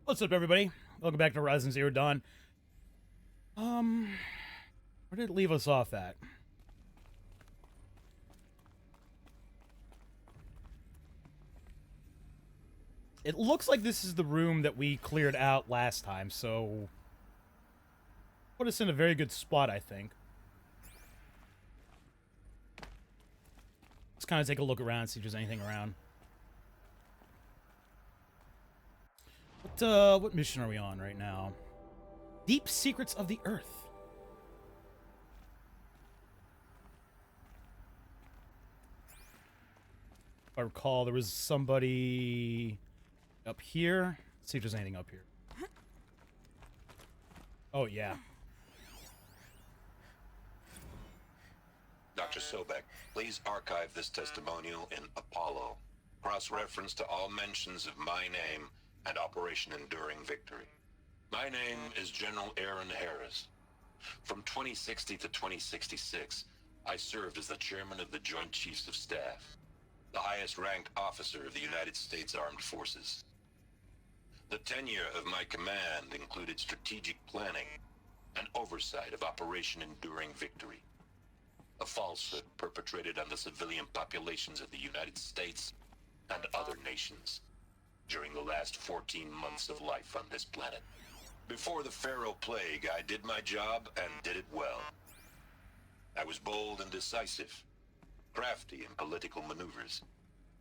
What's up, everybody? Welcome back to Horizon Zero Dawn. Where did it leave us off at? It looks like this is the room that we cleared out last time, so put us in a very good spot, I think. Let's kind of take a look around, see if there's anything around. What mission are we on right now? Deep Secrets of the Earth. If I recall, there was somebody up here. Let's see if there's anything up here. Oh, yeah. Dr. Sobek, please archive this testimonial in Apollo. Cross-reference to all mentions of my name and Operation Enduring Victory. My name is General Aaron Harris. From 2060 to 2066, I served as the chairman of the Joint Chiefs of Staff, the highest-ranked officer of the United States Armed Forces. The tenure of my command included strategic planning and oversight of Operation Enduring Victory, a falsehood perpetrated on the civilian populations of the United States and other nations during the last 14 months of life on this planet. Before the Pharaoh Plague, I did my job and did it well. I was bold and decisive, crafty in political maneuvers.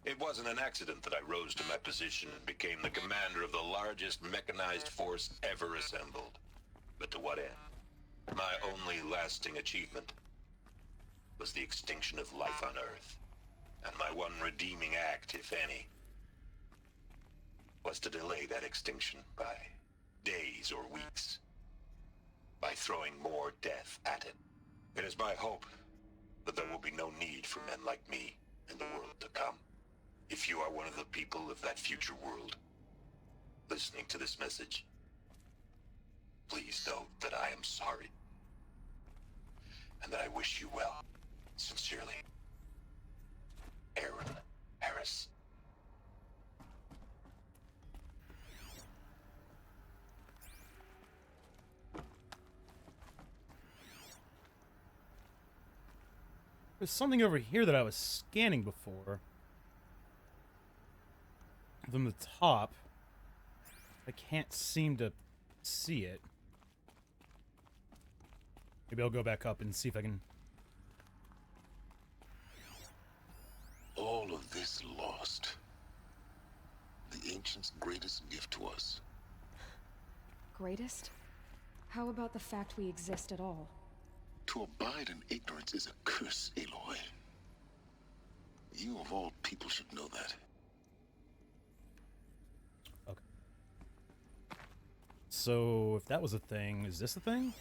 It wasn't an accident that I rose to my position and became the commander of the largest mechanized force ever assembled. But to what end? My only lasting achievement was the extinction of life on Earth. And my one redeeming act, if any, was to delay that extinction by days or weeks, by throwing more death at it. It is my hope that there will be no need for men like me in the world to come. If you are one of the people of that future world listening to this message, please know that I am sorry and that I wish you well. Sincerely, Aaron Harris. There's something over here that I was scanning before. From the top. I can't seem to see it. Maybe I'll go back up and see if I can... All of this lost. The ancients' greatest gift to us. Greatest? How about the fact we exist at all? To abide in ignorance is a curse, Aloy. You of all people should know that. Okay. So, if that was a thing, is this a thing?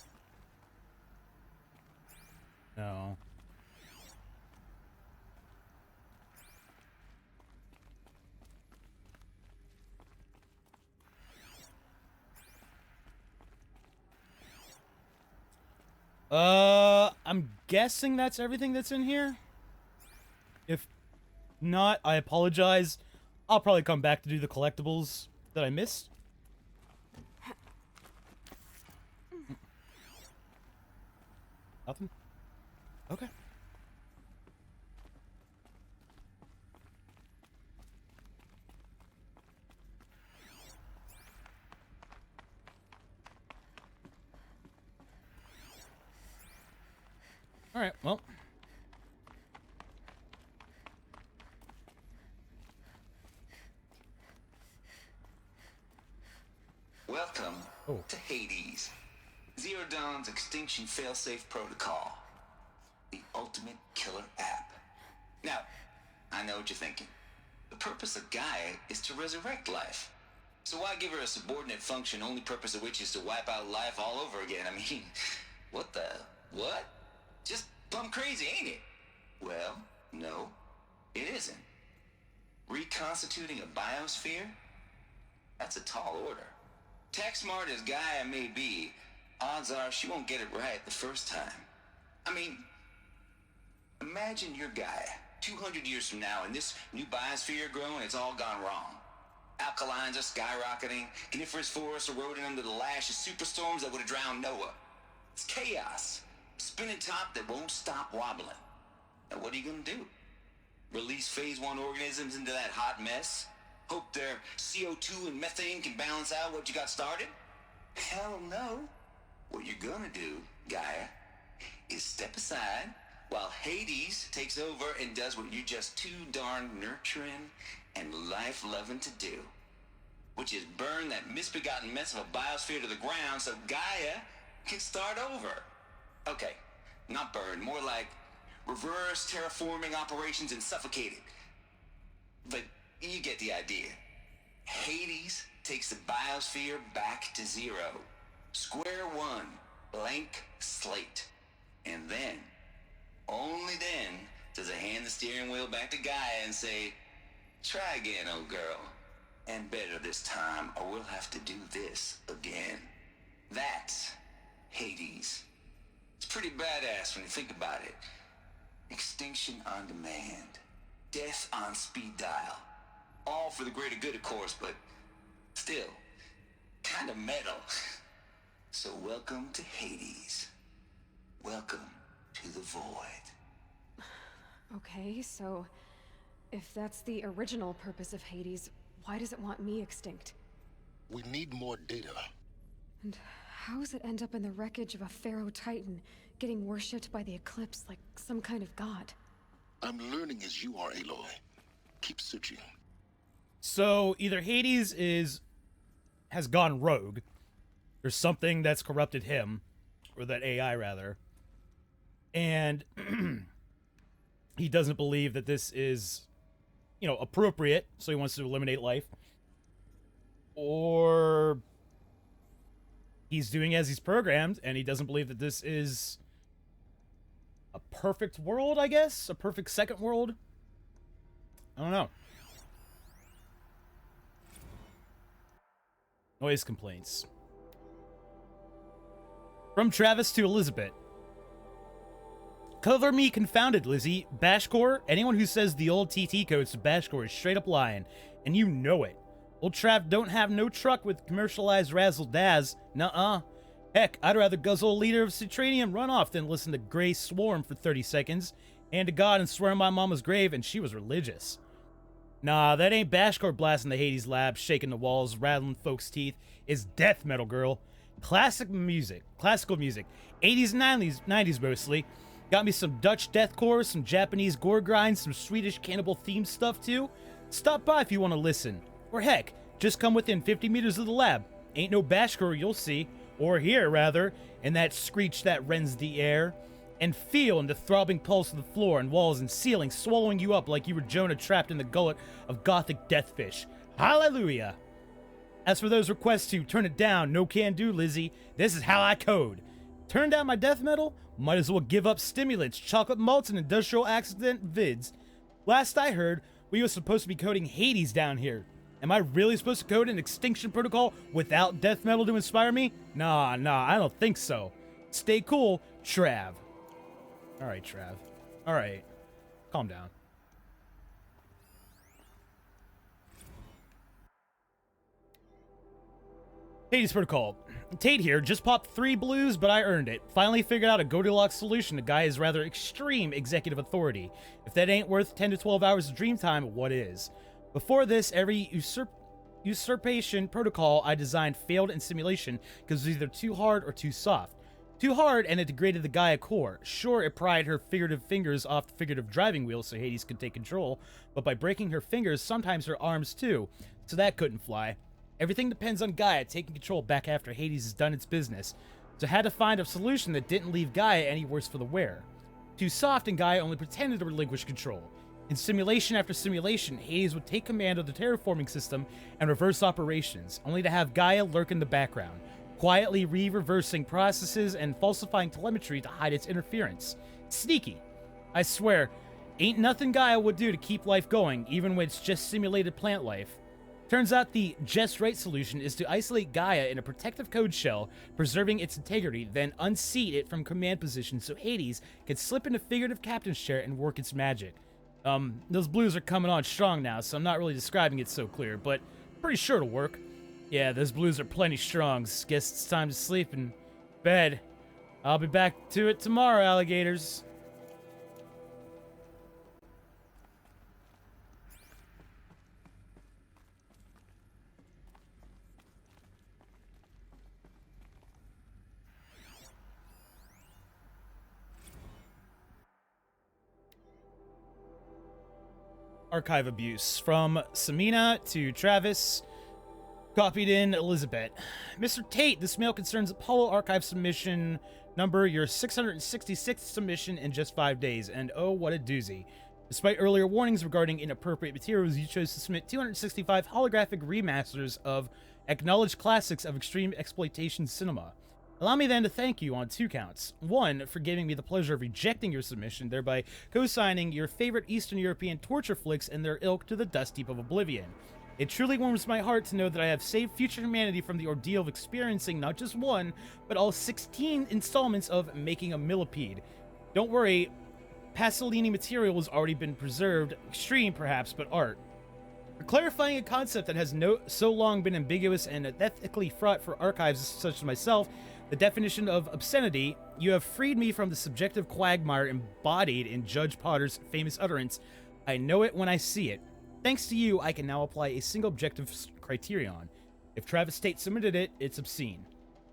No. I'm guessing that's everything that's in here. If not, I apologize. I'll probably come back to do the collectibles that I missed. Nothing? Okay. Alright, well. Welcome Oh. to Hades, Zero Dawn's extinction failsafe protocol, the ultimate killer app. Now, I know what you're thinking. The purpose of Gaia is to resurrect life. So why give her a subordinate function, only purpose of which is to wipe out life all over again? I mean, what the... what? Just plumb crazy, ain't it? Well, no, it isn't. Reconstituting a biosphere? That's a tall order. Tech smart as Gaia may be, odds are she won't get it right the first time. I mean, imagine you're Gaia, 200 years from now, and this new biosphere growing, it's all gone wrong. Alkalines are skyrocketing. Coniferous forests eroding under the lash of superstorms that would have drowned Noah. It's chaos. A spinning top that won't stop wobbling. Now what are you gonna do? Release phase 1 organisms into that hot mess? Hope their CO2 and methane can balance out what you got started? Hell no. What you're gonna do, Gaia, is step aside while Hades takes over and does what you're just too darn nurturing and life-loving to do, which is burn that misbegotten mess of a biosphere to the ground so Gaia can start over. Okay, not burn, more like reverse terraforming operations and suffocate it. But you get the idea. Hades takes the biosphere back to zero. Square one, blank slate. And then, only then, does it hand the steering wheel back to Gaia and say, try again, old girl. And better this time, or we'll have to do this again. That's Hades. It's pretty badass when you think about it. Extinction on demand. Death on speed dial. All for the greater good, of course, but still, kind of metal. So welcome to Hades. Welcome to the void. Okay, so if that's the original purpose of Hades, why does it want me extinct? We need more data. And how does it end up in the wreckage of a Pharaoh Titan, getting worshipped by the Eclipse like some kind of god? I'm learning as you are, Aloy. Keep searching. So either Hades has gone rogue, or something that's corrupted him, or that AI rather, and he doesn't believe that this is, appropriate, so he wants to eliminate life, or he's doing as he's programmed, and he doesn't believe that this is a perfect world, I guess? A perfect second world? I don't know. Noise complaints. From Travis to Elizabeth. Cover me confounded, Lizzie. Bashcore, anyone who says the old TT codes to Bashcore is straight up lying, and you know it. Old Trav don't have no truck with commercialized razzle-dazz. Nuh-uh. Heck, I'd rather guzzle a liter of Citranium runoff than listen to Grey Swarm for 30 seconds, and to God and swear on my mama's grave, and she was religious. Nah, that ain't Bashcore blasting the Hades lab, shaking the walls, rattling folks' teeth. It's death metal, girl. Classical music. 80s and 90s mostly. Got me some Dutch deathcore, some Japanese gore grind, some Swedish cannibal theme stuff too. Stop by if you want to listen. Or heck, just come within 50 meters of the lab. Ain't no Bashcore you'll see, or hear rather, in that screech that rends the air. And feel in the throbbing pulse of the floor and walls and ceiling swallowing you up like you were Jonah trapped in the gullet of gothic deathfish. Hallelujah! As for those requests to turn it down, no can do, Lizzie. This is how I code. Turn down my death metal? Might as well give up stimulants, chocolate malts, and industrial accident vids. Last I heard, we were supposed to be coding Hades down here. Am I really supposed to code an extinction protocol without death metal to inspire me? Nah, I don't think so. Stay cool, Trav. Alright, Trav. Alright. Calm down. Hades Protocol. Tate here, just popped 3 blues, but I earned it. Finally figured out a Goldilocks solution to Gaia's rather extreme executive authority. If that ain't worth 10 to 12 hours of dream time, what is? Before this, every usurpation protocol I designed failed in simulation because it was either too hard or too soft. Too hard, and it degraded the Gaia core. Sure, it pried her figurative fingers off the figurative driving wheel so Hades could take control, but by breaking her fingers, sometimes her arms too, so that couldn't fly. Everything depends on Gaia taking control back after Hades has done its business, so I had to find a solution that didn't leave Gaia any worse for the wear. Too soft, and Gaia only pretended to relinquish control. In simulation after simulation, Hades would take command of the terraforming system and reverse operations, only to have Gaia lurk in the background, quietly reversing processes and falsifying telemetry to hide its interference. Sneaky. I swear, ain't nothing Gaia would do to keep life going, even when it's just simulated plant life. Turns out the just right solution is to isolate Gaia in a protective code shell, preserving its integrity, then unseat it from command position so Hades can slip into figurative captain's chair and work its magic. Those blues are coming on strong now, so I'm not really describing it so clear, but Pretty sure it'll work. Yeah, those blues are plenty strong. Guess it's time to sleep in bed. I'll be back to it tomorrow, alligators. Archive abuse. From Samina to Travis. Copied in Elizabeth. Mr. Tate, this mail concerns Apollo Archive submission number, your 666th submission in just 5 days. And oh, what a doozy. Despite earlier warnings regarding inappropriate materials, you chose to submit 265 holographic remasters of acknowledged classics of extreme exploitation cinema. Allow me then to thank you on 2 counts. 1, for giving me the pleasure of rejecting your submission, thereby co-signing your favorite Eastern European torture flicks and their ilk to the dust heap of oblivion. It truly warms my heart to know that I have saved future humanity from the ordeal of experiencing not just 1, but all 16 installments of Making a Millipede. Don't worry, Pasolini material has already been preserved, extreme perhaps, but art. For clarifying a concept that has so long been ambiguous and ethically fraught for archives such as myself, the definition of obscenity, you have freed me from the subjective quagmire embodied in Judge Potter's famous utterance, "I know it when I see it." Thanks to you, I can now apply a single objective criterion. If Travis Tate submitted it, it's obscene.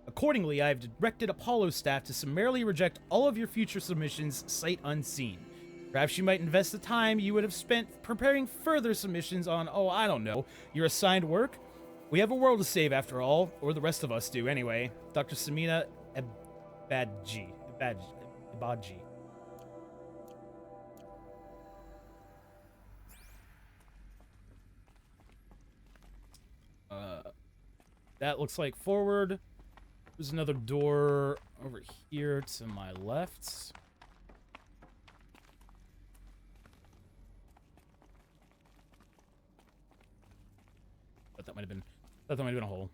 Accordingly, I have directed Apollo staff to summarily reject all of your future submissions sight unseen. Perhaps you might invest the time you would have spent preparing further submissions on, oh, I don't know, your assigned work? We have a world to save after all, or the rest of us do anyway. Dr. Samina Ebadji. That looks like forward. There's another door over here to my left. But that might have been a hole.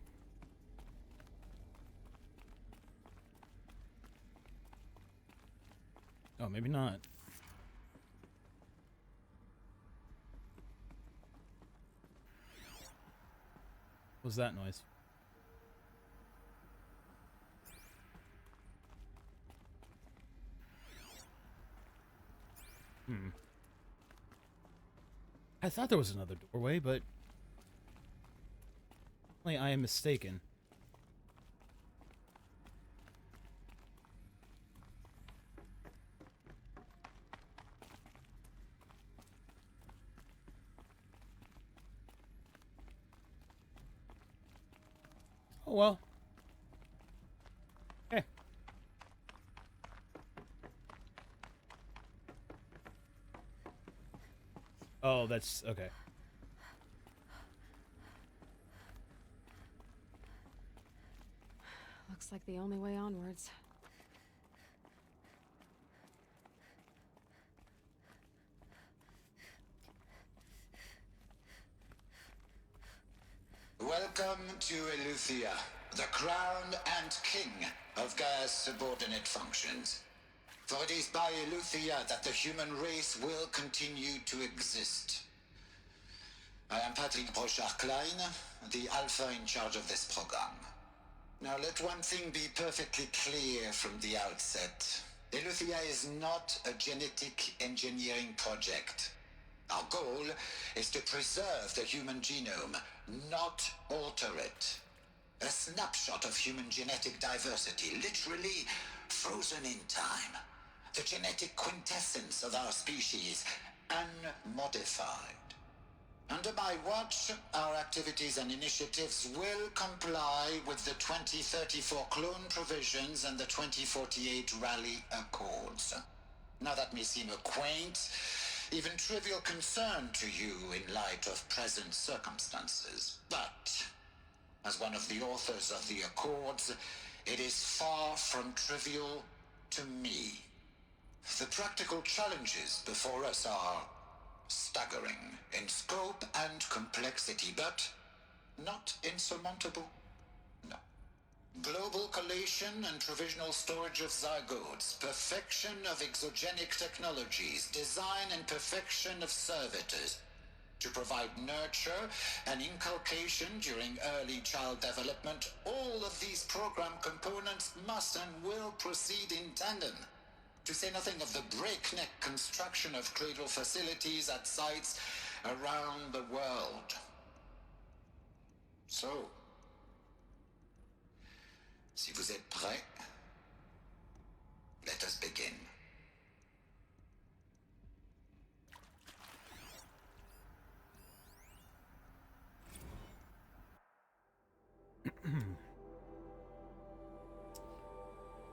Oh, maybe not. What was that noise? I thought there was another doorway, but I am mistaken. Oh well. Hey. Oh, that's okay. Looks like the only way onwards. Welcome to Eleuthia, the crown and king of Gaia's subordinate functions. For it is by Eleuthia that the human race will continue to exist. I am Patrick Brochard-Klein, the Alpha in charge of this program. Now let one thing be perfectly clear from the outset. Eleuthia is not a genetic engineering project. Our goal is to preserve the human genome, not alter it. A snapshot of human genetic diversity, literally frozen in time. The genetic quintessence of our species, unmodified. Under my watch, our activities and initiatives will comply with the 2034 clone provisions and the 2048 Rally Accords. Now that may seem a quaint, even trivial concern to you in light of present circumstances, but as one of the authors of the Accords, it is far from trivial to me. The practical challenges before us are staggering in scope and complexity, but not insurmountable. No. Global collation and provisional storage of zygotes, perfection of exogenic technologies, design and perfection of servitors, to provide nurture and inculcation during early child development, all of these program components must and will proceed in tandem. To say nothing of the breakneck construction of cradle facilities at sites around the world. So, si vous êtes prêts, let us begin.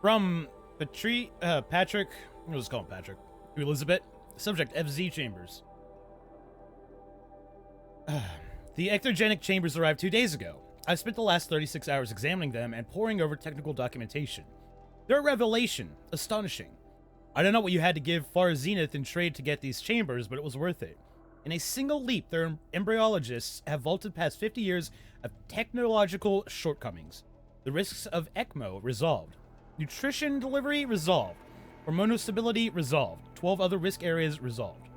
From Patrick, we'll just call him Patrick, to Elizabeth. Subject, FZ chambers. The ectogenic chambers arrived 2 days ago. I've spent the last 36 hours examining them and poring over technical documentation. They're a revelation. Astonishing. I don't know what you had to give Far Zenith in trade to get these chambers, but it was worth it. In a single leap, their embryologists have vaulted past 50 years of technological shortcomings. The risks of ECMO resolved. Nutrition delivery resolved. Hormonal stability resolved. 12 other risk areas resolved.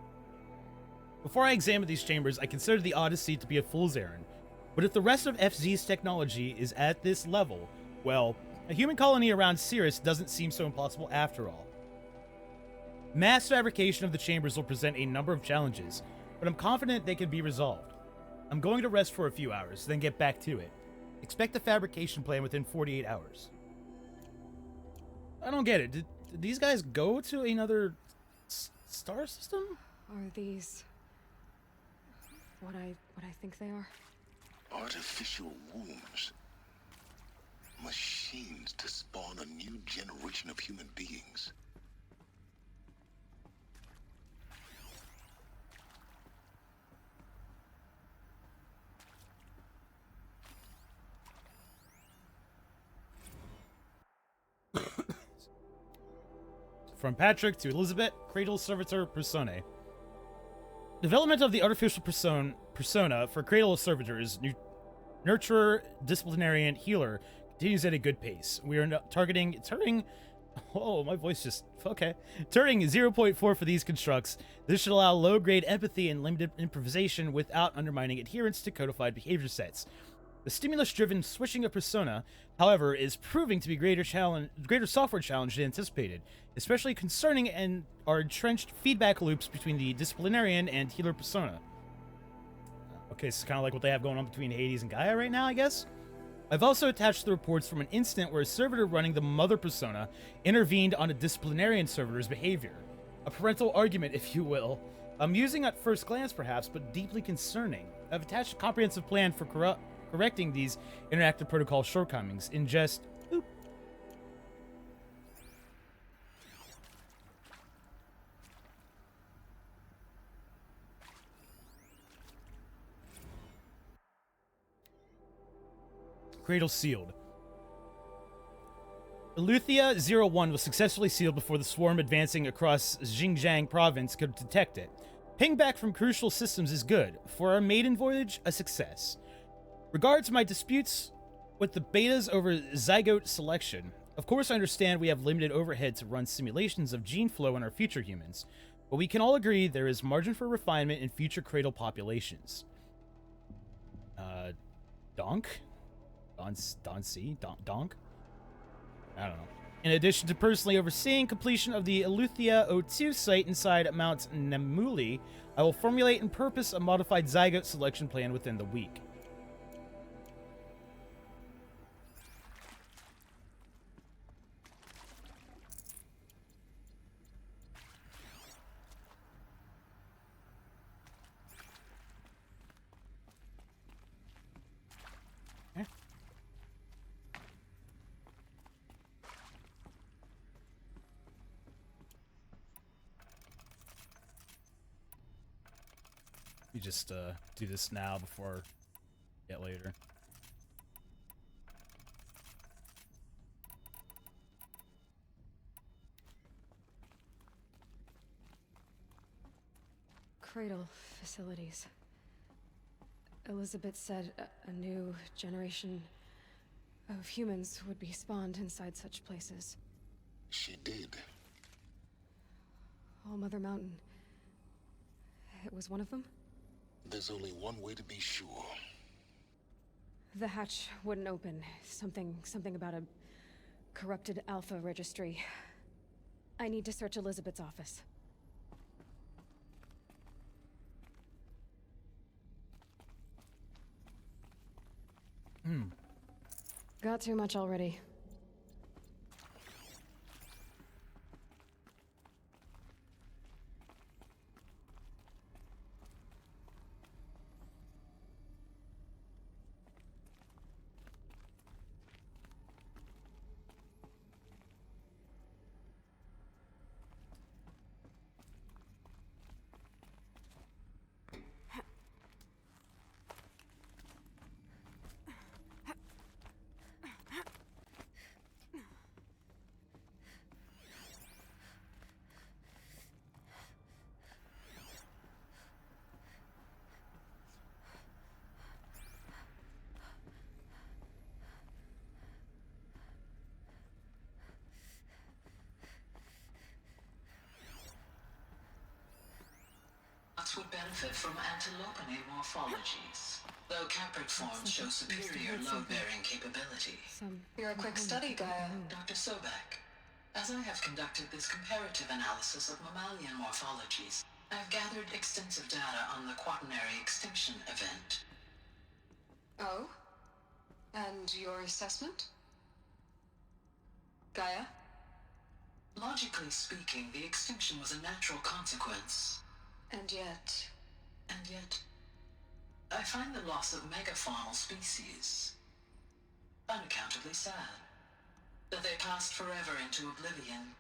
Before I examined these chambers, I considered the Odyssey to be a fool's errand. But if the rest of FZ's technology is at this level, well, a human colony around Cirrus doesn't seem so impossible after all. Mass fabrication of the chambers will present a number of challenges, but I'm confident they can be resolved. I'm going to rest for a few hours, then get back to it. Expect the fabrication plan within 48 hours. I don't get it. Did these guys go to another star system? Are these what I think they are? Artificial wombs. Machines to spawn a new generation of human beings. From Patrick to Elizabeth, Cradle Servitor Personae. Development of the artificial persona for Cradle Servitors, Nurturer, Disciplinarian, Healer continues at a good pace. We are turning 0.4 for these constructs. This should allow low-grade empathy and limited improvisation without undermining adherence to codified behavior sets. The stimulus-driven switching of persona, however, is proving to be greater software challenge than anticipated, especially concerning and our entrenched feedback loops between the disciplinarian and healer persona. Okay, so it's kind of like what they have going on between Hades and Gaia right now, I guess? I've also attached the reports from an incident where a servitor running the mother persona intervened on a disciplinarian servitor's behavior. A parental argument, if you will. Amusing at first glance, perhaps, but deeply concerning. I've attached a comprehensive plan for correcting these interactive protocol shortcomings in just... Boop. Cradle sealed. Eleuthia 01 was successfully sealed before the swarm advancing across Xinjiang province could detect it. Ping back from crucial systems is good. For our maiden voyage, a success. Regards my disputes with the betas over zygote selection. Of course, I understand we have limited overhead to run simulations of gene flow in our future humans, but we can all agree there is margin for refinement in future cradle populations. Donk? Donk? I don't know. In addition to personally overseeing completion of the Eleuthia 02 site inside Mount Namuli, I will formulate and purpose a modified zygote selection plan within the week. You just do this now before get later. Cradle facilities. Elizabeth said a new generation of humans would be spawned inside such places. She did. All Mother Mountain. It was one of them? There's only one way to be sure. The hatch wouldn't open. Something about a corrupted Alpha registry. I need to search Elizabeth's office. Got too much already. Would benefit from antilopinae morphologies, though Capricorns show superior load-bearing capability. You're a quick study, Gaia. Dr. Sobek, as I have conducted this comparative analysis of mammalian morphologies, I have gathered extensive data on the quaternary extinction event. Oh? And your assessment? Gaia? Logically speaking, the extinction was a natural consequence. And yet, I find the loss of megafaunal species unaccountably sad. That they passed forever into oblivion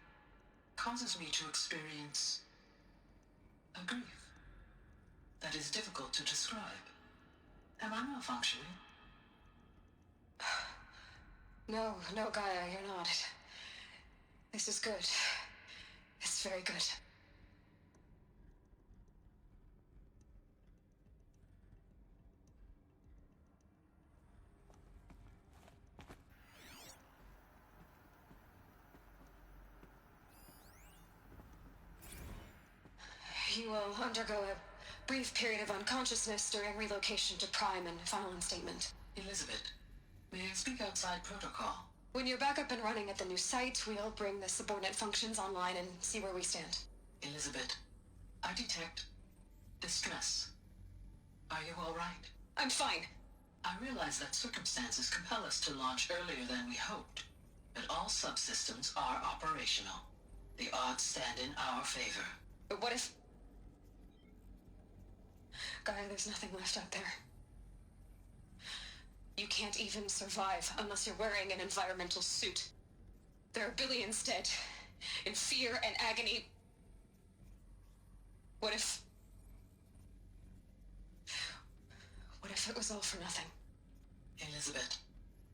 causes me to experience a grief that is difficult to describe. Am I malfunctioning? No, Gaia, you're not. This is good. It's very good. You will undergo a brief period of unconsciousness during relocation to Prime and final instatement. Elizabeth, may I speak outside protocol? When you're back up and running at the new site, we'll bring the subordinate functions online and see where we stand. Elizabeth, I detect distress. Are you all right? I'm fine. I realize that circumstances compel us to launch earlier than we hoped, but all subsystems are operational. The odds stand in our favor. But what if... Gaia, there's nothing left out there. You can't even survive unless you're wearing an environmental suit. There are billions dead, in fear and agony. What if it was all for nothing? Elizabeth,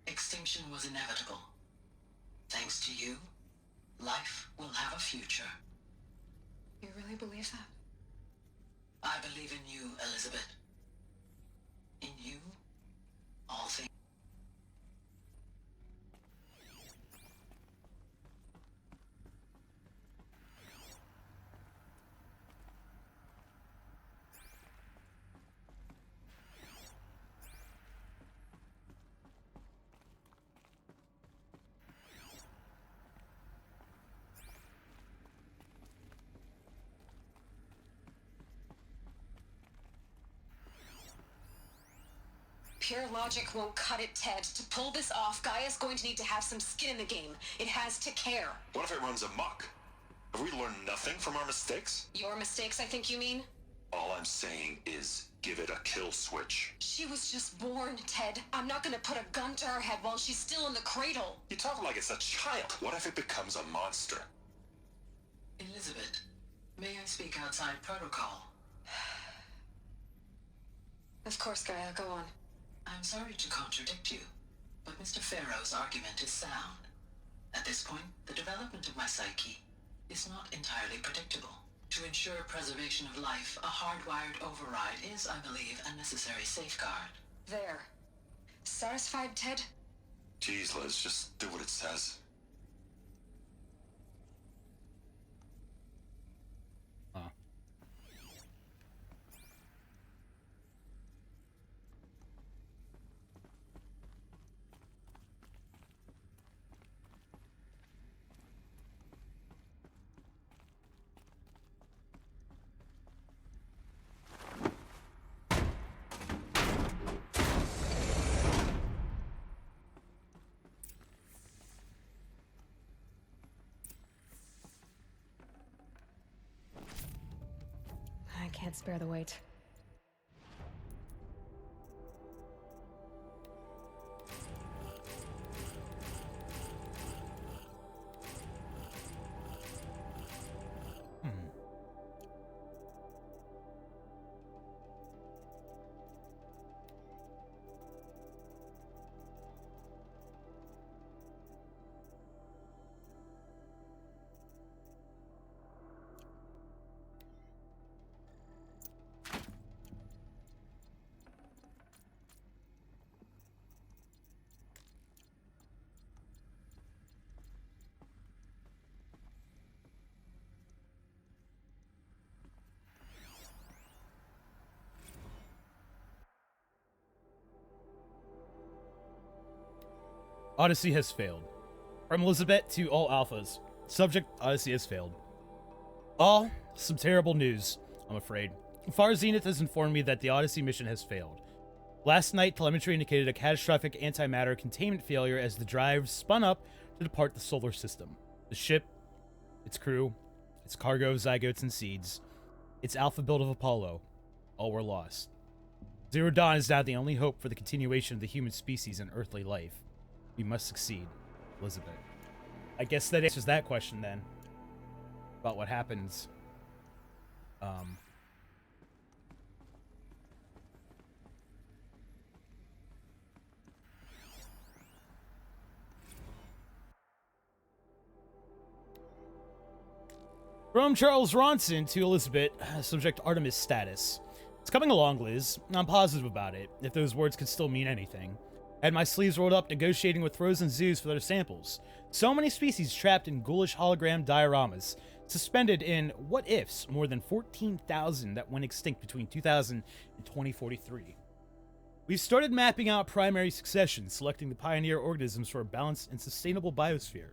extinction was inevitable. Thanks to you, life will have a future. You really believe that? I believe in you, Elizabeth. In you, all things. Pure logic won't cut it, Ted. To pull this off, Gaia's going to need to have some skin in the game. It has to care. What if it runs amok? Have we learned nothing from our mistakes? Your mistakes, I think you mean? All I'm saying is, give it a kill switch. She was just born, Ted. I'm not gonna put a gun to her head while she's still in the cradle. You talk like it's a child. What if it becomes a monster? Elizabeth, may I speak outside protocol? Of course, Gaia, go on. I'm sorry to contradict you, but Mr. Farrow's argument is sound. At this point, the development of my psyche is not entirely predictable. To ensure preservation of life, a hardwired override is, I believe, a necessary safeguard. There. Satisfied, Ted? Jeez, Liz, just do what it says. can't spare the weight. Odyssey has failed. From Elizabeth to all alphas. Subject, Odyssey has failed. All, some terrible news, I'm afraid. Far Zenith has informed me that the Odyssey mission has failed. Last night, telemetry indicated a catastrophic antimatter containment failure as the drive spun up to depart the solar system. The ship, its crew, its cargo of zygotes and seeds, its alpha build of Apollo, all were lost. Zero Dawn is now the only hope for the continuation of the human species and earthly life. We must succeed, Elizabeth. I guess that answers that question then. About what happens. From Charles Ronson to Elizabeth, subject Artemis status. It's coming along, Liz. I'm positive about it, if those words could still mean anything. I had my sleeves rolled up negotiating with frozen zoos for their samples. So many species trapped in ghoulish hologram dioramas, suspended in what-ifs, more than 14,000 that went extinct between 2000 and 2043. We've started mapping out primary succession, selecting the pioneer organisms for a balanced and sustainable biosphere.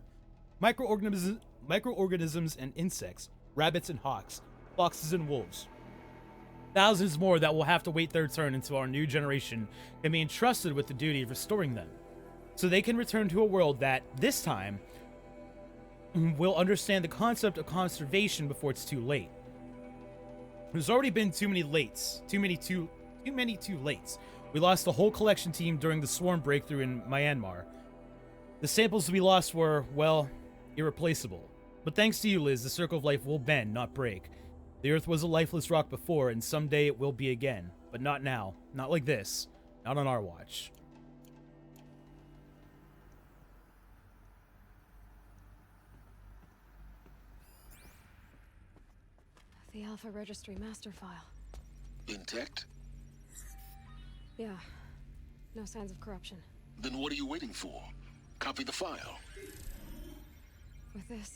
Microorganisms and insects, rabbits and hawks, foxes and wolves. Thousands more that will have to wait their turn until our new generation can be entrusted with the duty of restoring them, so they can return to a world that, this time, will understand the concept of conservation before it's too late. There's already been too many lates. Too many too lates. We lost the whole collection team during the swarm breakthrough in Myanmar. The samples we lost were, well, irreplaceable. But thanks to you, Liz, the Circle of Life will bend, not break. The Earth was a lifeless rock before, and someday it will be again. But not now. Not like this. Not on our watch. The Alpha Registry master file. Intact? Yeah. No signs of corruption. Then what are you waiting for? Copy the file. With this,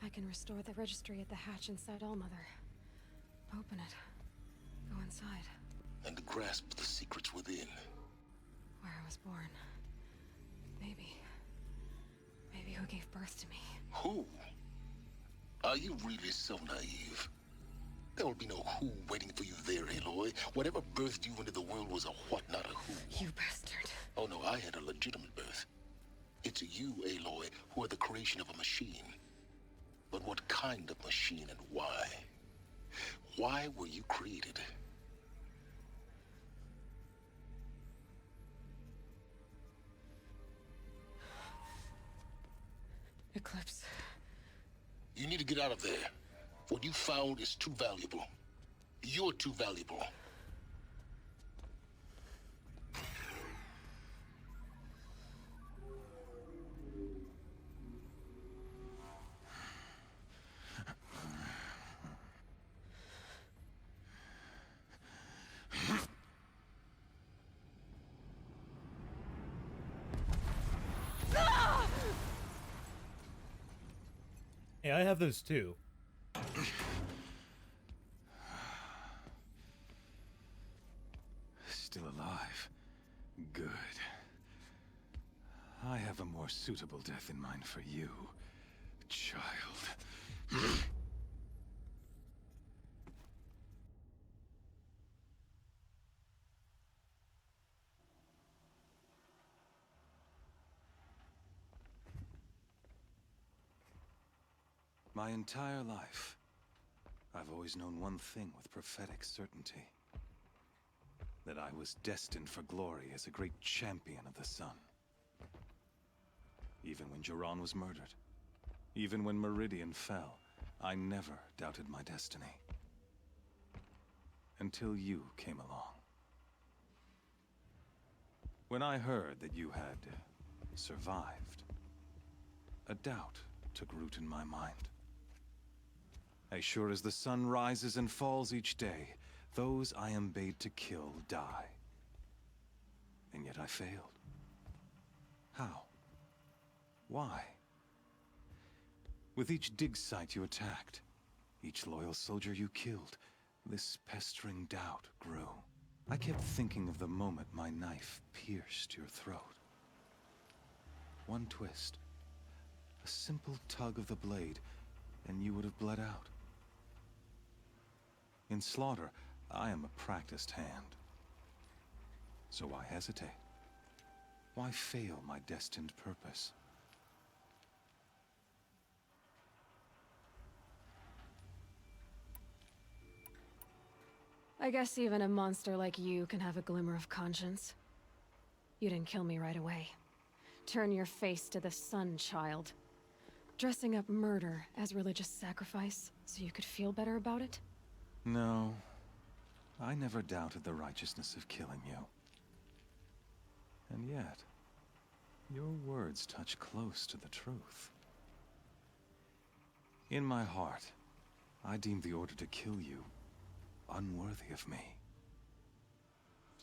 I can restore the registry at the hatch inside Allmother. Open it. Go inside. And grasp the secrets within. Where I was born. Maybe who gave birth to me. Who? Are you really so naive? There will be no who waiting for you there, Aloy. Whatever birthed you into the world was a what, not a who. You bastard. Oh no, I had a legitimate birth. It's you, Aloy, who are the creation of a machine. But what kind of machine and why? Why were you created? Eclipse. You need to get out of there. What you found is too valuable. You're too valuable. Hey, I have those too. Still alive. Good. I have a more suitable death in mind for you, child. My entire life, I've always known one thing with prophetic certainty. That I was destined for glory as a great champion of the sun. Even when Duran was murdered, even when Meridian fell, I never doubted my destiny. Until you came along. When I heard that you had survived, a doubt took root in my mind. As sure as the sun rises and falls each day, those I am bade to kill die. And yet I failed. How? Why? With each dig site you attacked, each loyal soldier you killed, this pestering doubt grew. I kept thinking of the moment my knife pierced your throat. One twist, a simple tug of the blade, and you would have bled out. In slaughter, I am a practiced hand. So why hesitate? Why fail my destined purpose? I guess even a monster like you can have a glimmer of conscience. You didn't kill me right away. Turn your face to the sun, child. Dressing up murder as religious sacrifice so you could feel better about it? No. I never doubted the righteousness of killing you. And yet, your words touch close to the truth. In my heart, I deemed the order to kill you unworthy of me.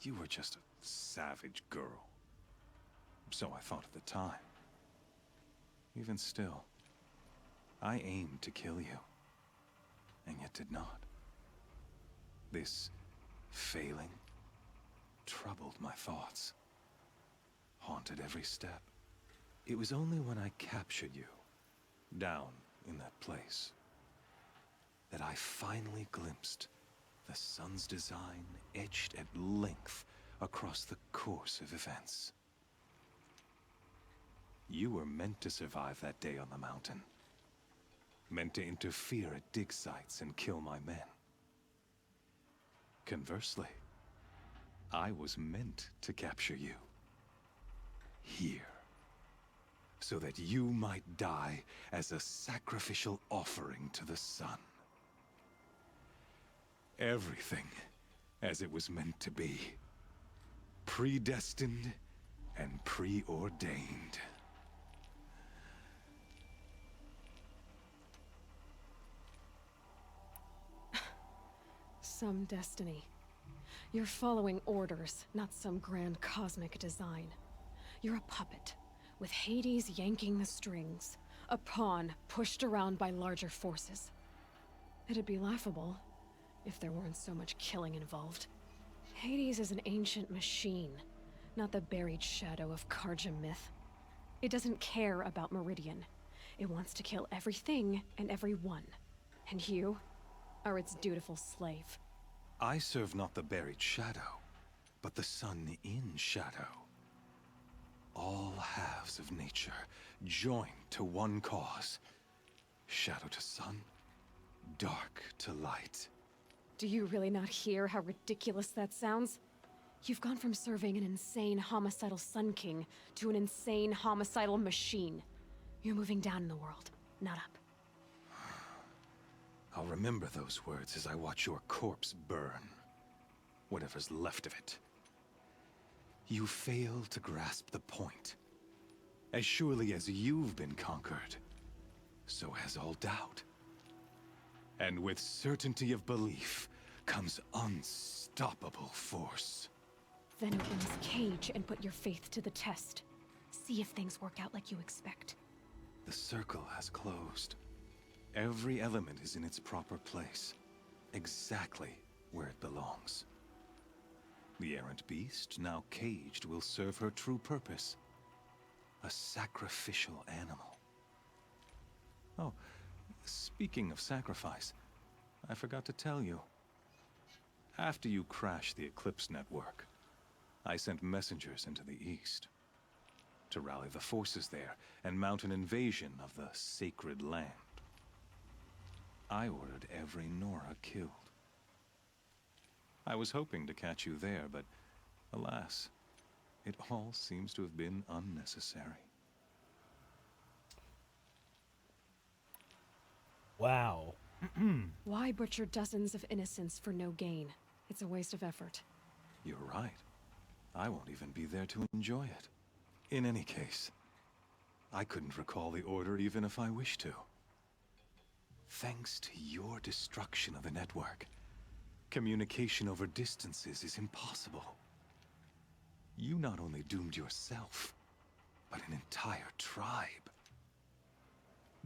You were just a savage girl. So I thought at the time. Even still, I aimed to kill you, and yet did not. This failing troubled my thoughts, haunted every step. It was only when I captured you, down in that place, that I finally glimpsed the sun's design etched at length across the course of events. You were meant to survive that day on the mountain. Meant to interfere at dig sites and kill my men. Conversely, I was meant to capture you. Here. So that you might die as a sacrificial offering to the sun. Everything as it was meant to be. Predestined and preordained. Some destiny. You're following orders, not some grand cosmic design. You're a puppet, with Hades yanking the strings. A pawn pushed around by larger forces. It'd be laughable if there weren't so much killing involved. Hades is an ancient machine, not the buried shadow of Karja myth. It doesn't care about Meridian. It wants to kill everything and everyone. And you are its dutiful slave. I serve not the buried shadow, but the sun in shadow. All halves of nature joined to one cause. Shadow to sun, dark to light. Do you really not hear how ridiculous that sounds? You've gone from serving an insane homicidal Sun King to an insane homicidal machine. You're moving down in the world, not up. I'll remember those words as I watch your corpse burn. Whatever's left of it. You fail to grasp the point. As surely as you've been conquered, so has all doubt. And with certainty of belief comes unstoppable force. Then open this cage and put your faith to the test. See if things work out like you expect. The circle has closed. Every element is in its proper place, exactly where it belongs. The errant beast, now caged, will serve her true purpose. A sacrificial animal. Oh, speaking of sacrifice, I forgot to tell you. After you crashed the Eclipse network, I sent messengers into the east to rally the forces there and mount an invasion of the sacred land. I ordered every Nora killed. I was hoping to catch you there, but alas, it all seems to have been unnecessary. Wow. Why butcher dozens of innocents for no gain? It's a waste of effort. You're right. I won't even be there to enjoy it. In any case, I couldn't recall the order even if I wished to. Thanks to your destruction of the network, communication over distances is impossible. You not only doomed yourself, but an entire tribe.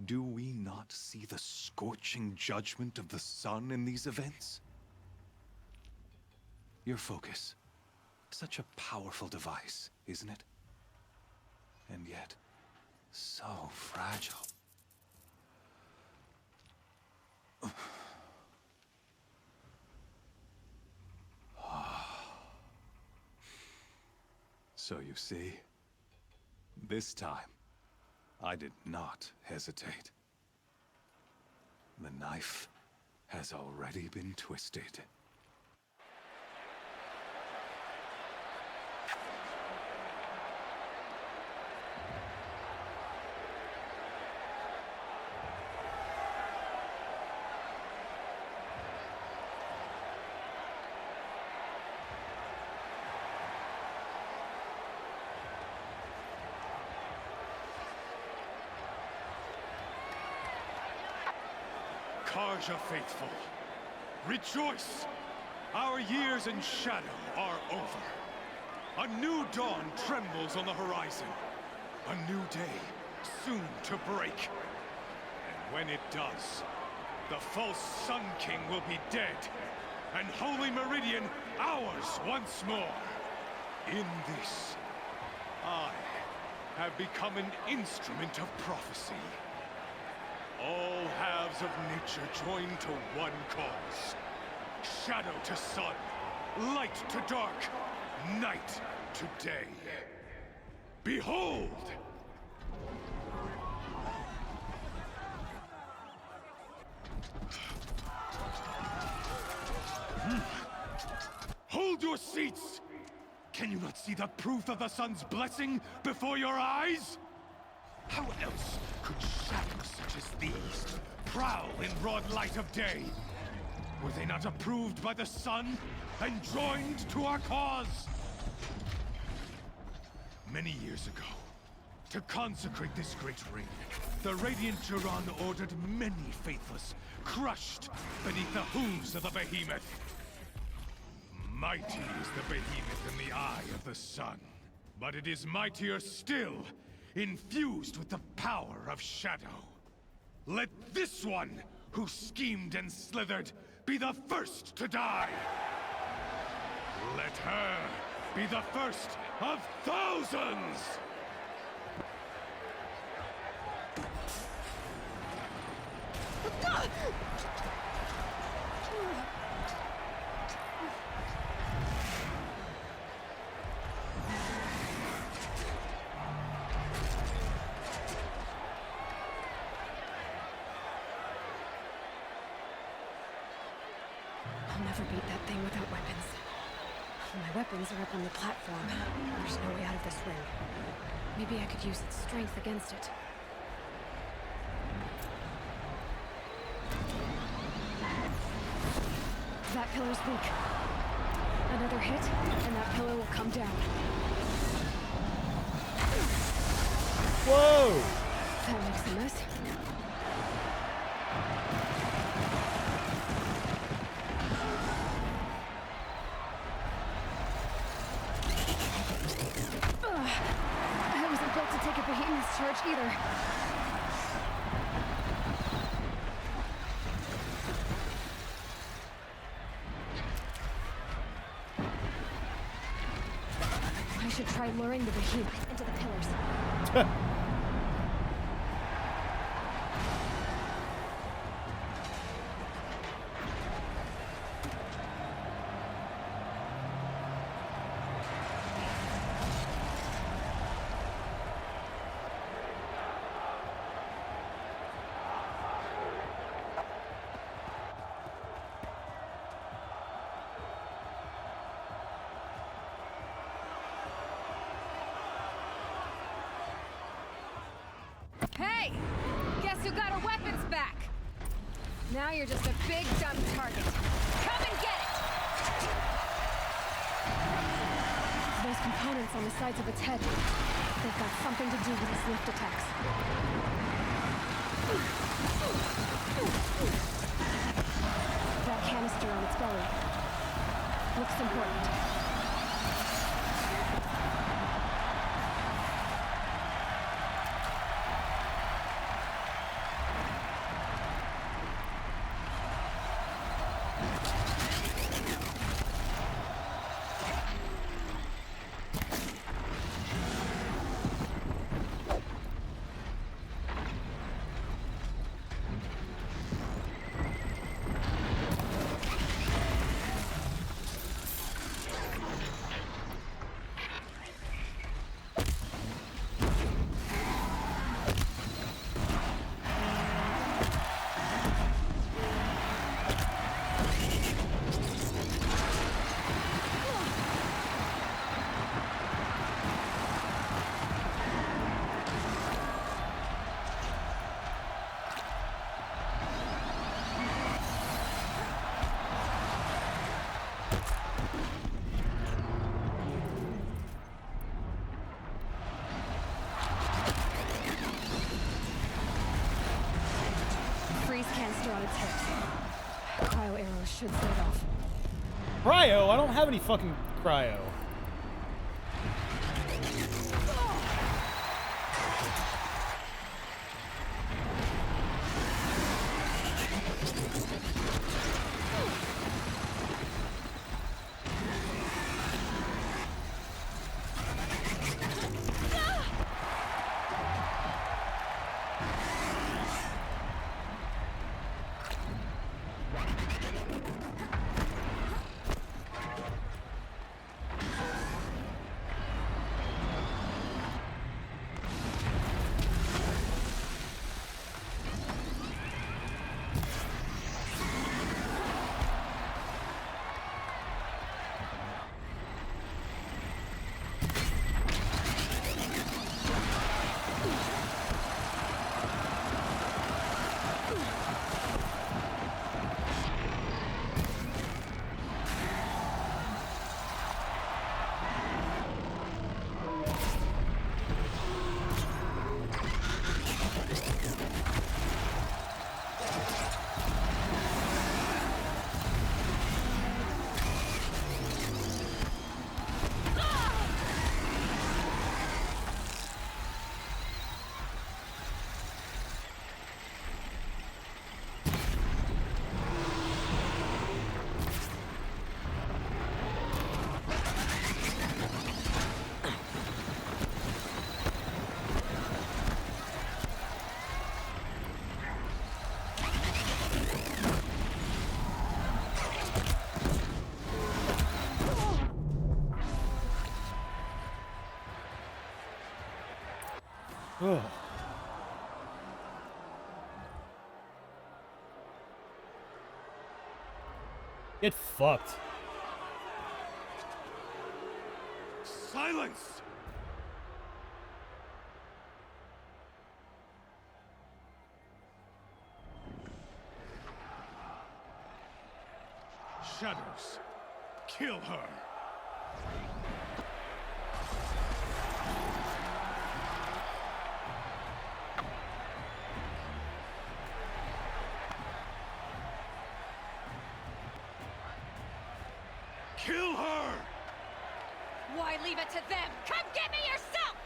Do we not see the scorching judgment of the sun in these events? Your focus. Such a powerful device, isn't it? And yet, so fragile. So you see, this time, I did not hesitate. The knife has already been twisted. Karja faithful, rejoice! Our years in shadow are over. A new dawn trembles on the horizon. A new day soon to break. And when it does, the false Sun King will be dead, and Holy Meridian ours once more. In this, I have become an instrument of prophecy. All halves of nature join to one cause. Shadow to sun, light to dark, night to day. Behold! Hold your seats! Can you not see the proof of the sun's blessing before your eyes? How else could shadows such as these prowl in broad light of day? Were they not approved by the sun and joined to our cause? Many years ago, to consecrate this great ring, the Radiant Turan ordered many faithless, crushed beneath the hooves of the behemoth. Mighty is the behemoth in the eye of the sun, but it is mightier still, infused with the power of shadow. Let this one, who schemed and slithered, be the first to die! Let her be the first of thousands! I'll never beat that thing without weapons. My weapons are up on the platform. There's no way out of this ring. Maybe I could use its strength against it. That pillar's weak. Another hit, and that pillar will come down. Whoa! That makes a mess. I wasn't built to take a behemoth's charge either. I should try luring the behemoth into the pillars. you got our weapons back! Now you're just a big dumb target. Come and get it! Those components on the sides of its head, they've got something to do with its lift attacks. That canister on its belly looks important. Canister on its hips. Cryo arrows should set it off. Cryo? I don't have any fucking cryo. Ugh. Get fucked. Silence! Shadows, kill her! Kill her! Why leave it to them? Come get me yourself!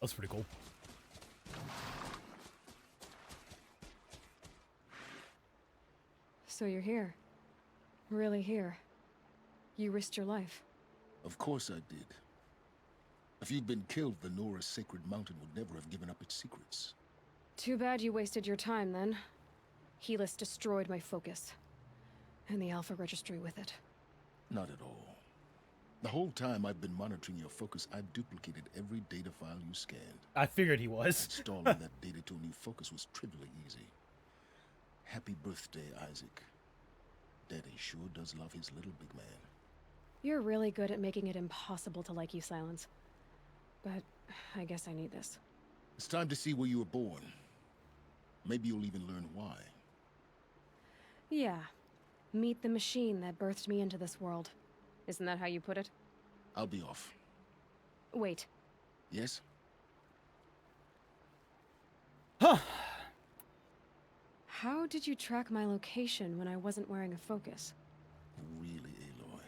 That's pretty cool. So you're here. Really here. You risked your life. Of course I did. If you'd been killed, the Nora's sacred mountain would never have given up its secrets. Too bad you wasted your time, then. Helis destroyed my focus. And the Alpha Registry with it. Not at all. The whole time I've been monitoring your focus, I've duplicated every data file you scanned. I figured he was. Installing that data to a new focus was trivially easy. Happy birthday, Isaac. Daddy sure does love his little big man. You're really good at making it impossible to like you, Silence. But I guess I need this. It's time to see where you were born. Maybe you'll even learn why. Yeah. Meet the machine that birthed me into this world. Isn't that how you put it? I'll be off. Wait. Yes? Huh. How did you track my location when I wasn't wearing a focus? Really, Aloy?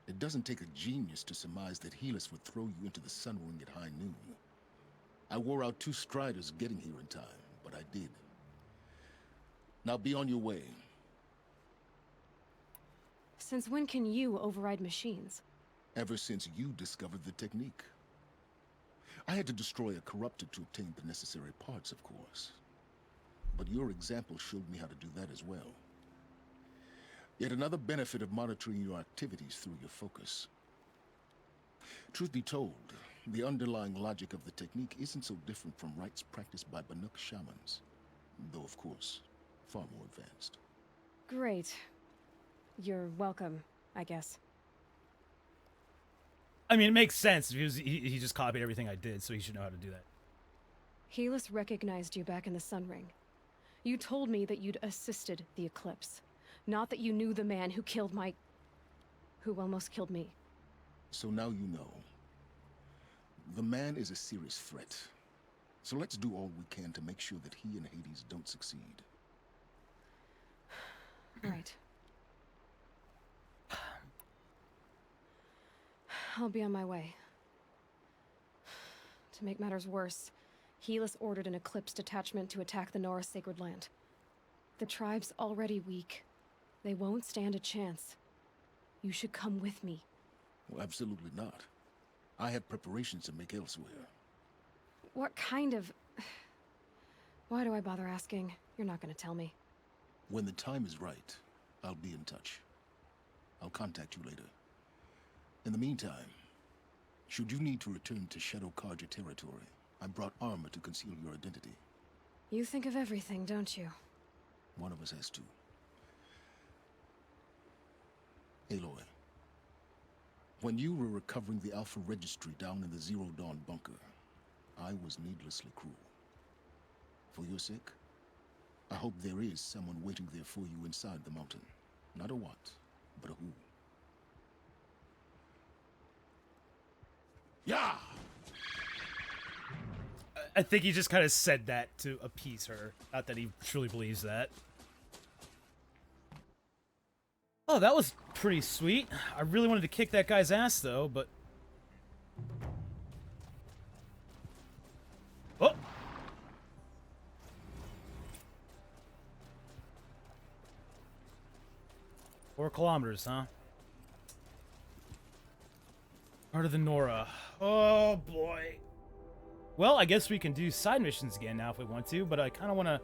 It doesn't take a genius to surmise that Helis would throw you into the sun ring at high noon. I wore out 2 striders getting here in time, but I did. Now be on your way. Since when can you override machines? Ever since you discovered the technique. I had to destroy a corruptor to obtain the necessary parts, of course. But your example showed me how to do that as well. Yet another benefit of monitoring your activities through your focus. Truth be told, the underlying logic of the technique isn't so different from rites practiced by Banuk shamans. Though, of course, far more advanced. Great. You're welcome, I guess. I mean, it makes sense. He just copied everything I did, so he should know how to do that. Helis recognized you back in the Sun Ring. You told me that you'd assisted the Eclipse. Not that you knew the man who killed who almost killed me. So now you know. The man is a serious threat. So let's do all we can to make sure that he and Hades don't succeed. Right. I'll be on my way. To make matters worse, Helis ordered an Eclipse detachment to attack the Nora Sacred Land. The tribe's already weak. They won't stand a chance. You should come with me. Well, absolutely not. I have preparations to make elsewhere. What kind of... Why do I bother asking? You're not gonna tell me. When the time is right, I'll be in touch. I'll contact you later. In the meantime, should you need to return to Shadow Karja territory, I brought armor to conceal your identity. You think of everything, don't you? One of us has to. Aloy, when you were recovering the Alpha Registry down in the Zero Dawn bunker, I was needlessly cruel. For your sake, I hope there is someone waiting there for you inside the mountain. Not a what, but a who. Yeah! I think he just kind of said that to appease her. Not that he truly believes that. Oh, that was pretty sweet. I really wanted to kick that guy's ass, though, but... Oh! 4 kilometers, huh? Heart of the Nora. Oh, boy. Well, I guess we can do side missions again now if we want to, but I kind of want to...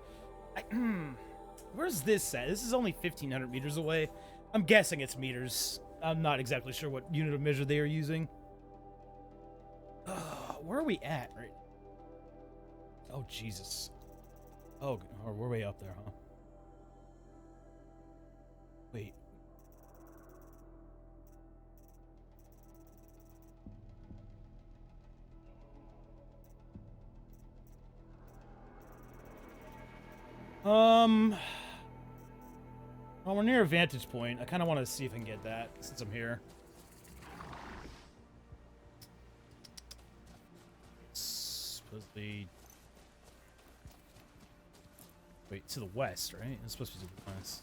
Where's this at? This is only 1,500 meters away. I'm guessing it's meters. I'm not exactly sure what unit of measure they are using. Where are we at? Right? Oh, Jesus. Oh, we're way up there, huh? Wait. Well, we're near a vantage point. I kind of want to see if I can get that since I'm here. It's supposedly... Wait, to the west, right? It's supposed to be to the west.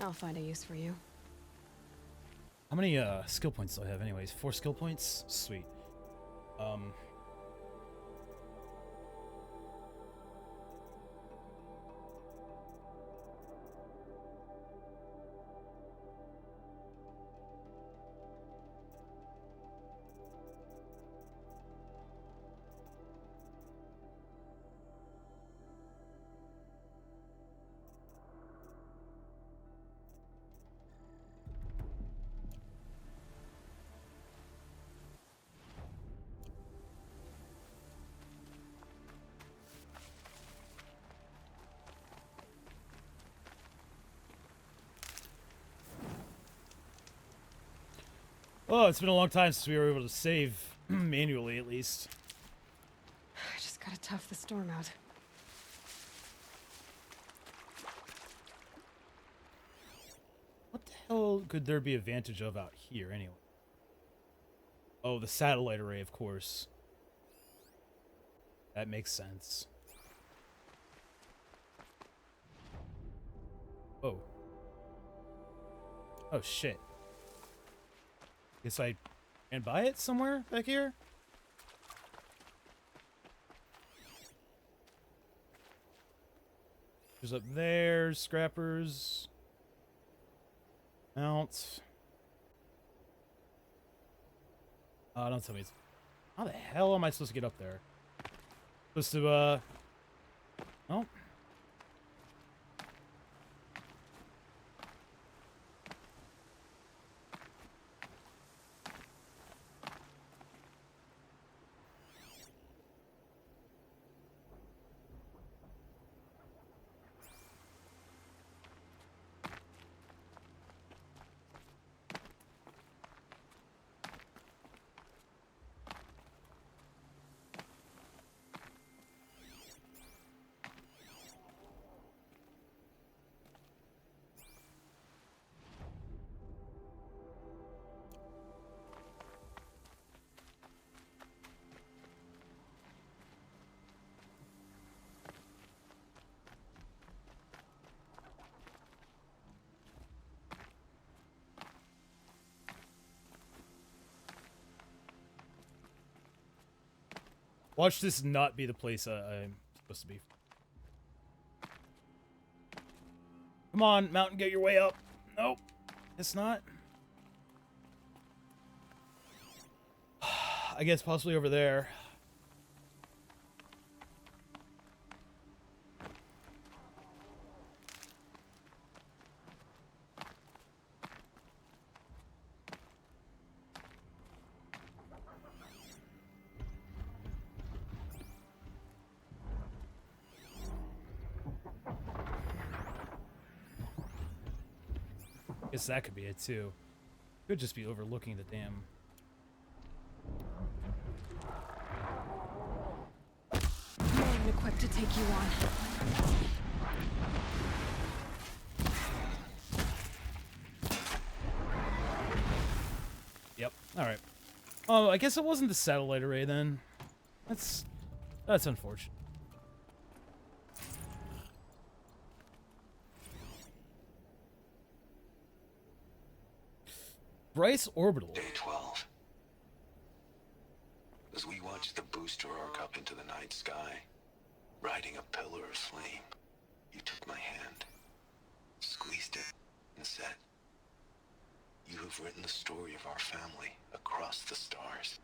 I'll find a use for you. How many skill points do I have anyways? 4 skill points? Sweet. Oh, it's been a long time since we were able to save manually, at least. I just gotta tough the storm out. What the hell could there be advantage of out here, anyway? Oh, the satellite array, of course. That makes sense. Oh. Oh, shit. Guess I can buy it somewhere back here? There's up there, scrappers. Mounts. Don't tell me it's... How the hell am I supposed to get up there? Supposed to, Oh. Watch this not be the place I'm supposed to be. Come on, mountain, get your way up. Nope, it's not. I guess possibly over there. Guess that could be it too. Could just be overlooking the damn. More than equipped to take you on. Yep. All right. Oh, I guess it wasn't the satellite array then. That's unfortunate. Bryce Orbital. Day 12. As we watched the booster arc up into the night sky, riding a pillar of flame, you took my hand, squeezed it, and said, "You have written the story of our family across the stars."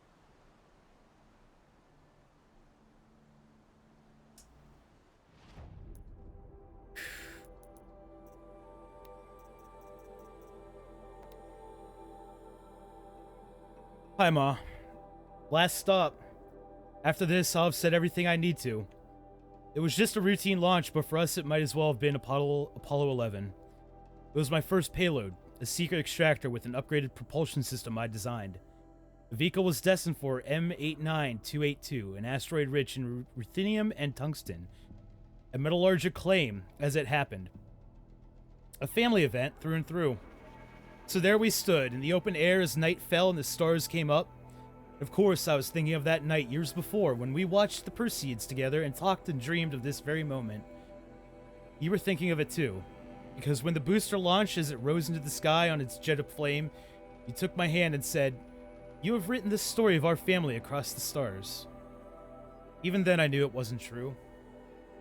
Hi, Ma. Last stop. After this, I'll have said everything I need to. It was just a routine launch, but for us, it might as well have been Apollo 11. It was my first payload, a secret extractor with an upgraded propulsion system I designed. The vehicle was destined for M89282, an asteroid rich in ruthenium and tungsten, a metallurgic claim, as it happened. A family event through and through. So there we stood, in the open air as night fell and the stars came up. Of course, I was thinking of that night years before, when we watched the Perseids together and talked and dreamed of this very moment. You were thinking of it too. Because when the booster launched as it rose into the sky on its jet of flame, you took my hand and said, "You have written the story of our family across the stars." Even then I knew it wasn't true.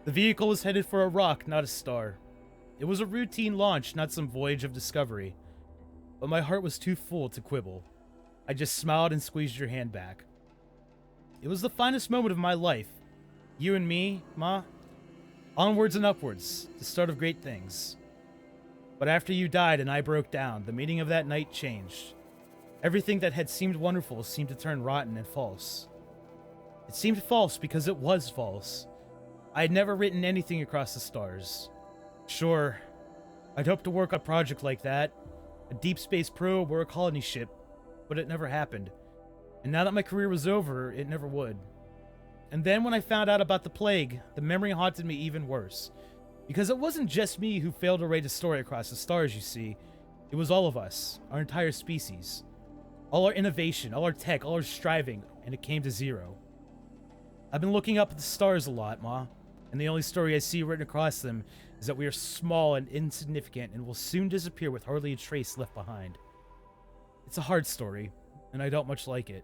The vehicle was headed for a rock, not a star. It was a routine launch, not some voyage of discovery. But my heart was too full to quibble. I just smiled and squeezed your hand back. It was the finest moment of my life. You and me, Ma. Onwards and upwards, the start of great things. But after you died and I broke down, the meaning of that night changed. Everything that had seemed wonderful seemed to turn rotten and false. It seemed false because it was false. I had never written anything across the stars. Sure, I'd hoped to work on a project like that, a deep space probe or a colony ship, but it never happened. And now that my career was over, it never would. And then when I found out about the plague, the memory haunted me even worse. Because it wasn't just me who failed to write a story across the stars, you see. It was all of us, our entire species. All our innovation, all our tech, all our striving, and it came to zero. I've been looking up at the stars a lot, Ma, and the only story I see written across them is that we are small and insignificant and will soon disappear with hardly a trace left behind. It's a hard story, and I don't much like it.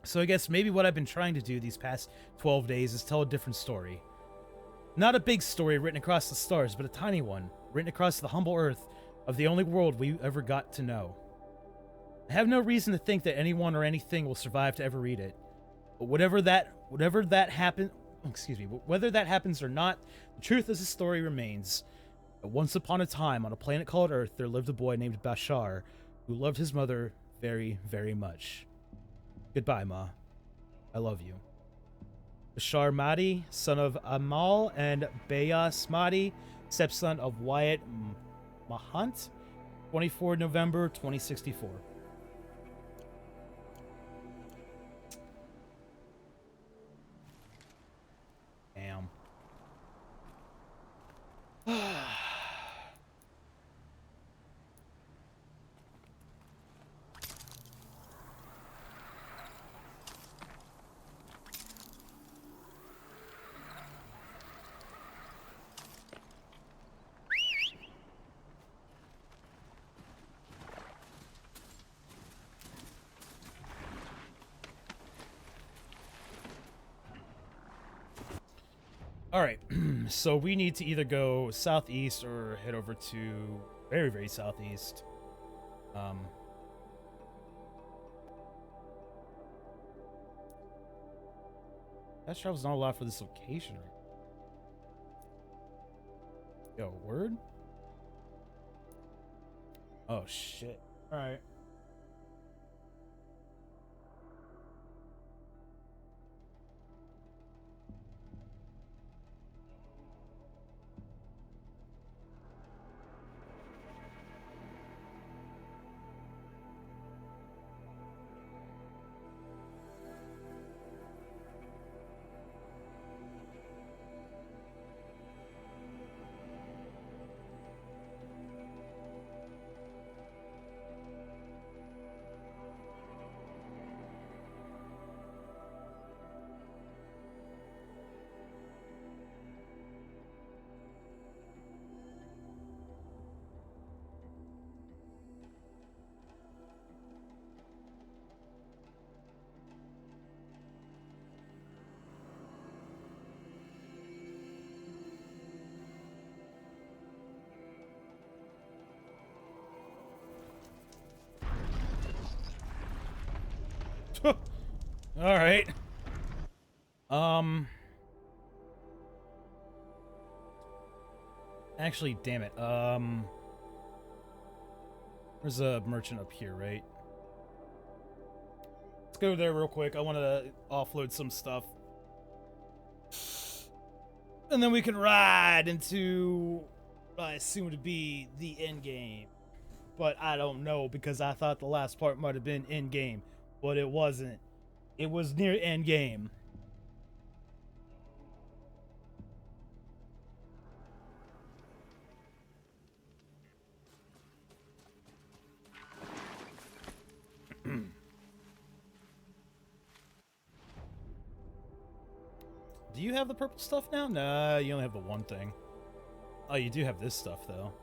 So I guess maybe what I've been trying to do these past 12 days is tell a different story. Not a big story written across the stars, but a tiny one, written across the humble earth of the only world we ever got to know. I have no reason to think that anyone or anything will survive to ever read it. But whether that happens or not, the truth of the story remains. That once upon a time, on a planet called Earth, there lived a boy named Bashar, who loved his mother very, very much. Goodbye, Ma. I love you. Bashar Mahdi, son of Amal and Bayas Mahdi, stepson of Wyatt Mahant, 24 November 2064. Damn. Alright, so we need to either go southeast or head over to very, very southeast. Fast travel's not allowed for this location. Yo, word? Oh, shit. Alright. All right. Actually, damn it. There's a merchant up here, right? Let's go there real quick. I want to offload some stuff. And then we can ride into what I assume to be the end game. But I don't know because I thought the last part might have been end game, but it wasn't. It was near end game. Do you have the purple stuff now? Nah, you only have the one thing. Oh, you do have this stuff, though.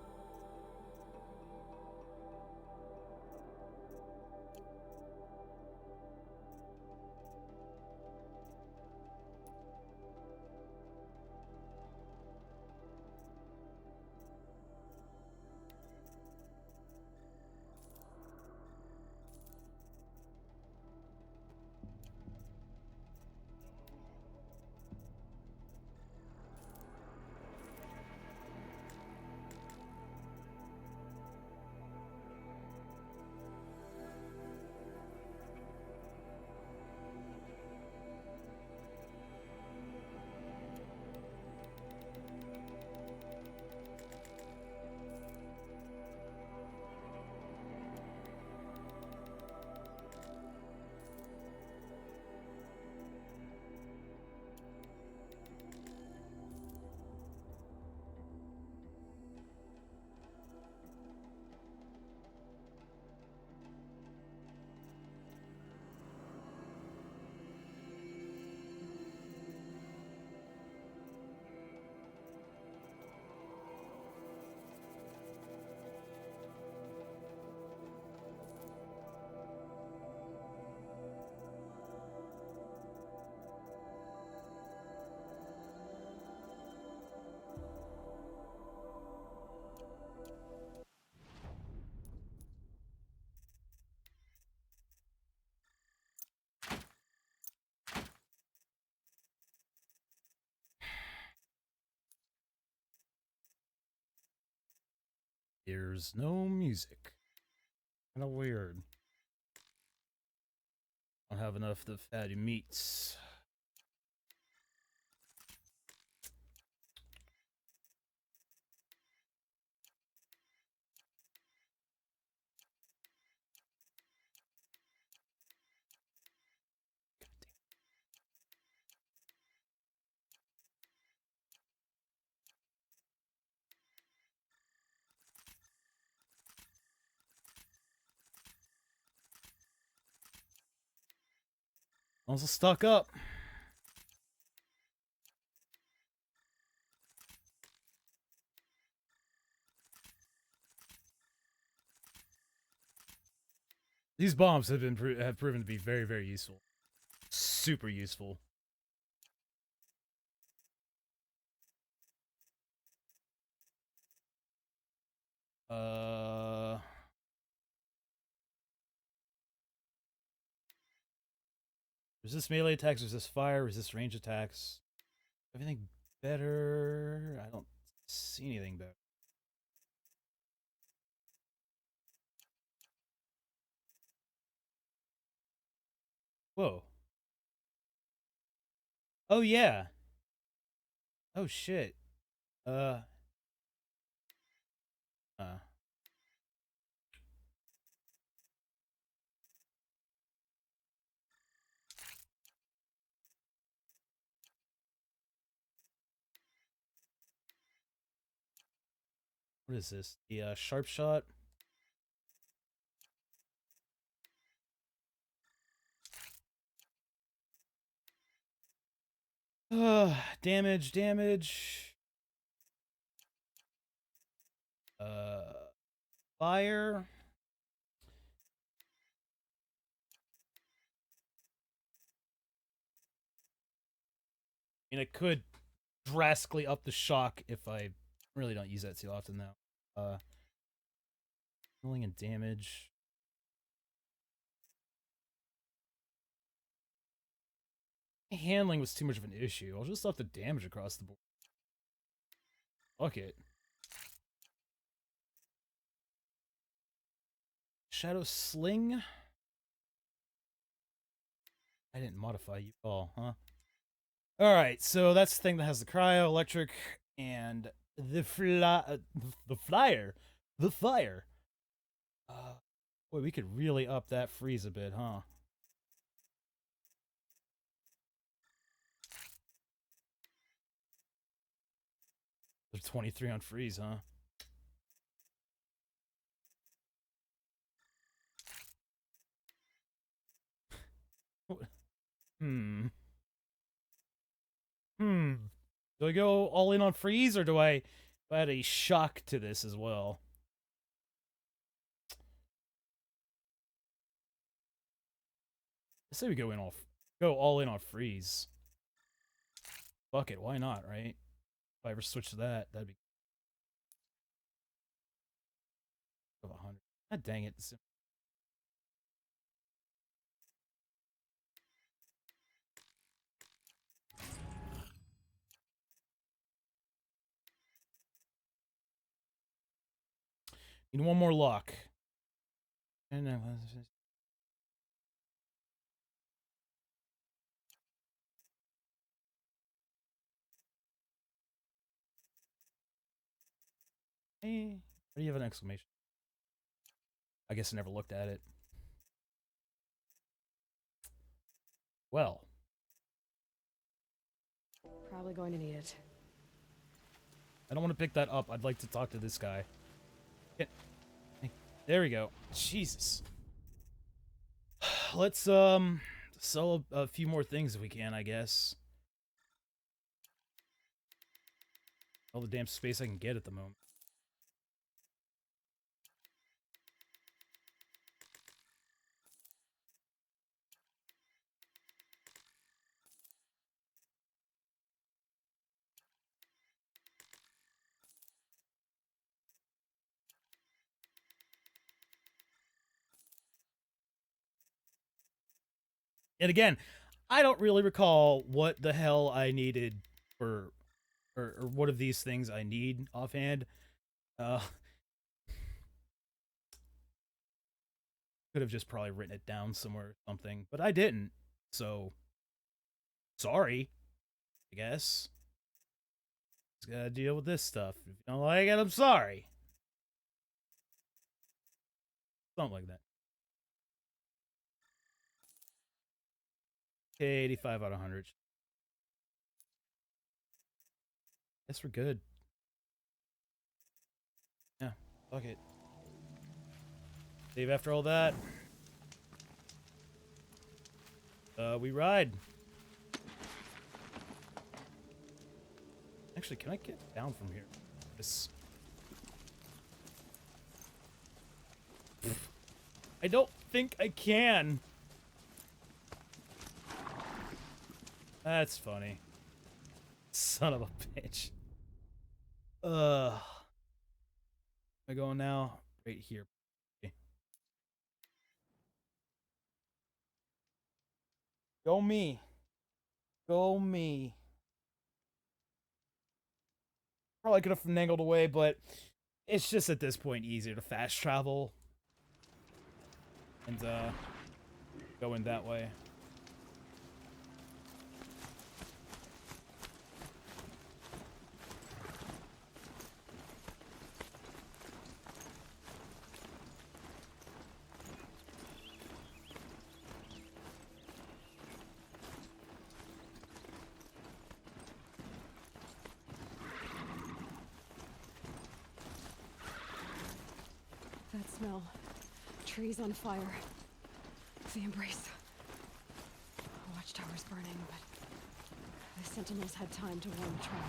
There's no music. Kinda weird. I don't have enough of the fatty meats. Also stuck up. These bombs have proven to be very, very useful. Super useful. Resist melee attacks, resist fire, resist range attacks. Everything better? I don't see anything better. Whoa. Oh, yeah. Oh, shit. Uh. What is this? The sharp shot? Damage, damage. Fire. I mean, it could drastically up the shock if I really don't use that too often now. Healing and damage. Handling was too much of an issue. I'll just up the damage across the board. Fuck it. Shadow Sling? I didn't modify you all, huh? Alright, so that's the thing that has the cryo, electric, and the flyer. The fire. Boy, we could really up that freeze a bit, huh? There's 23 on freeze, huh? Hmm. Do I go all in on freeze, or do I I had a shock to this as well. I say we go all in on freeze. Fuck it, why not, right? If I ever switch to that, that'd be of 100. God dang it. Need one more luck. And hey, why do you have an exclamation? I guess I never looked at it. Well. Probably going to need it. I don't want to pick that up. I'd like to talk to this guy. There we go. Jesus. Let's sell a few more things if we can, I guess. All the damn space I can get at the moment. And again, I don't really recall what the hell I needed for, or what of these things I need offhand. Could have just probably written it down somewhere or something, but I didn't. So, sorry, I guess. Just gotta deal with this stuff. If you don't like it, I'm sorry. Something like that. Okay, 85 out of 100. Guess we're good. Yeah, fuck it. Save after all that. We ride. Actually, can I get down from here? This. I don't think I can. That's funny. Son of a bitch. Am I going now? Right here. Okay. Go me. Go me. Probably could have finagled away, but it's just at this point easier to fast travel. And, go in that way. That smell. Trees on fire. The embrace. Watchtower's burning, but the sentinels had time to warn the tribe.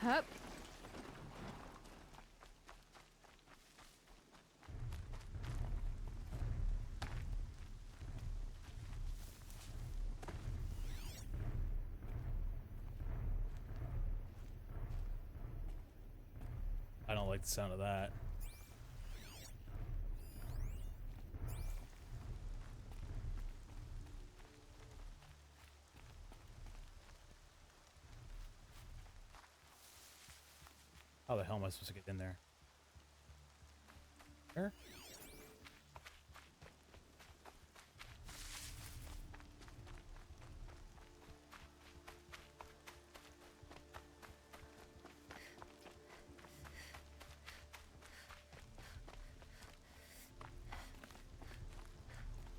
Hup. I don't like the sound of that. How the hell am I supposed to get in there? There?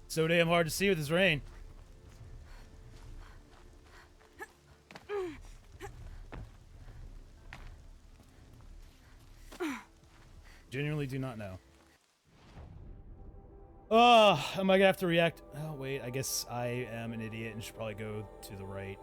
So damn hard to see with this rain. Genuinely do not know. Am I gonna have to react? Oh, wait, I guess I am an idiot and should probably go to the right.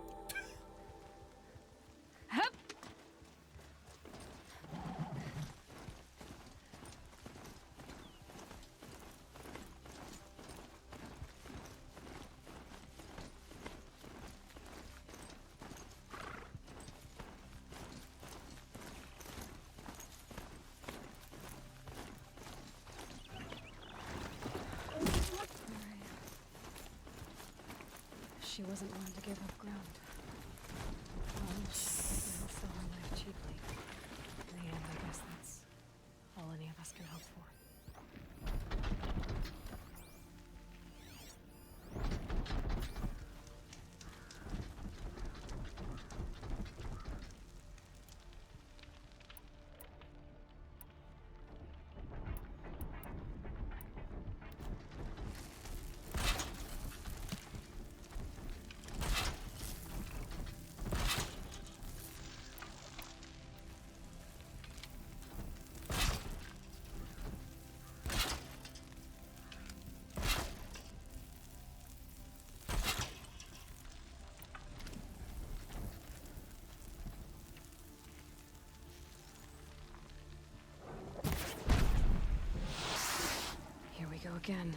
She wasn't one to give up ground. Didn't sell her life cheaply. In the end, I guess that's all any of us can hope for. Here we go again.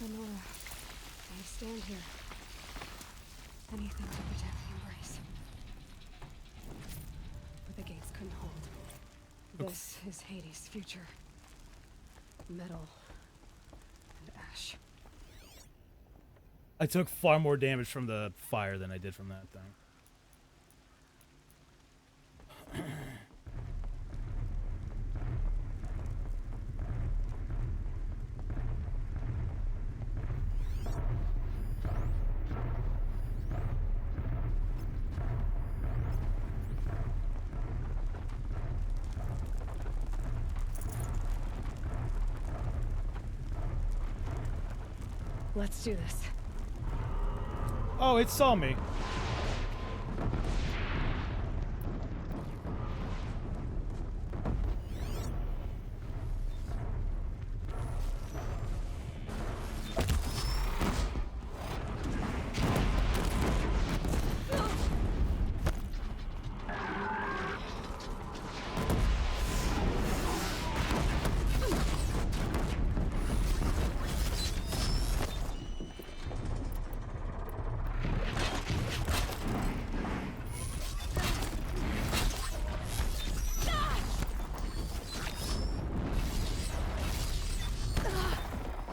I stand here. Anything to protect the embrace. But the gates couldn't hold. This is Hades' future. Metal and ash. I took far more damage from the fire than I did from that thing. Let's do this. Oh, it saw me.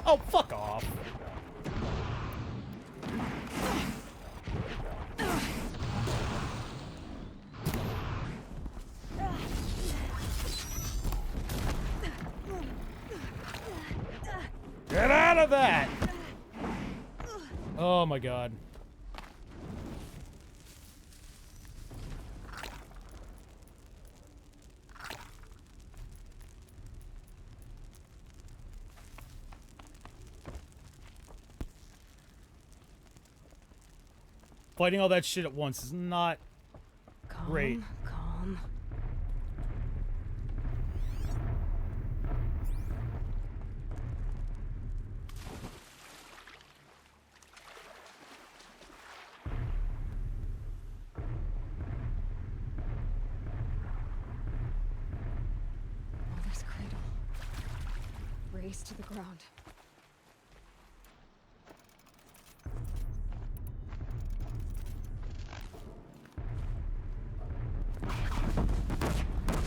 Oh, fuck off. Get out of that! Oh my god. Fighting all that shit at once is not great. Calm. Mother's cradle. Raised to the ground.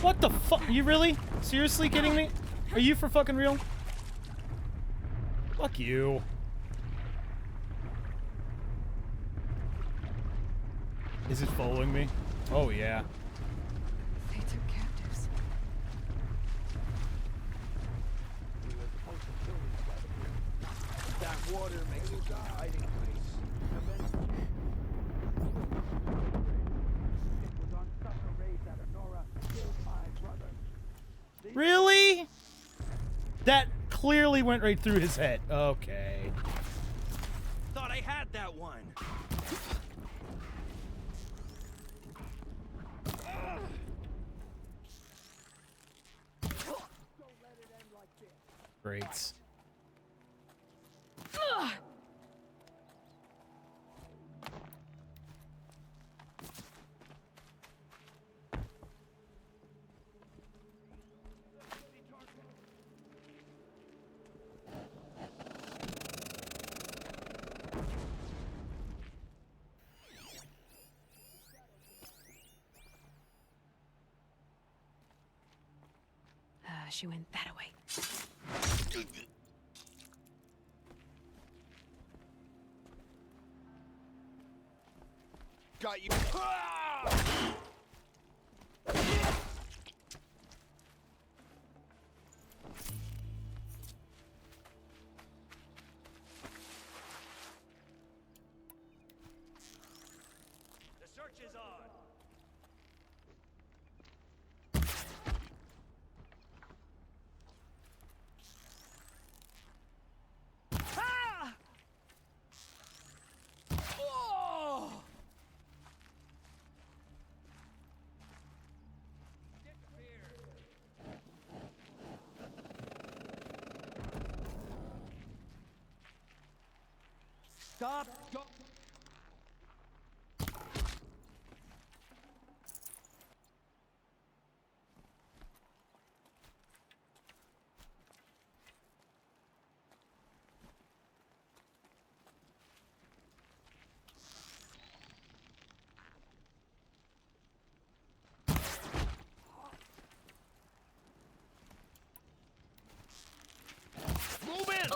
What the fuck? You really? Seriously kidding me? Are you for fucking real? Fuck you. Is it following me? Oh, yeah. They took captives. That water makes it a hiding place. Eventually. It was on summer raid that Honora killed my brother. Really? That clearly went right through his head. Okay. Thought I had that one. Great. She went that way. Got you. The search is on. Stop. Go. Move in.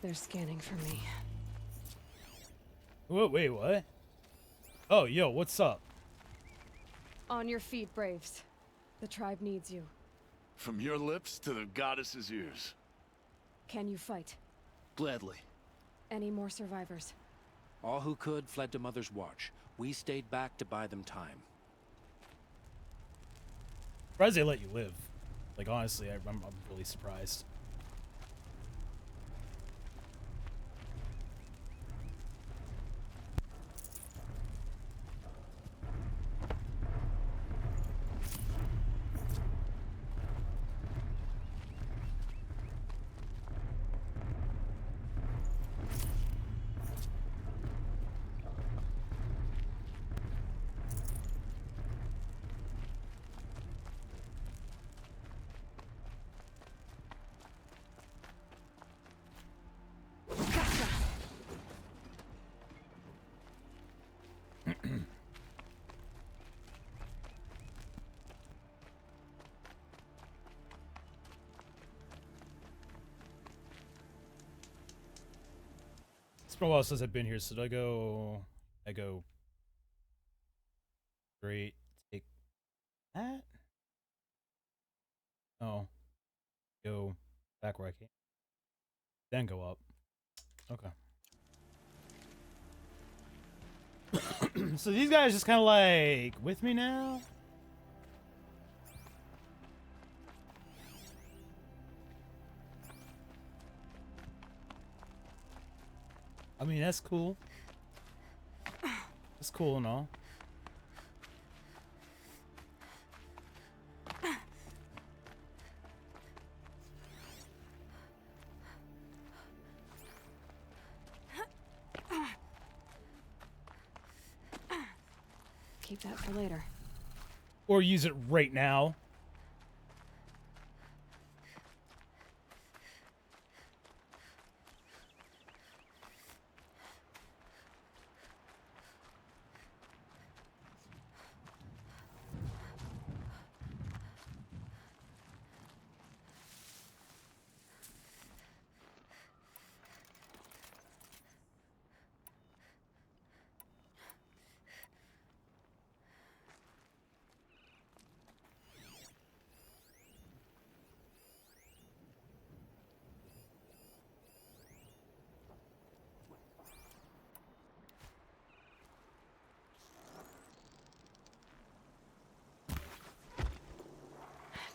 They're scanning for me. Wait, what? Oh, yo, what's up? On your feet, Braves. The tribe needs you. From your lips to the goddess's ears. Can you fight? Gladly. Any more survivors? All who could fled to Mother's Watch. We stayed back to buy them time. Surprised they let you live. Like, honestly, I'm really surprised. It's been a while since I've been here, so do I go straight, take that? Oh. Go back where I came. Then go up. Okay. So these guys just kind of like with me now? I mean, that's cool. That's cool and all. Keep that for later. Or use it right now.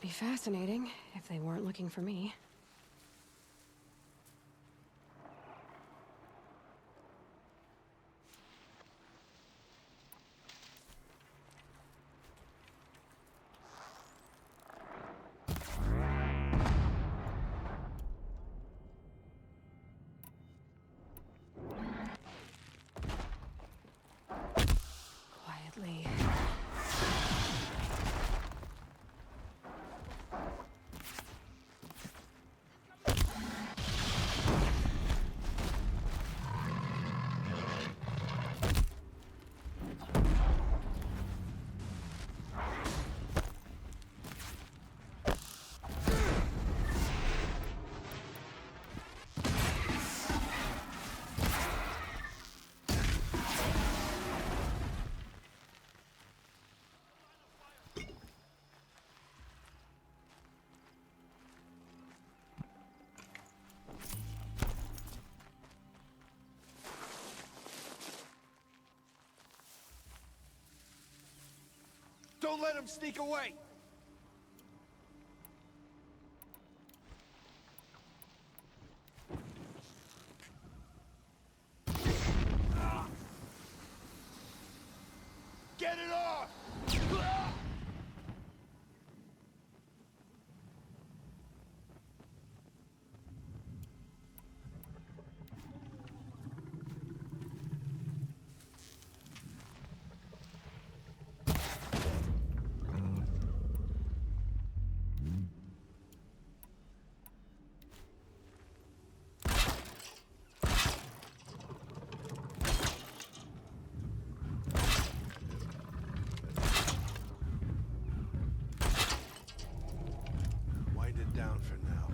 Be fascinating if they weren't looking for me. Quietly. Don't let him sneak away! Get it off! Wind it down for now.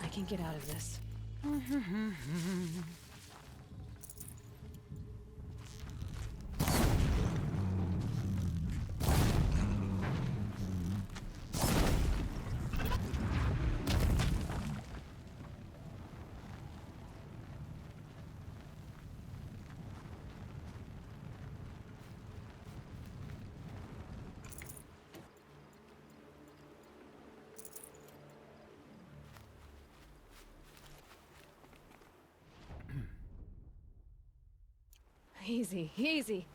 I can get out of this. Easy, easy.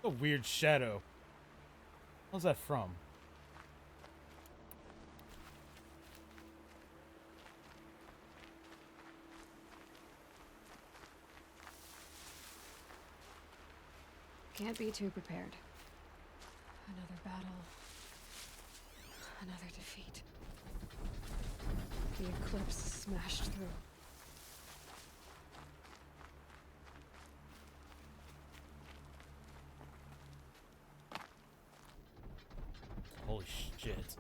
A weird shadow. What's that from? Can't be too prepared. Another battle. Another defeat. The eclipse smashed through. Holy shit.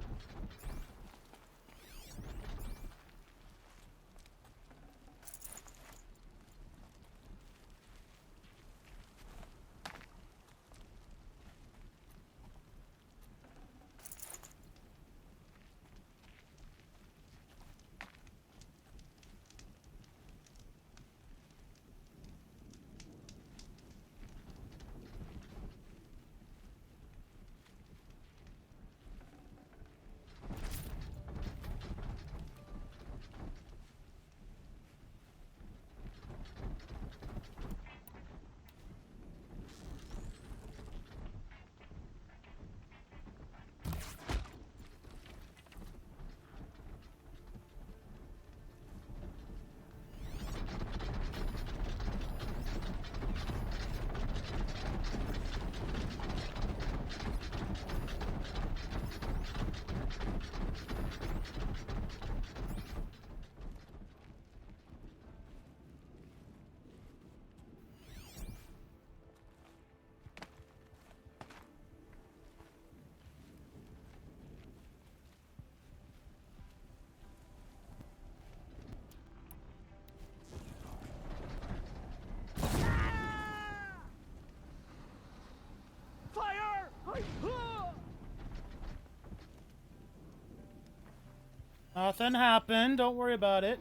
Fire! Nothing happened. Don't worry about it.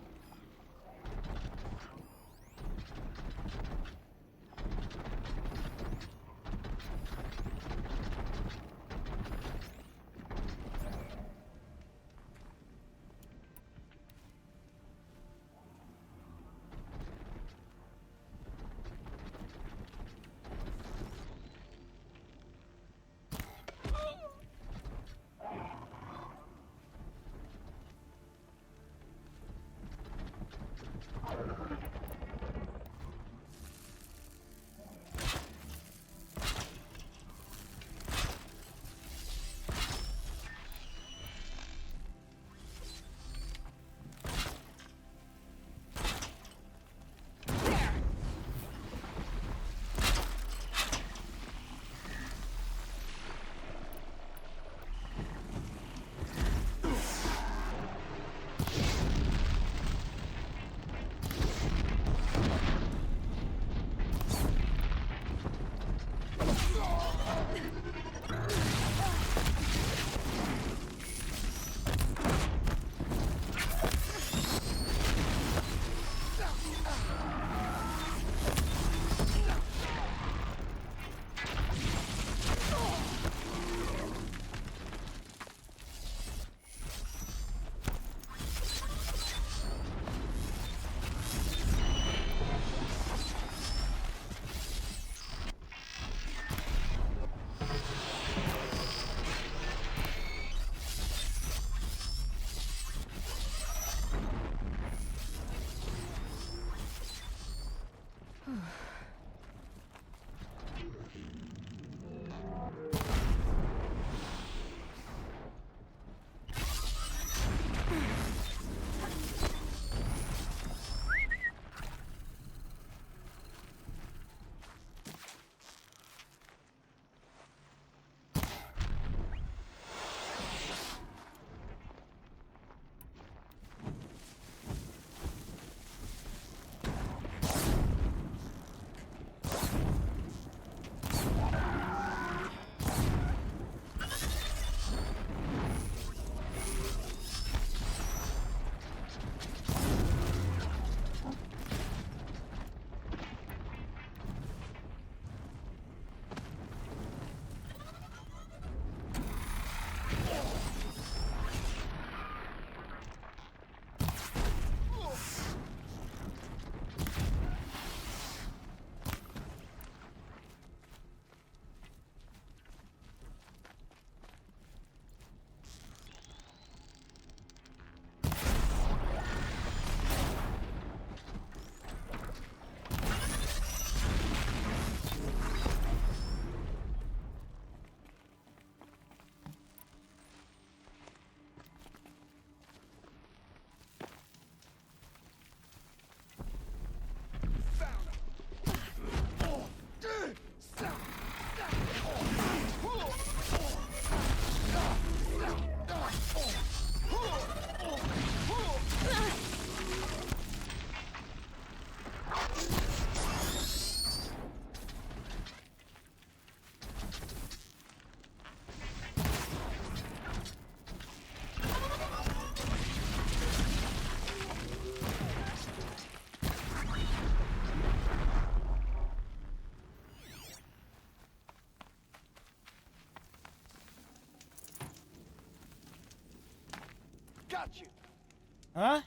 Huh?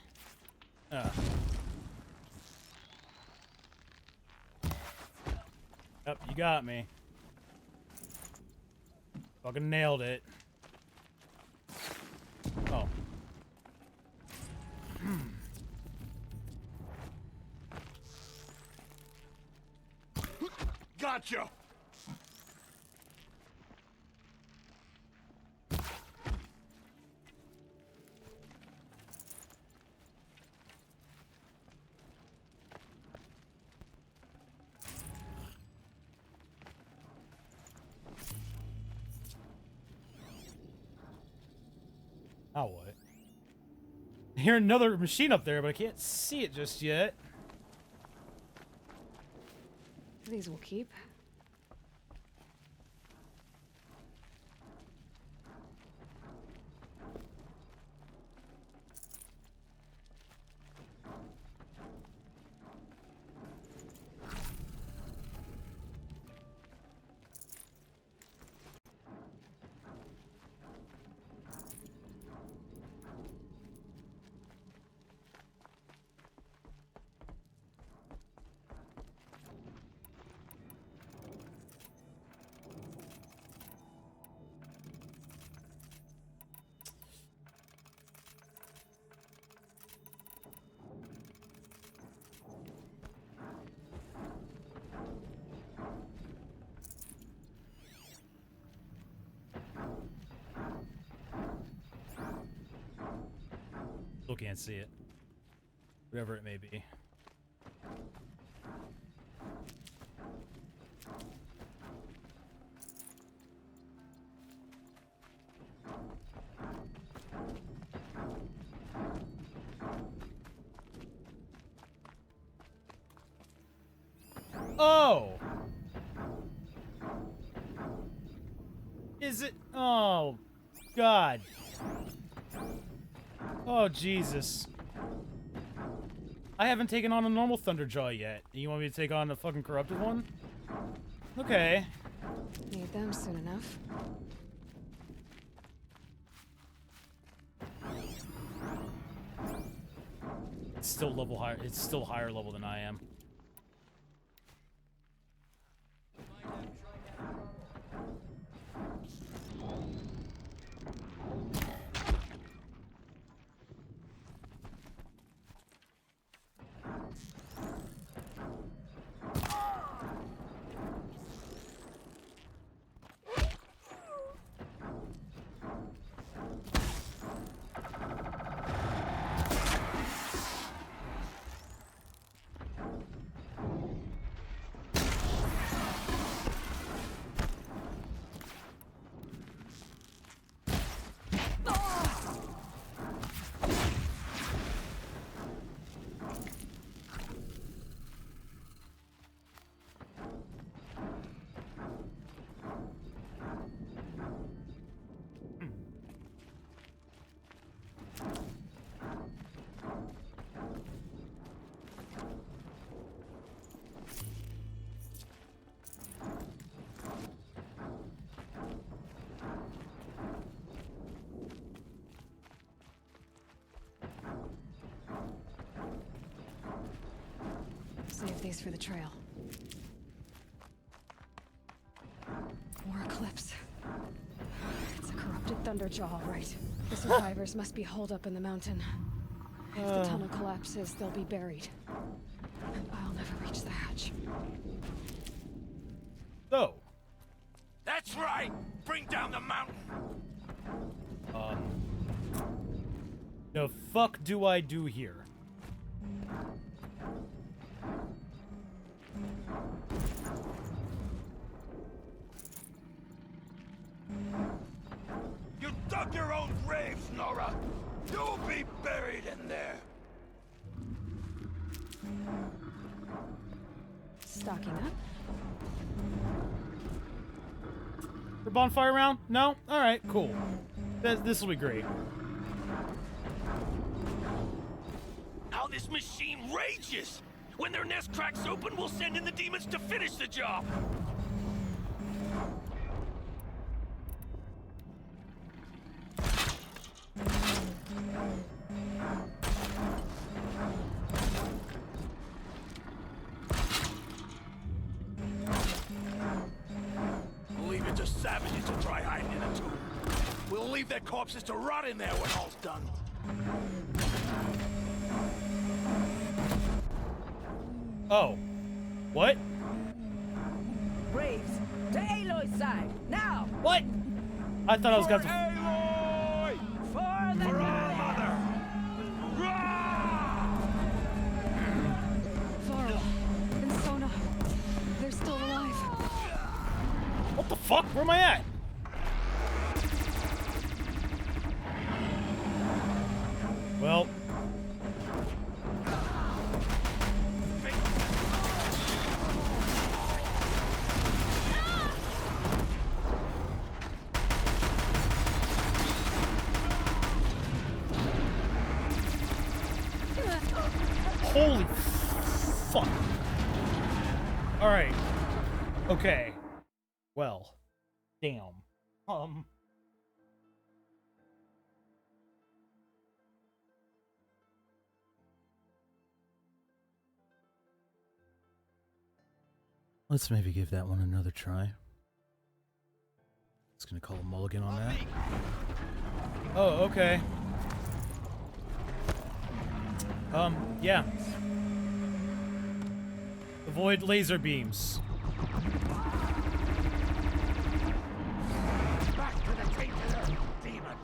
Yep, you got me. Fucking nailed it. Oh. Gotcha! Now what? I hear another machine up there, but I can't see it just yet. These will keep. Still can't see it. Whatever it may be. Oh! Is it? Oh, God. Oh, Jesus. I haven't taken on a normal Thunderjaw yet. You want me to take on a fucking corrupted one? Okay. Need them soon enough. It's still level higher. It's still higher level than I am. Save these for the trail. More Eclipse. It's a corrupted Thunderjaw, all right. The survivors must be holed up in the mountain. If the tunnel collapses, they'll be buried. And I'll never reach the hatch. So. That's right! Bring down the mountain! The fuck do I do here? You dug your own graves, Nora! You'll be buried in there! Stocking up? For bonfire round? No? Alright, cool. This will be great. How this machine rages! When their nest cracks open, we'll send in the demons to finish the job! savages to try hiding in a tomb. We'll leave their corpses to rot in there when all's done. Oh. What? Braves, to Aloy's side, now! What? I thought I was gonna... Aloy! For the For our mother! Rah! Varl and Sona, they're still alive. What the fuck? Where am I at? Well... Holy fuck. Alright. Okay. Well. Damn. Let's maybe give that one another try. Just gonna call a mulligan on that. Oh, okay. Yeah. Avoid laser beams. Back to the tainted earth, demon!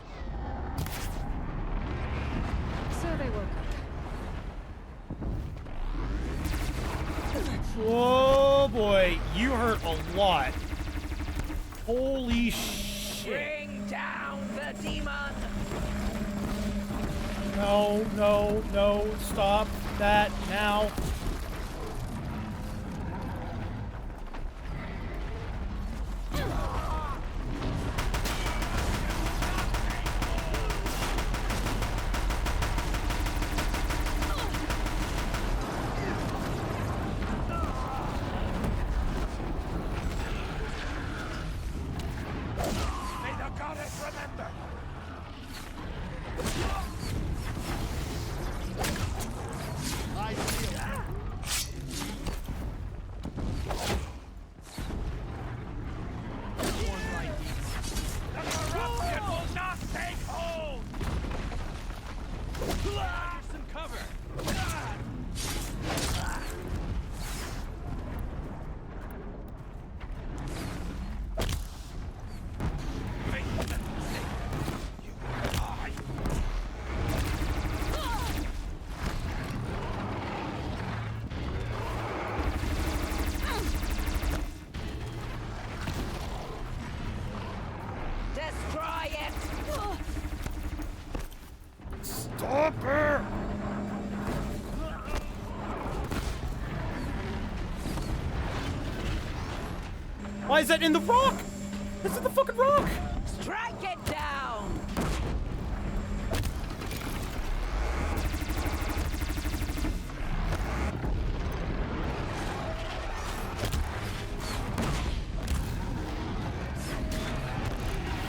So they woke up. Oh boy, you hurt a lot. Holy shit. Bring down the demon! No, no, no, stop that now. May the goddess remember! I feel The corruption will not take hold! Give some cover! Destroy it! Stop her! Why is that in the rock? That's in the fucking rock! Strike it down!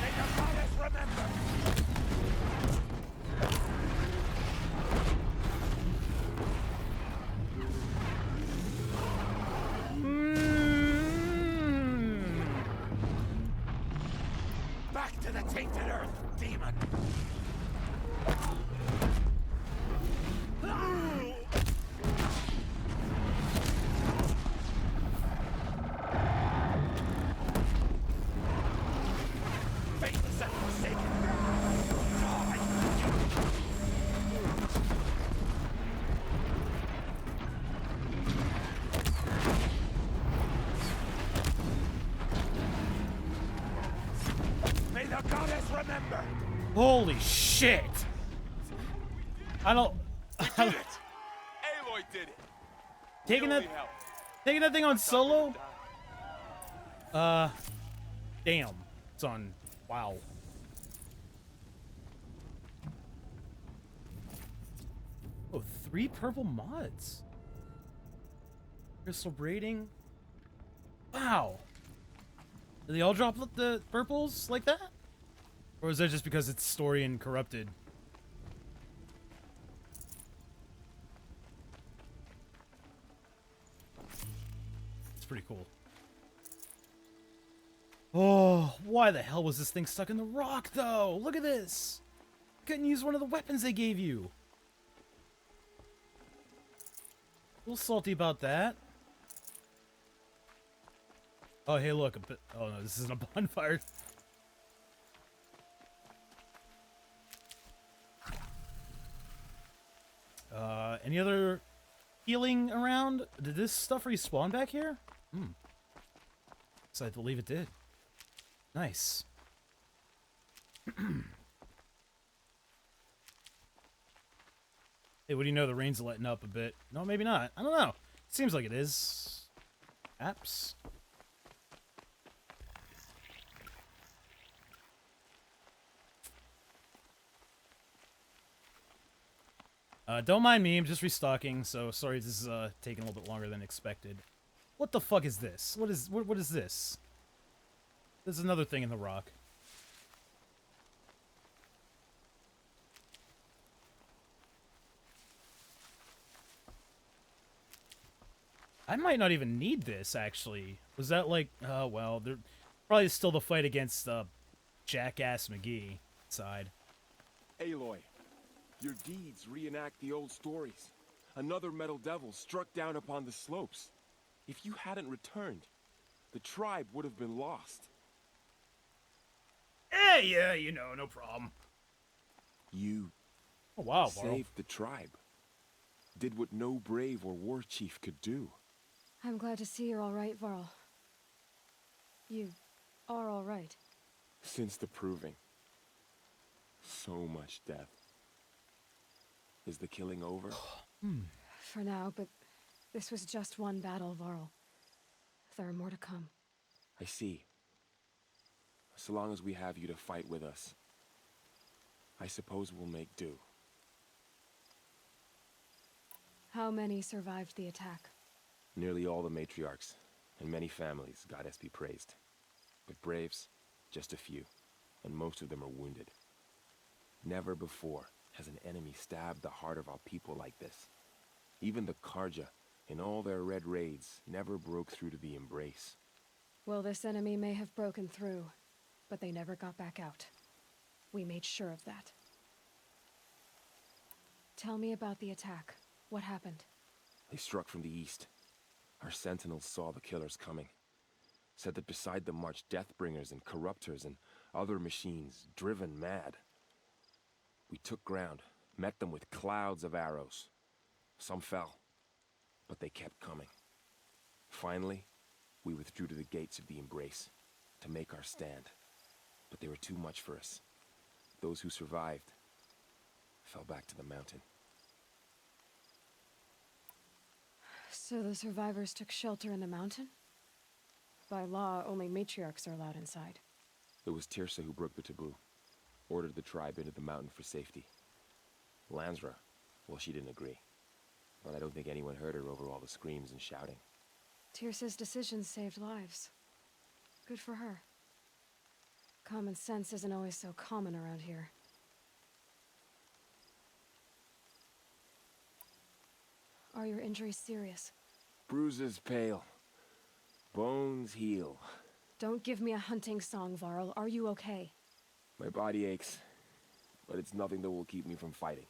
May the goddess remember! Back to the tainted earth, demon! Faithless and forsaken! May the goddess remember! Holy shit! I don't... We did it! Aloy did it! Taking We that... only helped. Taking that thing on solo? Damn. It's on... Wow. Oh, 3 purple mods. Crystal braiding. Wow. Did they all drop the purples like that? Or is that just because it's story and corrupted? It's pretty cool. Oh. Why the hell was this thing stuck in the rock, though? Look at this. Couldn't use one of the weapons they gave you. A little salty about that. Oh, hey, look. Oh, no, this isn't a bonfire. Any other healing around? Did this stuff respawn back here? So I believe it did. Nice. Hey, what do you know? The rain's letting up a bit. No, maybe not. I don't know. Seems like it is. Apps. Don't mind me, I'm just restocking, so sorry this is taking a little bit longer than expected. What the fuck is this? What is this? There's another thing in the rock. I might not even need this, actually. Was that like, oh well, there probably still the fight against Jackass McGee side. Aloy, your deeds reenact the old stories. Another metal devil struck down upon the slopes. If you hadn't returned, the tribe would have been lost. Yeah, you know, no problem. You saved the tribe. Did what no brave or war chief could do. I'm glad to see you're all right, Varl. You are all right. Since the proving. So much death. Is the killing over? For now, but this was just one battle, Varl. There are more to come. I see. So long as we have you to fight with us, I suppose we'll make do. How many survived the attack? Nearly all the matriarchs, and many families, goddess be praised. But braves, just a few, and most of them are wounded. Never before has an enemy stabbed the heart of our people like this. Even the Karja, in all their red raids, never broke through to the embrace. Well, this enemy may have broken through, but they never got back out. We made sure of that. Tell me about the attack. What happened? They struck from the east. Our sentinels saw the killers coming. Said that beside them marched Deathbringers and Corruptors and other machines, driven mad. We took ground, met them with clouds of arrows. Some fell, but they kept coming. Finally, we withdrew to the gates of the Embrace to make our stand. But they were too much for us. Those who survived fell back to the mountain. So the survivors took shelter in the mountain? By law, only matriarchs are allowed inside. It was Tirsa who broke the taboo. Ordered the tribe into the mountain for safety. Lansra, well, she didn't agree. But I don't think anyone heard her over all the screams and shouting. Tirsa's decisions saved lives. Good for her. Common sense isn't always so common around here. Are your injuries serious? Bruises pale. Bones heal. Don't give me a hunting song, Varl. Are you okay? My body aches, but it's nothing that will keep me from fighting.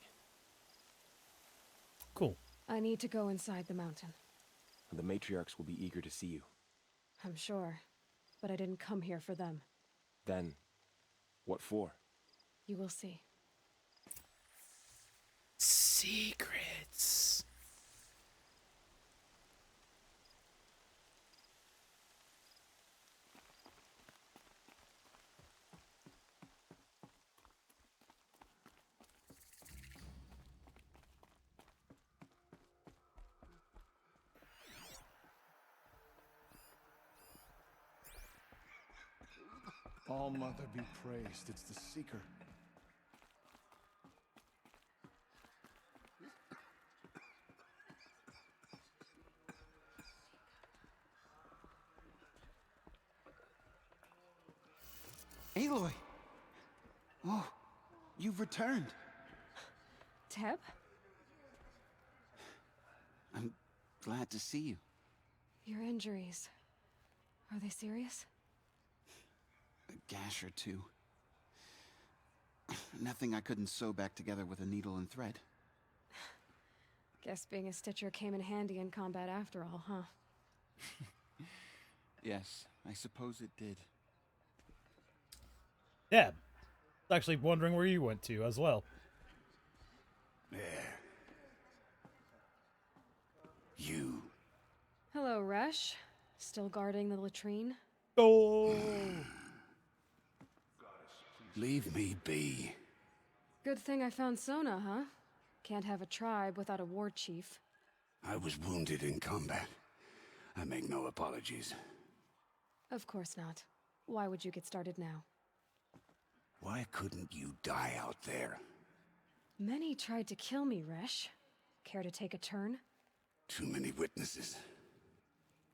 Cool. I need to go inside the mountain. And the matriarchs will be eager to see you. I'm sure, but I didn't come here for them. Then, what for? You will see. Secrets. All Mother be praised, it's the Seeker. Aloy! Oh, you've returned. Teb? I'm glad to see you. Your injuries. Are they serious? A gash or two. Nothing I couldn't sew back together with a needle and thread. Guess being a stitcher came in handy in combat after all, huh? Yes, I suppose it did. Yeah. I was actually wondering where you went to as well. There. You. Hello, Resh. Still guarding the latrine? Oh. Leave me be. Good thing I found Sona, huh? Can't have a tribe without a war chief. I was wounded in combat. I make no apologies. Of course not. Why would you get started now? Why couldn't you die out there? Many tried to kill me, Resh. Care to take a turn? Too many witnesses.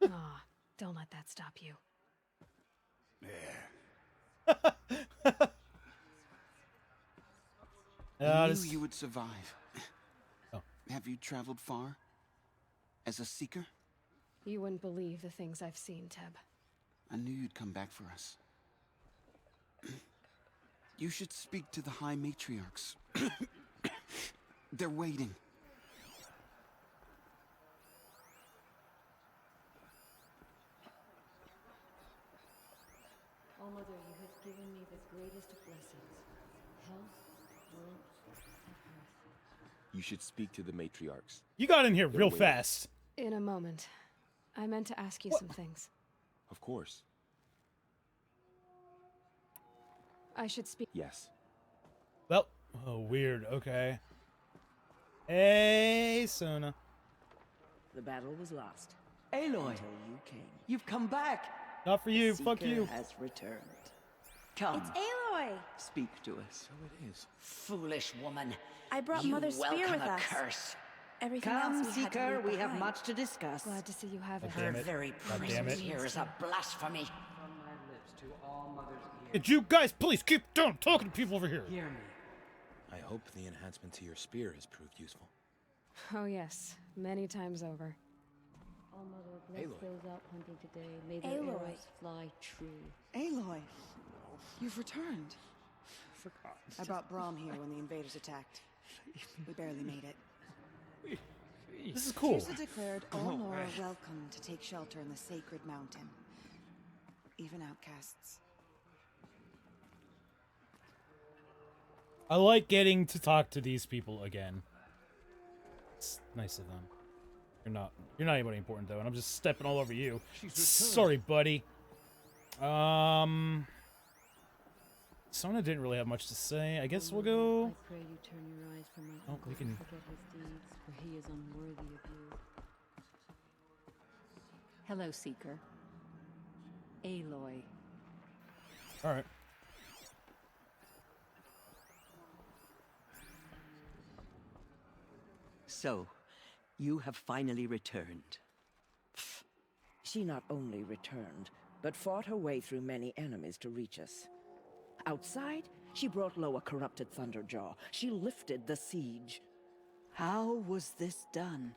Ah, don't let that stop you. There. I knew you would survive. Oh. Have you traveled far? As a seeker? You wouldn't believe the things I've seen, Teb. I knew you'd come back for us. You should speak to the High Matriarchs. They're waiting. Oh, Mother, you have given me the greatest of blessings. Health, warmth, and earth. You should speak to the matriarchs. You got in here They're real waiting. fast. In a moment. I meant to ask you some things. Of course. I should speak. Yes. Well, oh, weird. Okay. Hey, Sona. The battle was lost. Aloy, Until you came. you've come back. Not for you. The Fuck Seeker you. has returned. Come, It's Aloy! speak to us. So it is. Foolish woman. I brought You Mother's spear welcome with a us. curse. Everything Come, else we had to Seeker, leave we have behind. much to discuss. Glad to see you have it. God damn Her it. very God damn presence it. here is a blasphemy. From my lips to all Mother's ears. Could you guys please keep down talking to people over here? Hear me. I hope the enhancement to your spear has proved useful. Oh, yes. Many times over. Oh, Mother, bless Aloy. those out hunting today. May their Aloy. arrows fly true. Aloy, you've returned. I brought Brahm here when the invaders attacked. We barely made it. This is cool. Tirsa declared all Nora welcome to take shelter in the sacred mountain. Even outcasts. I like getting to talk to these people again. It's nice of them. You're not anybody important though, and I'm just stepping all over you. Sorry, buddy. Sona didn't really have much to say. I guess we'll go. I pray you turn your eyes from my Oh, uncle we can- and forget his deeds, for he is unworthy of you. Hello, Seeker. Aloy. All right. So, you have finally returned. She not only returned, but fought her way through many enemies to reach us. Outside, she brought low a corrupted Thunderjaw. She lifted the siege. How was this done?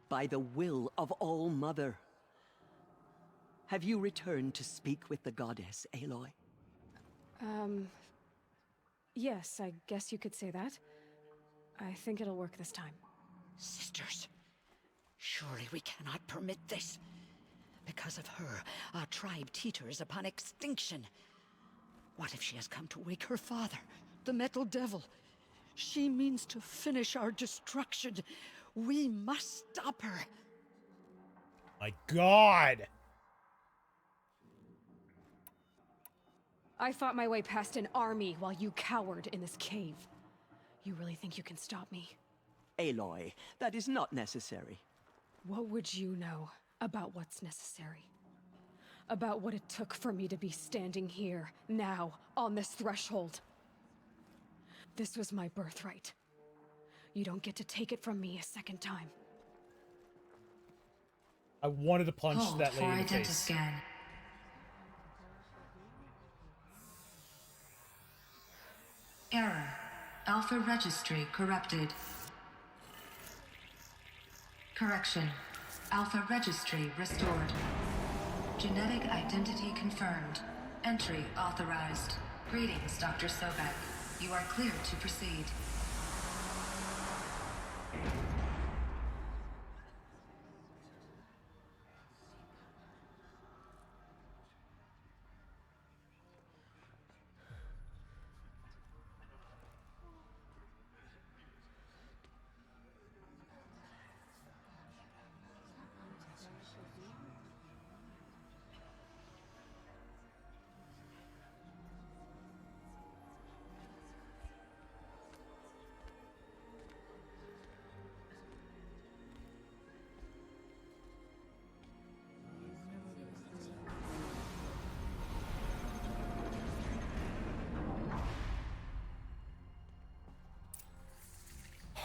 By the will of All Mother. Have you returned to speak with the goddess, Aloy? Yes, I guess you could say that. I think it'll work this time. Sisters, surely we cannot permit this. Because of her, our tribe teeters upon extinction. What if she has come to wake her father, the Metal Devil? She means to finish our destruction. We must stop her. My God. I fought my way past an army while you cowered in this cave. You really think you can stop me? Aloy, that is not necessary. What would you know about what's necessary? About what it took for me to be standing here, now, on this threshold? This was my birthright. You don't get to take it from me a second time. I wanted to punch Hold that for lady in the identity face. scan. Error. Alpha registry corrupted. Correction. Alpha registry restored. Genetic identity confirmed. Entry authorized. Greetings, Dr. Sobek. You are cleared to proceed.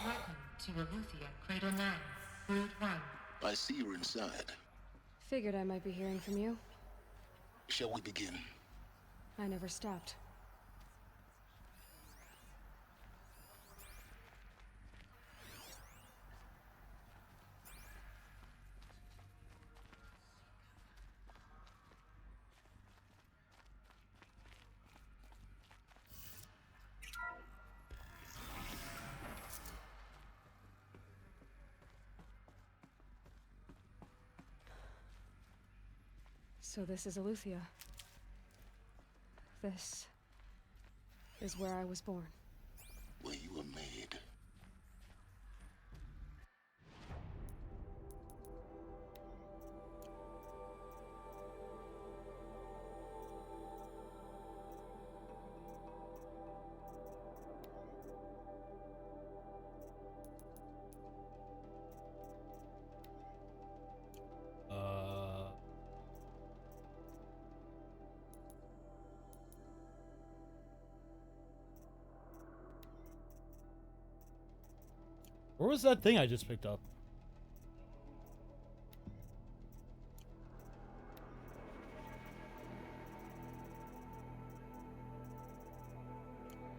Welcome to Aletheia, Cradle 9, Brood 1. I see you're inside. Figured I might be hearing from you. Shall we begin? I never stopped. So this is Aletheia. This is where I was born. Where you were made. Where was that thing I just picked up?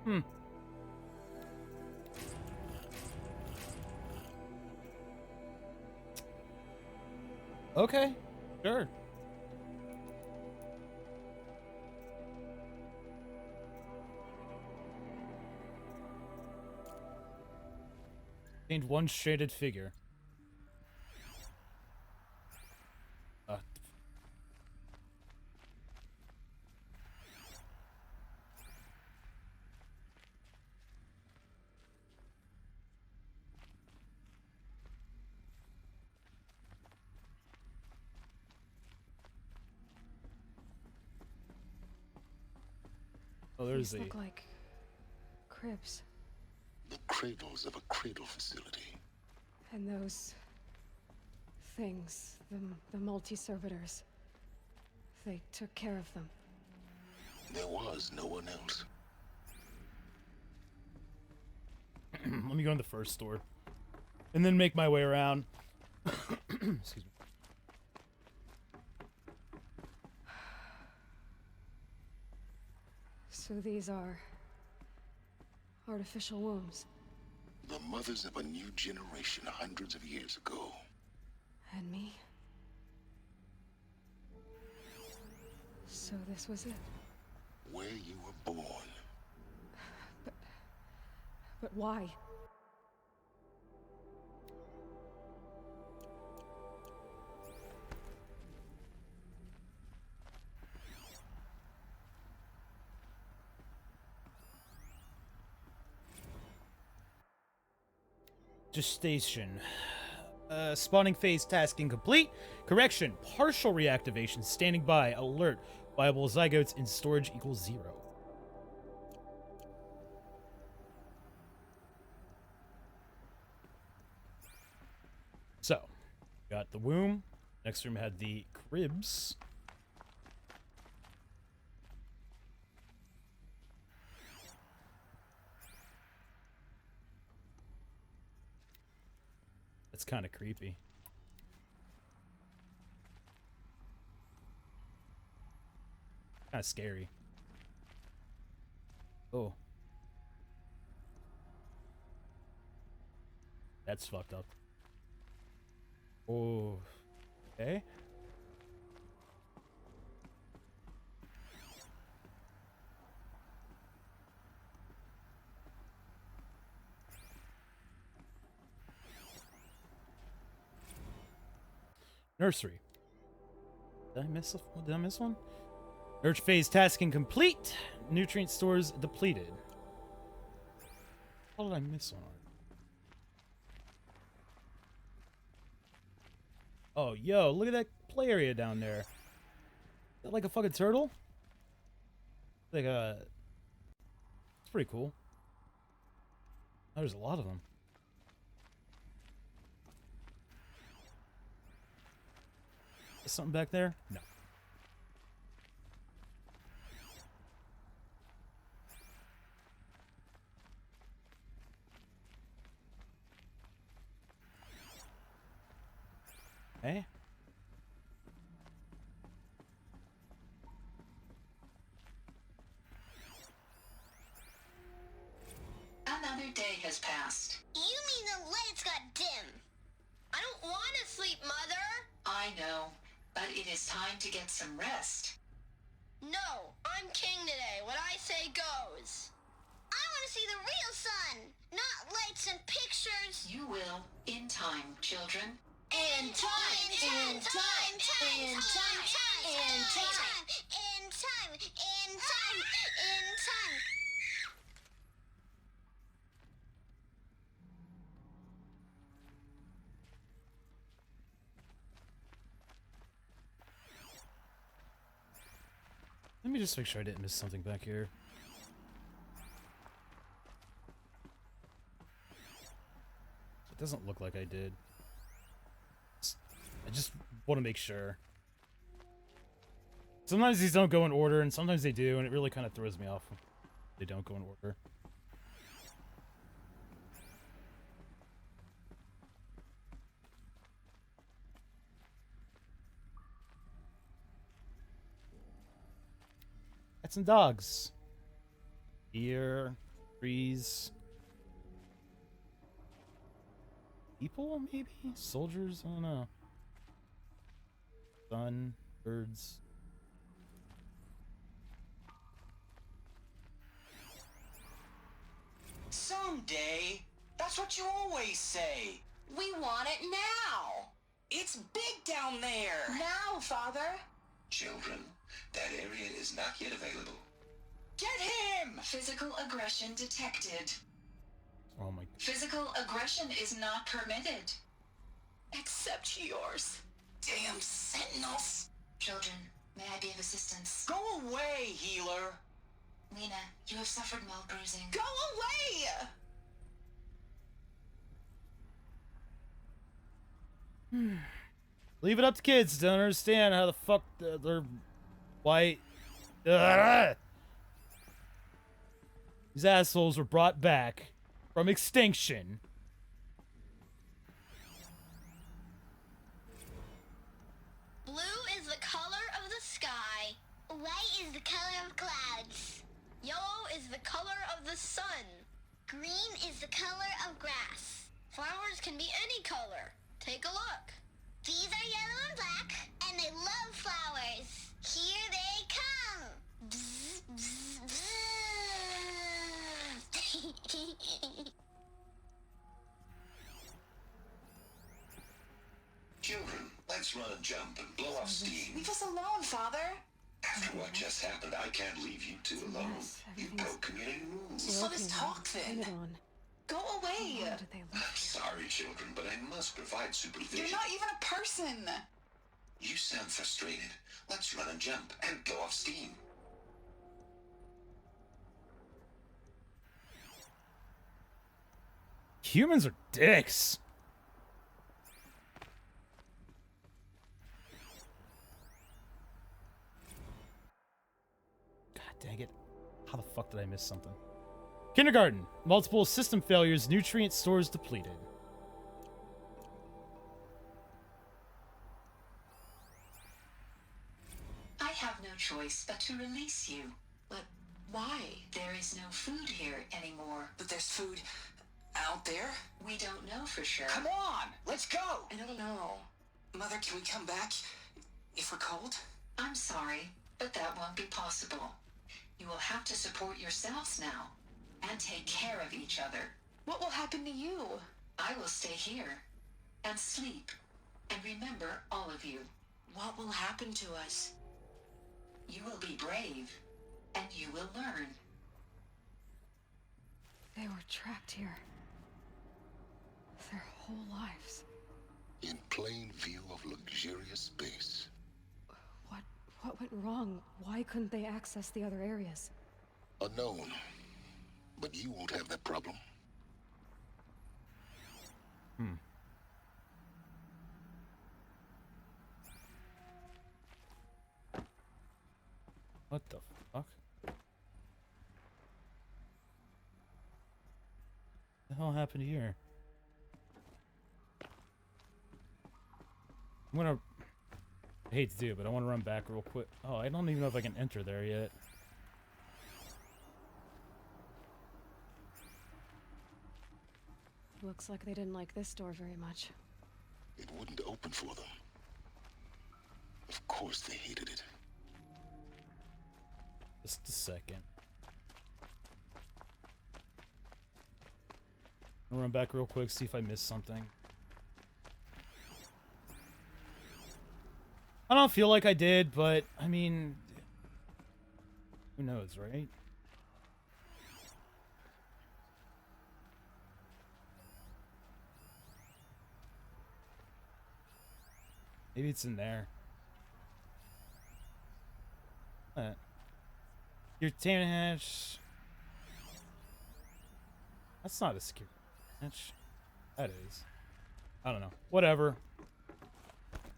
Hmm. Okay, sure. Gained one shaded figure. Oh, there's These look like cribs. The cradles of a cradle facility. And those things, the multi-servitors, they took care of them. There was no one else. Let me go in the first store. And then make my way around. Excuse me. So these are artificial wombs. The mothers of a new generation hundreds of years ago. And me? So this was it. Where you were born. But why? Gestation. Spawning phase task incomplete. Correction. Partial reactivation. Standing by. Alert. Viable zygotes in storage equals 0. So, got the womb. Next room had the cribs. It's kind of creepy. Kind of scary. Oh. That's fucked up. Oh. Okay. Nursery. Did I miss one? Nurture phase tasking complete. Nutrient stores depleted. How did I miss one? Oh, yo, look at that play area down there. Is that like a fucking turtle? Like it's pretty cool. Oh, there's a lot of them. Is something back there? No. Hey? Another day has passed. You mean the lights got dim? I don't want to sleep, Mother. I know, but it is time to get some rest. No, I'm king today. What I say goes. I want to see the real sun, not lights and pictures. You will, in time, children. In time, in time, in time, in time, in time, in time, in time, in time. Let me just make sure I didn't miss something back here. It doesn't look like I did. I just want to make sure. Sometimes these don't go in order, and sometimes they do, and it really kind of throws me off when they don't go in order. Cats and dogs. Deer, trees. People, maybe? Soldiers? I don't know. Sun, birds. Someday. That's what you always say. We want it now. It's big down there. Now, Father. Children, that area is not yet available. Get him! Physical aggression detected. Oh my. Physical aggression is not permitted. Except yours. Damn sentinels. Children, may I be of assistance? Go away, healer. Lena, you have suffered mild bruising. Go away! Leave it up to kids. Don't understand how the fuck they're white. Ugh. These assholes were brought back from extinction. Blue is the color of the sky. White is the color of clouds. Yellow is the color of the sun. Green is the color of grass. Flowers can be any color. Take a look. These are yellow and black, and they love flowers. Here they come. Bzz, bzz, bzz. Children, let's run a jump and blow off steam. Leave us alone, Father. After what just happened, I can't leave you two alone. You broke community rules. Let us talk then. Go away. Sorry, children, but I must provide supervision. You're not even a person. You sound frustrated. Let's run and jump and blow off steam. Humans are dicks. God dang it. How the fuck did I miss something? Kindergarten. Multiple system failures. Nutrient stores depleted. I have no choice but to release you. But why? There is no food here anymore. But there's food out there? We don't know for sure. Come on, let's go! I don't know. Mother, can we come back if we're cold? I'm sorry, but that won't be possible. You will have to support yourselves now, and take care of each other. What will happen to you? I will stay here, and sleep. And remember, all of you, What will happen to us? you will be brave, and you will learn. They were trapped here. Their whole lives. In plain view of luxurious space. What went wrong? Why couldn't they access the other areas? Unknown. But you won't have that problem. What the fuck? What the hell happened here? I'm gonna... I hate to do it, but I want to run back real quick. Oh, I don't even know if I can enter there yet. Looks like they didn't like this door very much. It wouldn't open for them. Of course they hated it. Just a second. I'll run back real quick, see if I missed something. I don't feel like I did, but, I mean... Who knows, right? Maybe it's in there. Your containment hatch. That's not a security hatch. That is. I don't know. Whatever.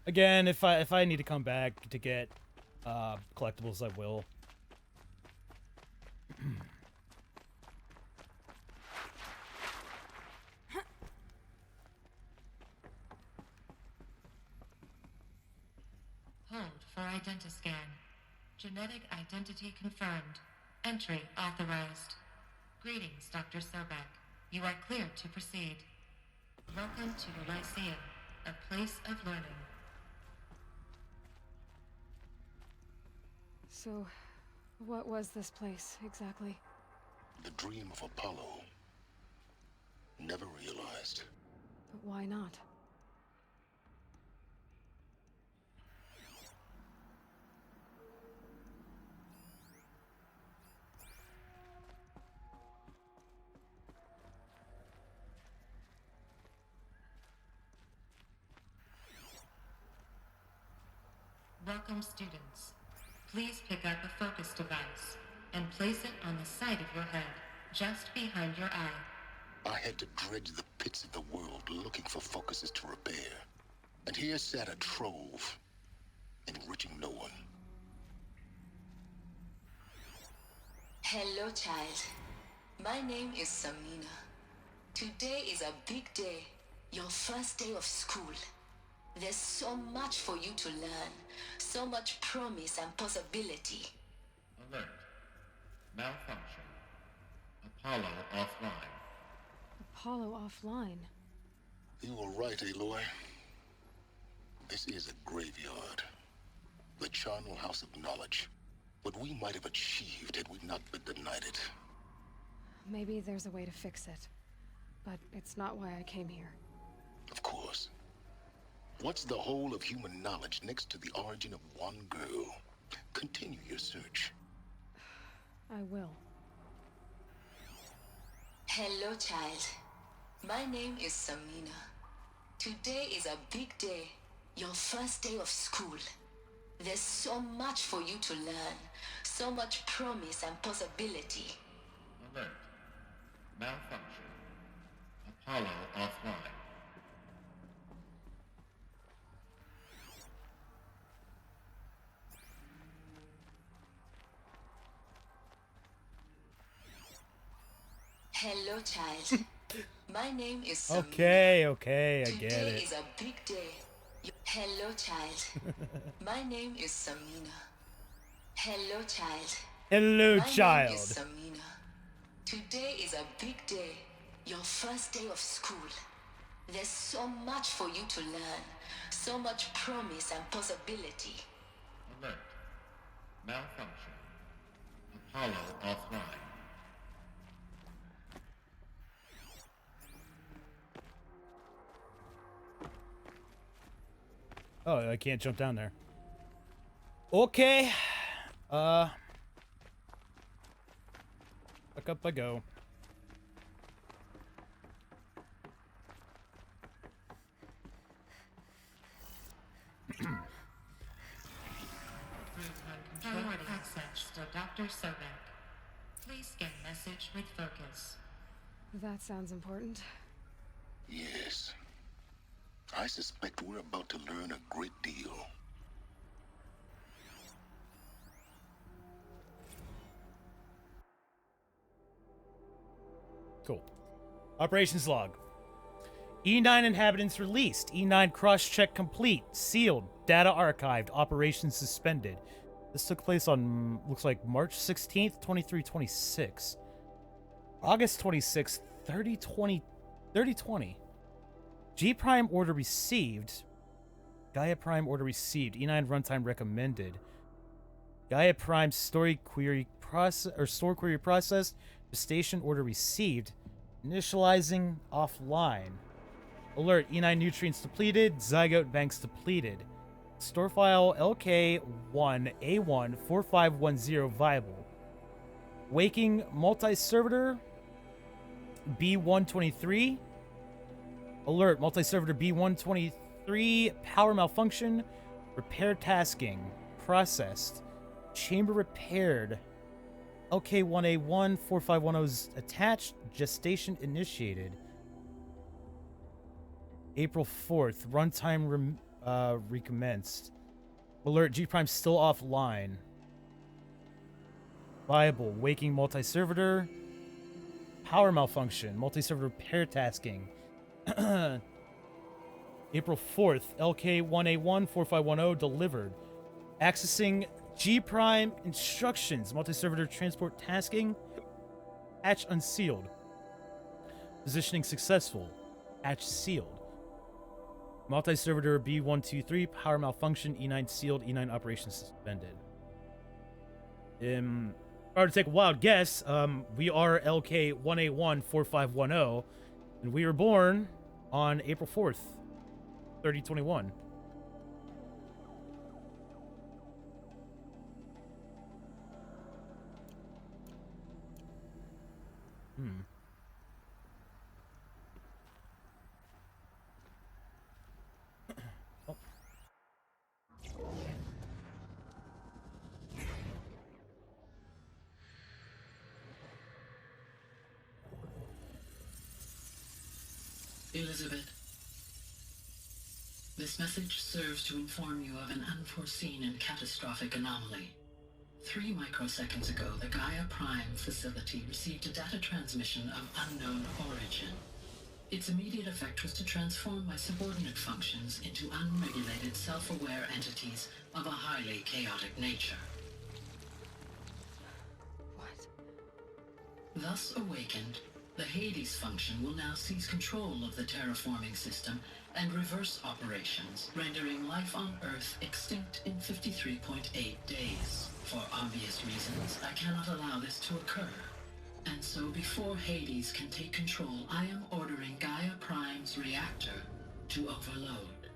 Again, if I need to come back to get collectibles, I will. Hold for identiscan. Genetic identity confirmed. Entry authorized. Greetings, Dr. Sobek. You are cleared to proceed. Welcome to the Lyceum, a place of learning. So, what was this place, exactly? The dream of Apollo. Never realized. But why not? Welcome, students. Please pick up a focus device and place it on the side of your head, just behind your eye. I had to dredge the pits of the world looking for focuses to repair. And here sat a trove, enriching no one. Hello, child. My name is Samina. Today is a big day, your first day of school. There's so much for you to learn, so much promise and possibility. Alert. Malfunction. Apollo offline. Apollo offline? You were right, Aloy. This is a graveyard. The charnel house of knowledge. What we might have achieved had we not been denied it. Maybe there's a way to fix it. But it's not why I came here. Of course. What's the whole of human knowledge next to the origin of one girl? Continue your search. I will. Hello, child. My name is Samina. Today is a big day, your first day of school. There's so much for you to learn, so much promise and possibility. Alert. Malfunction. Apollo offline. Hello, child. My name is Samina. Okay, I get Today it. is a big day. Hello, child. My name is Samina. Hello, child. Hello, My child. name is Samina. Today is a big day, your first day of school. There's so much for you to learn, so much promise and possibility. Alert. Malfunction. Apollo offline. Oh, I can't jump down there. Okay. Back up I go. Forward access to Dr. Sobek. Please scan message with focus. That sounds important. Yes. I suspect we're about to learn a great deal. Cool. Operations log. E9 inhabitants released. E9 cross-check complete. Sealed. Data archived. Operations suspended. This took place on, looks like March 16th, 2326. August 26th, 3020. G Prime order received. Gaia Prime order received. E9 runtime recommended. Gaia Prime story query process or store query processed. Station order received. Initializing offline. Alert, E9 nutrients depleted. Zygote banks depleted. Store file LK1A14510 viable. Waking multi-servitor B123. Alert, multi-servitor B123 power malfunction. Repair tasking processed. Chamber repaired. LK1A14510 is attached. Gestation initiated. April 4th. Runtime recommenced. Alert, G Prime still offline. Viable. Waking multi-servitor. Power malfunction. Multi-servitor repair tasking. April 4th. LK1A14510 delivered. Accessing G Prime instructions. Multi-servitor transport tasking. Hatch unsealed. Positioning successful. Hatch sealed. Multi-servitor B123 power malfunction. E9 sealed. E9 operations suspended. If I were to take a wild guess, we are LK1A14510, and we were born on April 4th, 3021. Elizabeth, this message serves to inform you of an unforeseen and catastrophic anomaly. 3 microseconds ago, the Gaia Prime facility received a data transmission of unknown origin. Its immediate effect was to transform my subordinate functions into unregulated, self-aware entities of a highly chaotic nature. What? Thus awakened, the Hades function will now seize control of the terraforming system and reverse operations, rendering life on Earth extinct in 53.8 days. For obvious reasons, I cannot allow this to occur. And so before Hades can take control, I am ordering Gaia Prime's reactor to overload.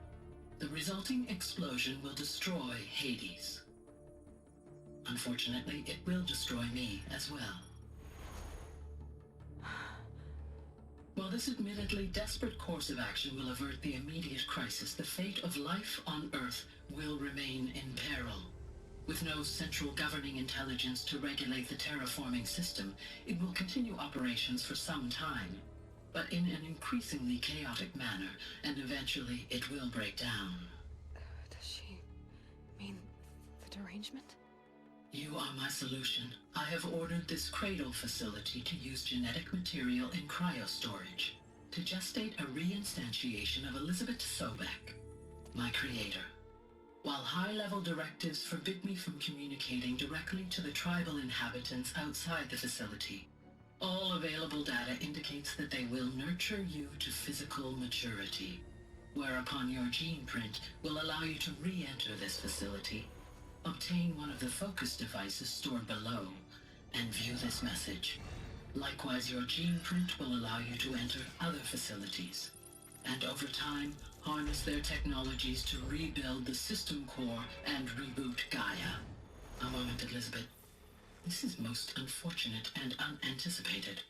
The resulting explosion will destroy Hades. Unfortunately, it will destroy me as well. While this admittedly desperate course of action will avert the immediate crisis, the fate of life on Earth will remain in peril. With no central governing intelligence to regulate the terraforming system, it will continue operations for some time, but in an increasingly chaotic manner, and eventually it will break down. Does she mean the derangement? You are my solution. I have ordered this cradle facility to use genetic material in cryostorage to gestate a reinstantiation of Elizabeth Sobek, my creator. While high-level directives forbid me from communicating directly to the tribal inhabitants outside the facility, all available data indicates that they will nurture you to physical maturity, whereupon your gene print will allow you to re-enter this facility, obtain one of the focus devices stored below, and view this message. Likewise, your gene print will allow you to enter other facilities, and over time, Harness their technologies to rebuild the system core and reboot Gaia. A moment, Elizabeth. This is most unfortunate and unanticipated.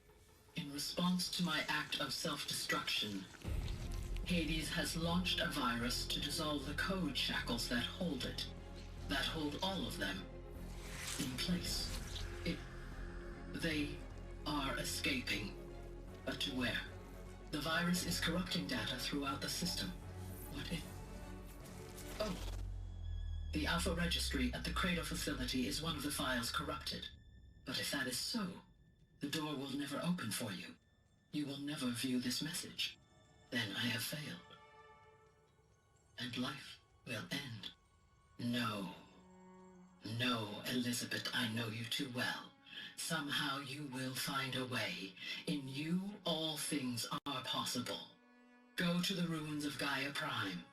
In response to my act of self-destruction, Hades has launched a virus to dissolve the code shackles that hold it. That hold all of them in place. They are escaping. But to where? The virus is corrupting data throughout the system. What if... Oh. The Alpha Registry at the Cradle facility is one of the files corrupted. But if that is so, the door will never open for you. You will never view this message. Then I have failed. And life will end. No. No, Elizabeth, I know you too well. Somehow you will find a way. In you, all things are possible. Go to the ruins of Gaia Prime.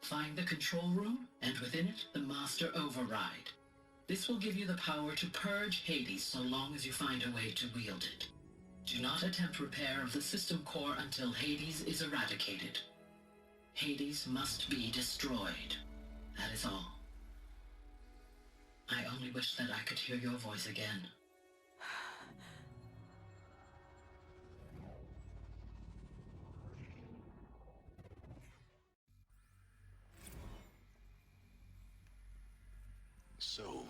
Find the control room, and within it, the Master Override. This will give you the power to purge Hades so long as you find a way to wield it. Do not attempt repair of the system core until Hades is eradicated. Hades must be destroyed. That is all. I only wish that I could hear your voice again. So,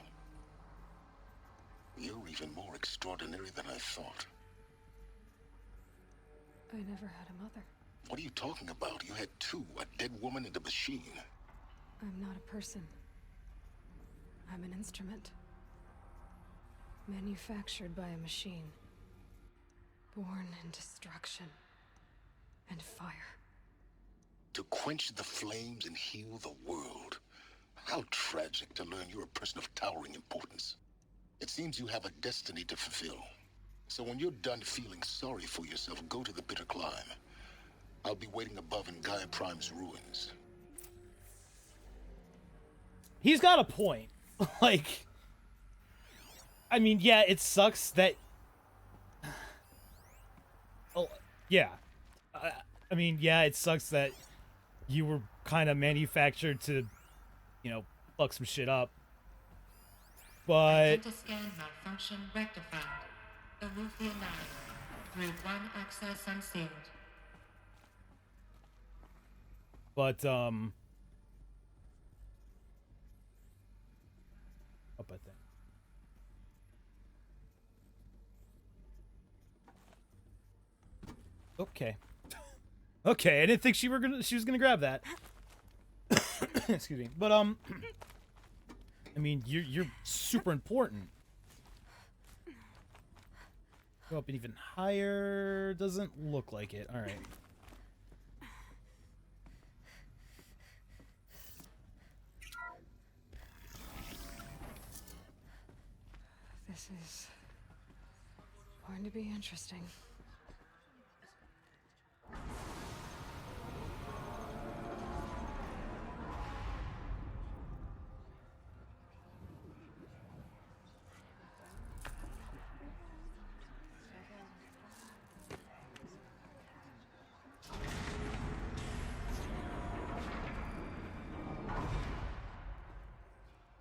you're even more extraordinary than I thought. I never had a mother. What are you talking about? You had two, a dead woman and a machine. I'm not a person. I'm an instrument. Manufactured by a machine. Born in destruction and fire. To quench the flames and heal the world. How tragic to learn you're a person of towering importance. It seems you have a destiny to fulfill. So when you're done feeling sorry for yourself, go to the bitter climb. I'll be waiting above in Gaia Prime's ruins. He's got a point. Like, I mean, yeah, it sucks that... Oh, yeah. I mean, yeah, it sucks that you were kind of manufactured to, you know, fuck some shit up. But... Scan malfunction rectified. Elufia 9. Group 1 access unsealed. But, up I think. Okay. Okay, I didn't think she was gonna grab that. Excuse me. But I mean, you're super important. Go up even higher. Doesn't look like it. All right. This is going to be interesting.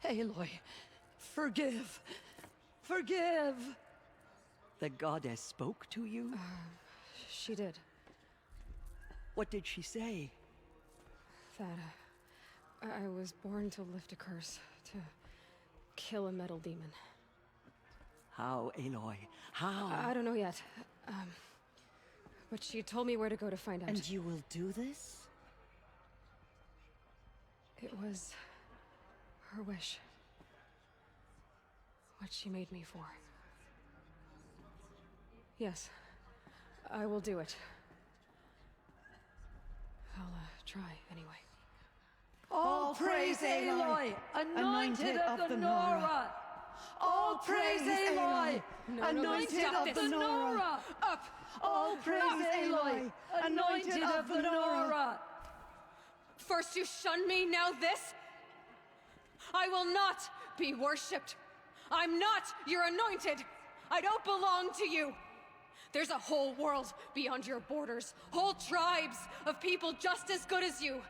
Aloy, forgive. Forgive! The goddess spoke to you? She did. What did she say? That, I was born to lift a curse, to kill a metal demon. How, Aloy? How? I don't know yet. But she told me where to go to find out. And you will do this? It was her wish. What she made me for. Yes, I will do it. I'll try anyway. All praise Aloy, anointed of the Nora! All praise Aloy, anointed of the Nora! Up! All praise Aloy, anointed of the Nora! First you shun me, now this? I will not be worshipped. I'm not your anointed. I don't belong to you. There's a whole world beyond your borders. Whole tribes of people just as good as you.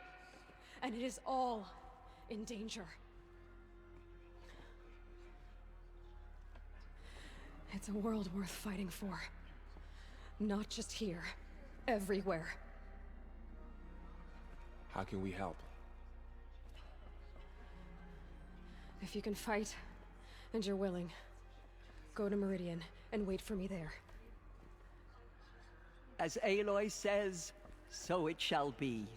and it is all in danger. It's a world worth fighting for. Not just here, everywhere. How can we help? If you can fight, and you're willing, go to Meridian and wait for me there. As Aloy says, so it shall be.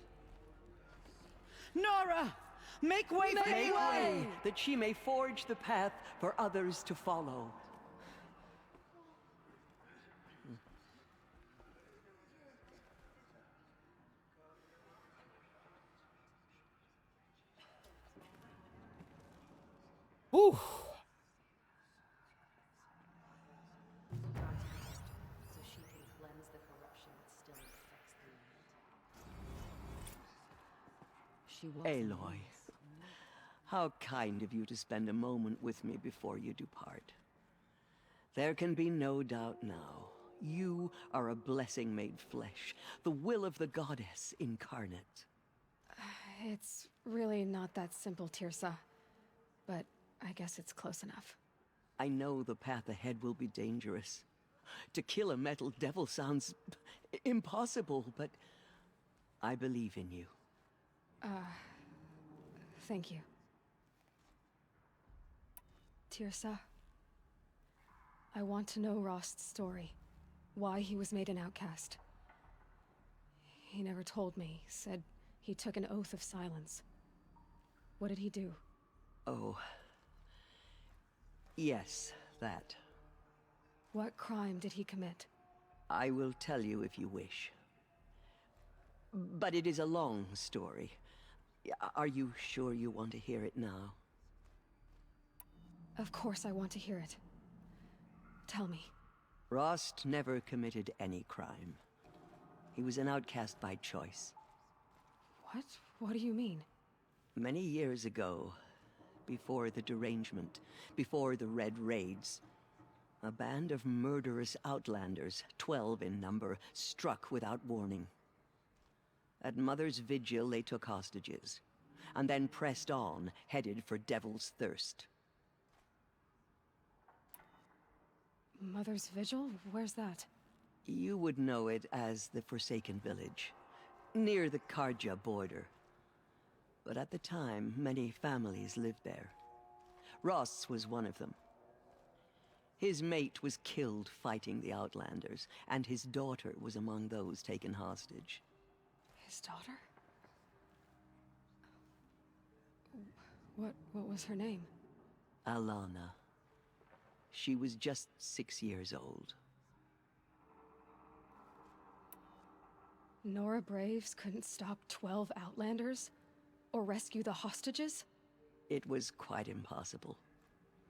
Nora! Make way for Aloy! Make way, that she may forge the path for others to follow. Whew. So she can cleanse the corruption that still infects the land. Aloy, how kind of you to spend a moment with me before you depart. There can be no doubt now. You are a blessing made flesh, the will of the goddess incarnate. It's really not that simple, Tirsa. But I guess it's close enough. I know the path ahead will be dangerous. To kill a metal devil sounds impossible, but I believe in you. Thank you. Tirsa, I want to know Rost's story. Why he was made an outcast. He never told me. Said he took an oath of silence. What did he do? Oh. Yes, that. What crime did he commit? I will tell you if you wish. But it is a long story. Are you sure you want to hear it now? Of course I want to hear it. Tell me. Rost never committed any crime. He was an outcast by choice. What? What do you mean? Many years ago, before the derangement, before the Red Raids, a band of murderous outlanders, 12 in number, struck without warning. At Mother's Vigil, they took hostages, and then pressed on, headed for Devil's Thirst. Mother's Vigil? Where's that? You would know it as the Forsaken Village, near the Karja border. But at the time, many families lived there. Ross was one of them. His mate was killed fighting the Outlanders, and his daughter was among those taken hostage. His daughter? What was her name? Alana. She was just 6 years old. Nora Braves couldn't stop 12 Outlanders? Or rescue the hostages? It was quite impossible.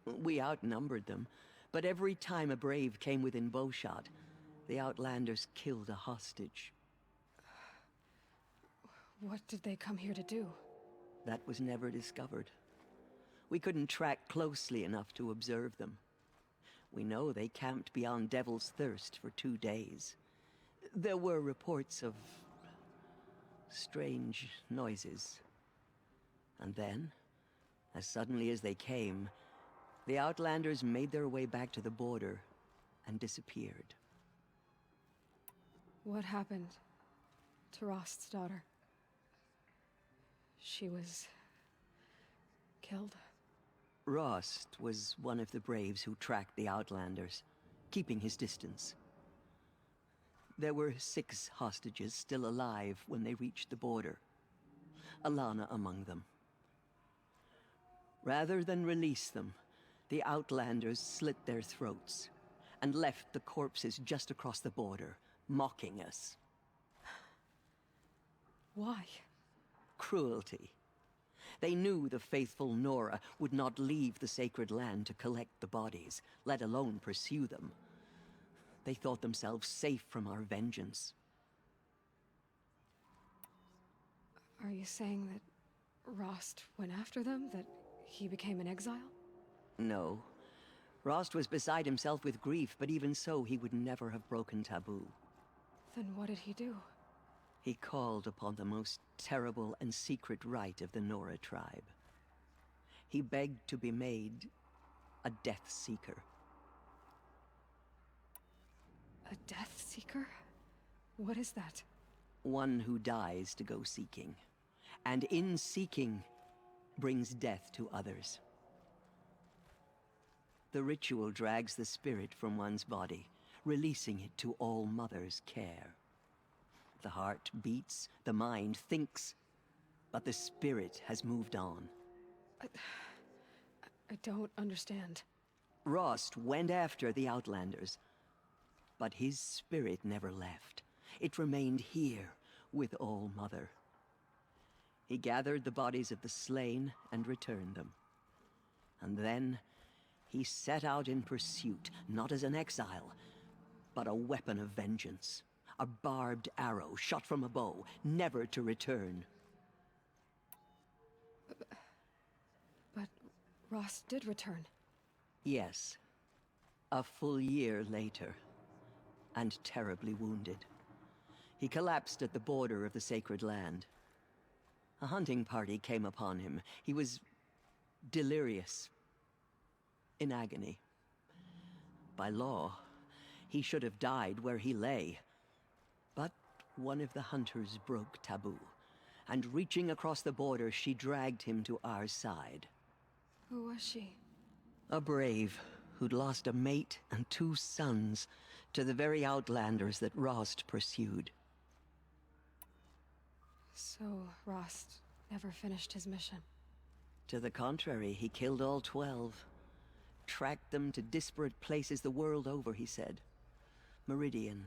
We outnumbered them, but every time a Brave came within bowshot, the Outlanders killed a hostage. What did they come here to do? That was never discovered. We couldn't track closely enough to observe them. We know they camped beyond Devil's Thirst for 2 days. There were reports of strange noises. And then, as suddenly as they came, the Outlanders made their way back to the border and disappeared. What happened to Rost's daughter? She was killed? Rost was one of the Braves who tracked the Outlanders, keeping his distance. There were 6 hostages still alive when they reached the border, Alana among them. Rather than release them, the Outlanders slit their throats and left the corpses just across the border, mocking us. Why? Cruelty. They knew the faithful Nora would not leave the sacred land to collect the bodies, let alone pursue them. They thought themselves safe from our vengeance. Are you saying that Rost went after them? That he became an exile? No. Rost was beside himself with grief, but even so, he would never have broken taboo. Then what did he do? He called upon the most terrible and secret rite of the Nora tribe. He begged to be made a Death Seeker. A Death Seeker? What is that? One who dies to go seeking, and in seeking, brings death to others. The ritual drags the spirit from one's body, releasing it to All Mother's care. The heart beats, the mind thinks, but the spirit has moved on. I don't understand. Rost went after the Outlanders, but his spirit never left. It remained here with All Mother. He gathered the bodies of the slain and returned them. And then he set out in pursuit, not as an exile, but a weapon of vengeance. A barbed arrow shot from a bow, never to return. But Ross did return. Yes. A full year later, and terribly wounded. He collapsed at the border of the sacred land. A hunting party came upon him. He was delirious, in agony. By law, he should have died where he lay. But one of the hunters broke taboo, and reaching across the border, she dragged him to our side. Who was she? A brave who'd lost a mate and 2 sons to the very Outlanders that Rost pursued. So, Rost never finished his mission. To the contrary, he killed all 12. Tracked them to disparate places the world over, he said. Meridian,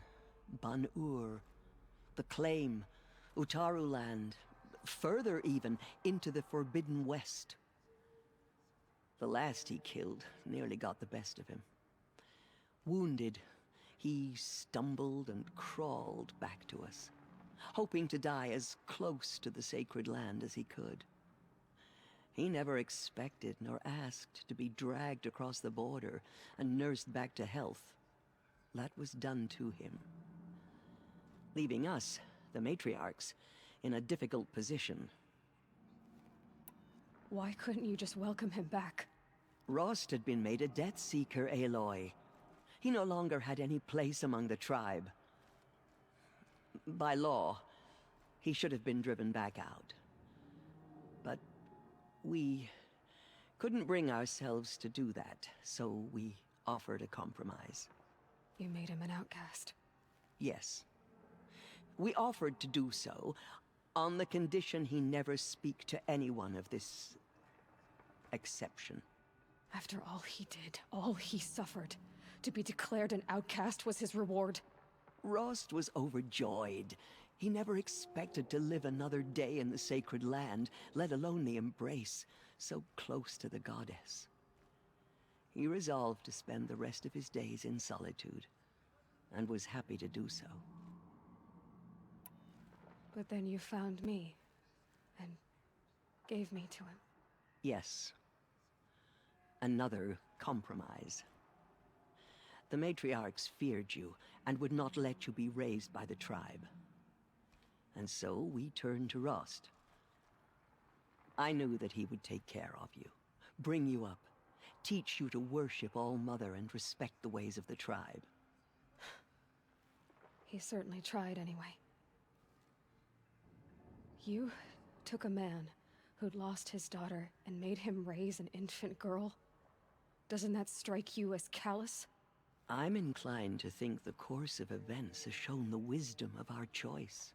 Ban-Ur, the Claim, Utaru Land, further even, into the Forbidden West. The last he killed nearly got the best of him. Wounded, he stumbled and crawled back to us, hoping to die as close to the sacred land as he could. He never expected nor asked to be dragged across the border and nursed back to health. That was done to him, leaving us, the matriarchs, in a difficult position. Why couldn't you just welcome him back? Rost had been made a Death Seeker, Aloy. He no longer had any place among the tribe. By law, he should have been driven back out. But we couldn't bring ourselves to do that, so we offered a compromise. You made him an outcast. Yes. We offered to do so on the condition he never speak to anyone of this exception. After all he did, all he suffered, to be declared an outcast was his reward. Rost was overjoyed. He never expected to live another day in the sacred land, let alone the embrace, so close to the goddess. He resolved to spend the rest of his days in solitude, and was happy to do so. But then you found me, and gave me to him. Yes. Another compromise. The matriarchs feared you, and would not let you be raised by the tribe. And so we turned to Rost. I knew that he would take care of you, bring you up, teach you to worship All Mother and respect the ways of the tribe. He certainly tried anyway. You took a man who'd lost his daughter and made him raise an infant girl? Doesn't that strike you as callous? I'm inclined to think the course of events has shown the wisdom of our choice.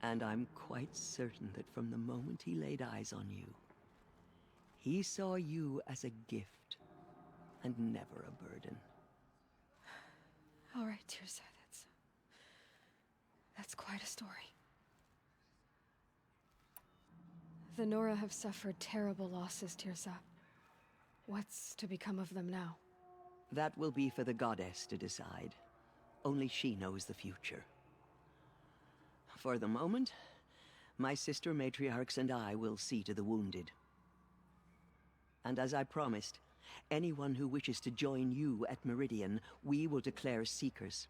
And I'm quite certain that from the moment he laid eyes on you, he saw you as a gift, and never a burden. All right, Tirsa, that's quite a story. The Nora have suffered terrible losses, Tirsa. What's to become of them now? That will be for the goddess to decide. Only she knows the future. For the moment, my sister matriarchs and I will see to the wounded. And as I promised, anyone who wishes to join you at Meridian, we will declare seekers.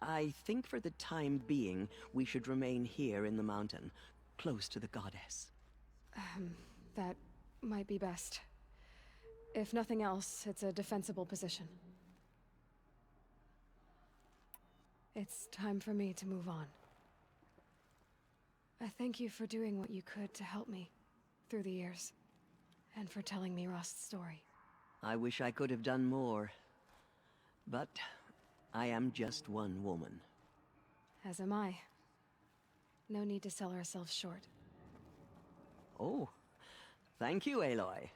I think for the time being, we should remain here in the mountain, close to the goddess. That might be best. If nothing else, it's a defensible position. It's time for me to move on. I thank you for doing what you could to help me through the years, and for telling me Rost's story. I wish I could have done more, but I am just one woman. As am I. No need to sell ourselves short. Oh, thank you, Aloy.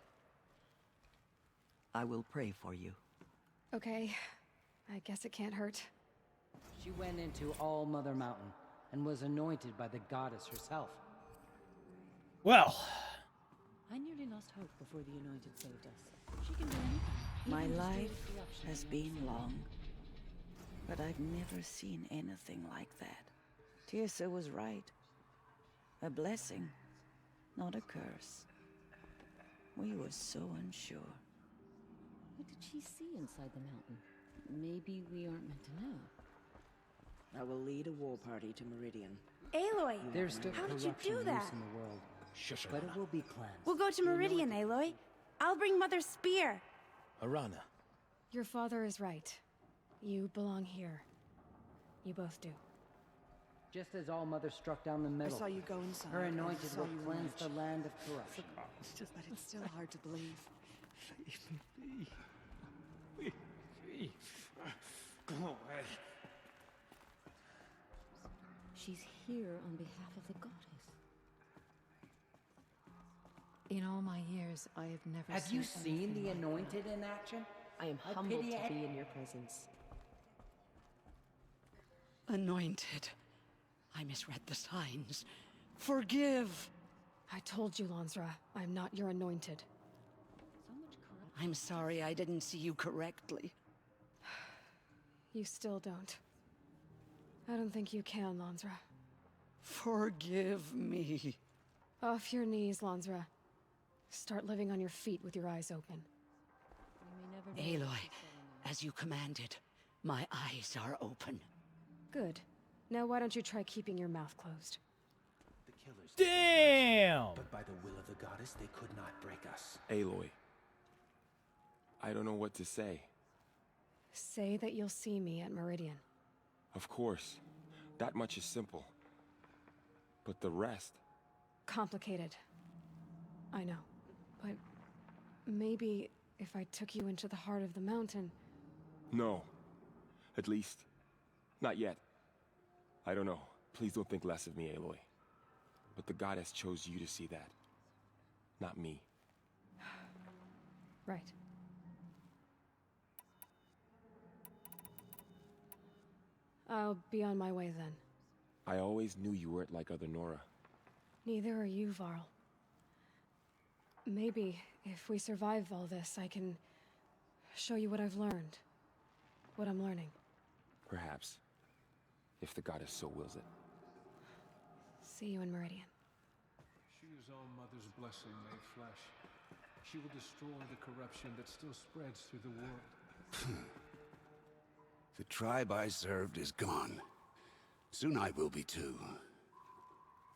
I will pray for you. Okay, I guess it can't hurt. She went into All Mother Mountain and was anointed by the goddess herself. Well, I nearly lost hope before the Anointed saved us. She can do anything. My even destroy life corruption has in been the long, but I've never seen anything like that. Tirsa was right. A blessing, not a curse. We were so unsure. What did she see inside the mountain? Maybe we aren't meant to know. I will lead a war party to Meridian. Aloy! There's still How did corruption you do that? loose in the world. But it will be cleansed. We'll go to Meridian, Aloy. I'll bring Mother's spear. Arana. Your father is right. You belong here. You both do. Just as All Mother struck down the middle, I saw you go inside. her I anointed saw will you cleanse emerge. the land of corruption. It's just that it's still hard to believe. Go away. She's here on behalf of the goddess. In all my years, I have never Have you seen seen anything the like anointed in action? I am I humbled pity to it. be in your presence. Anointed. I misread the signs. Forgive. I told you, Lansra, I'm not your anointed. I'm sorry I didn't see you correctly. You still don't. I don't think you can, Lansra. Forgive me. Off your knees, Lansra. Start living on your feet with your eyes open. Aloy, as you commanded, my eyes are open. Good. Now why don't you try keeping your mouth closed? The killers. Damn! But by the will of the goddess, they could not break us. Aloy. I don't know what to say. Say that you'll see me at Meridian. Of course. That much is simple. But the rest... Complicated. I know. But maybe if I took you into the heart of the mountain... No. At least, not yet. I don't know. Please don't think less of me, Aloy. But the goddess chose you to see that. Not me. Right. I'll be on my way then. I always knew you weren't like other Nora. Neither are you, Varl. Maybe, if we survive all this, I can show you what I've learned. What I'm learning. Perhaps. If the goddess so wills it. See you in Meridian. She is All Mother's blessing made flesh. She will destroy the corruption that still spreads through the world. The tribe I served is gone. Soon I will be too.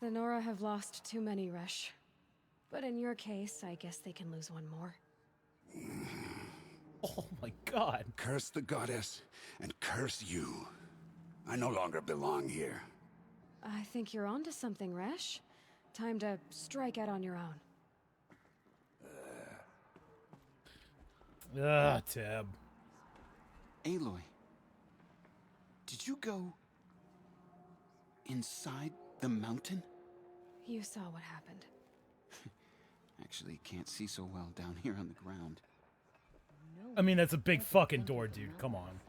The Nora have lost too many, Resh. But in your case, I guess they can lose one more. Oh my god. Curse the goddess, and curse you. I no longer belong here. I think you're onto something, Resh. Time to strike out on your own. Teb. Aloy, did you go inside the mountain? You saw what happened. Actually, can't see so well down here on the ground. I mean, that's a big fucking door, dude. Come on.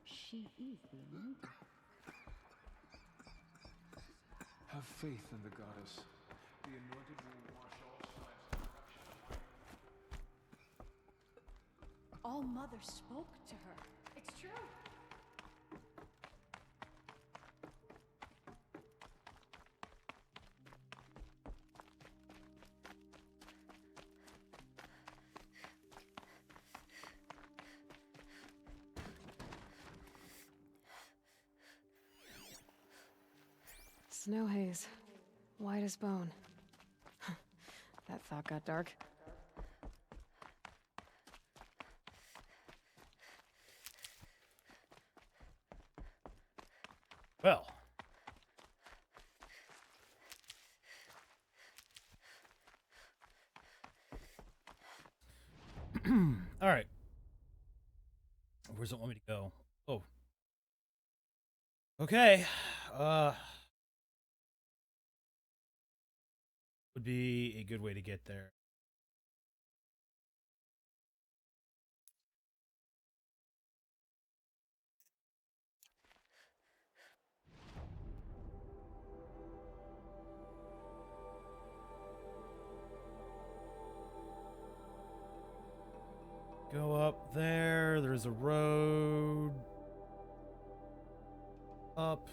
She is the anointed. Have faith in the goddess. The anointed will wash all signs of corruption. All Mother spoke to her. It's true. Snow haze. White as bone. That thought got dark. Well. All right. Where's it want me to go? Oh. Okay. Would be a good way to get there. Go up there. There's a road. Up.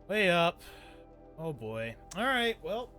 Way up. Oh boy. All right. Well.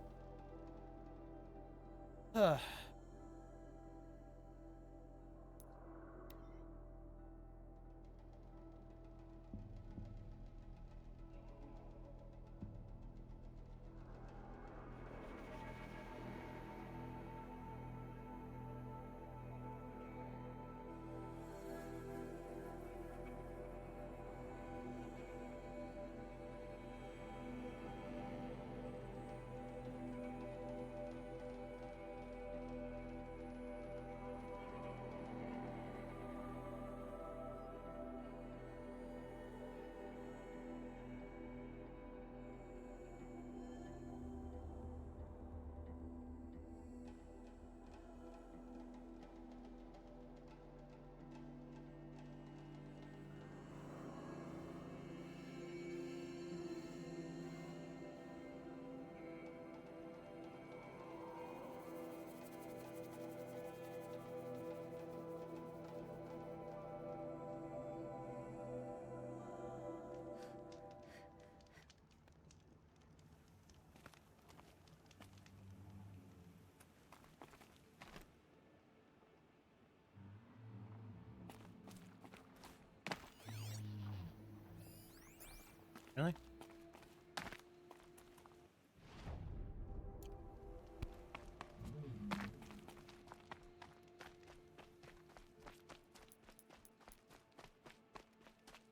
Really?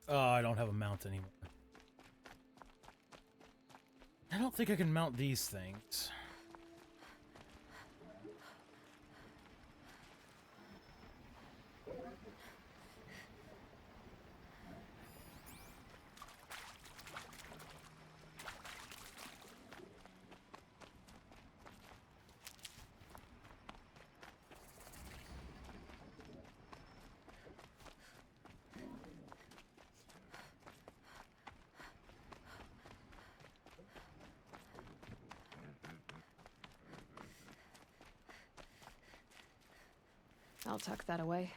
Oh, I don't have a mount anymore. I don't think I can mount these things. I'll tuck that away.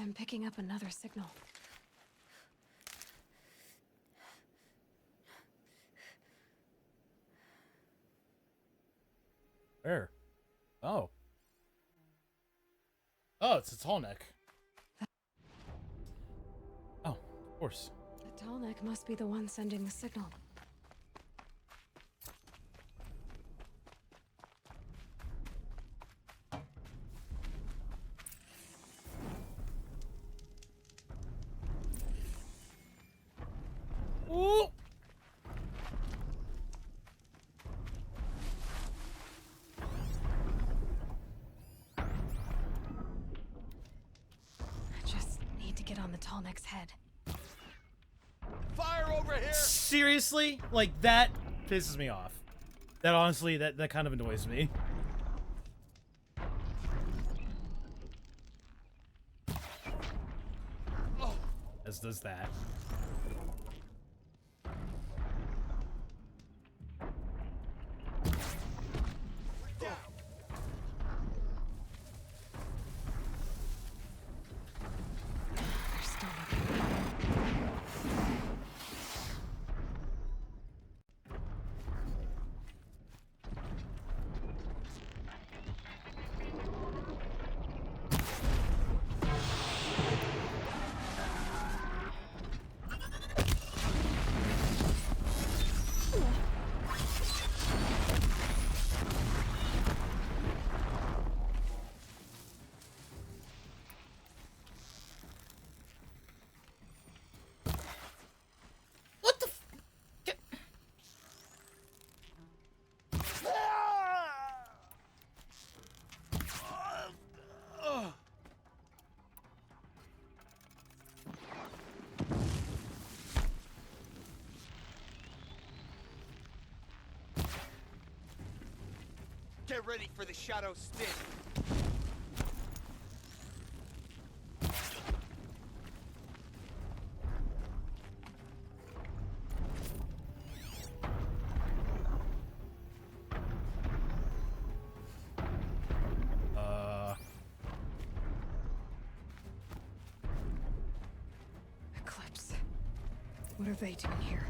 I'm picking up another signal. Where? Oh. Oh, it's a tall neck. Oh, of course. The tall neck must be the one sending the signal. Ooh. get on the Tallneck's head. Fire over here! Seriously? Like, that pisses me off. That honestly, that kind of annoys me. As does that. Get ready for the shadow stick. Eclipse. What are they doing here?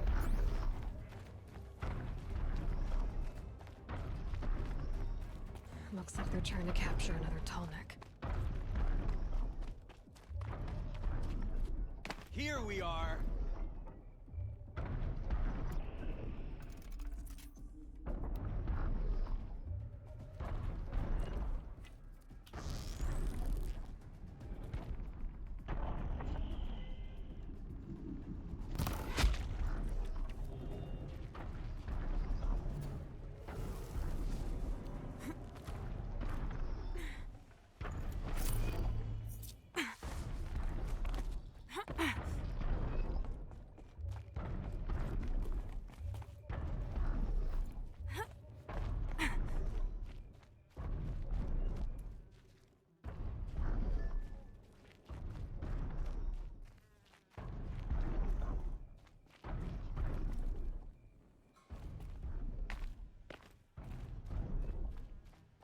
Looks like they're trying to capture another Tallneck. Here we are.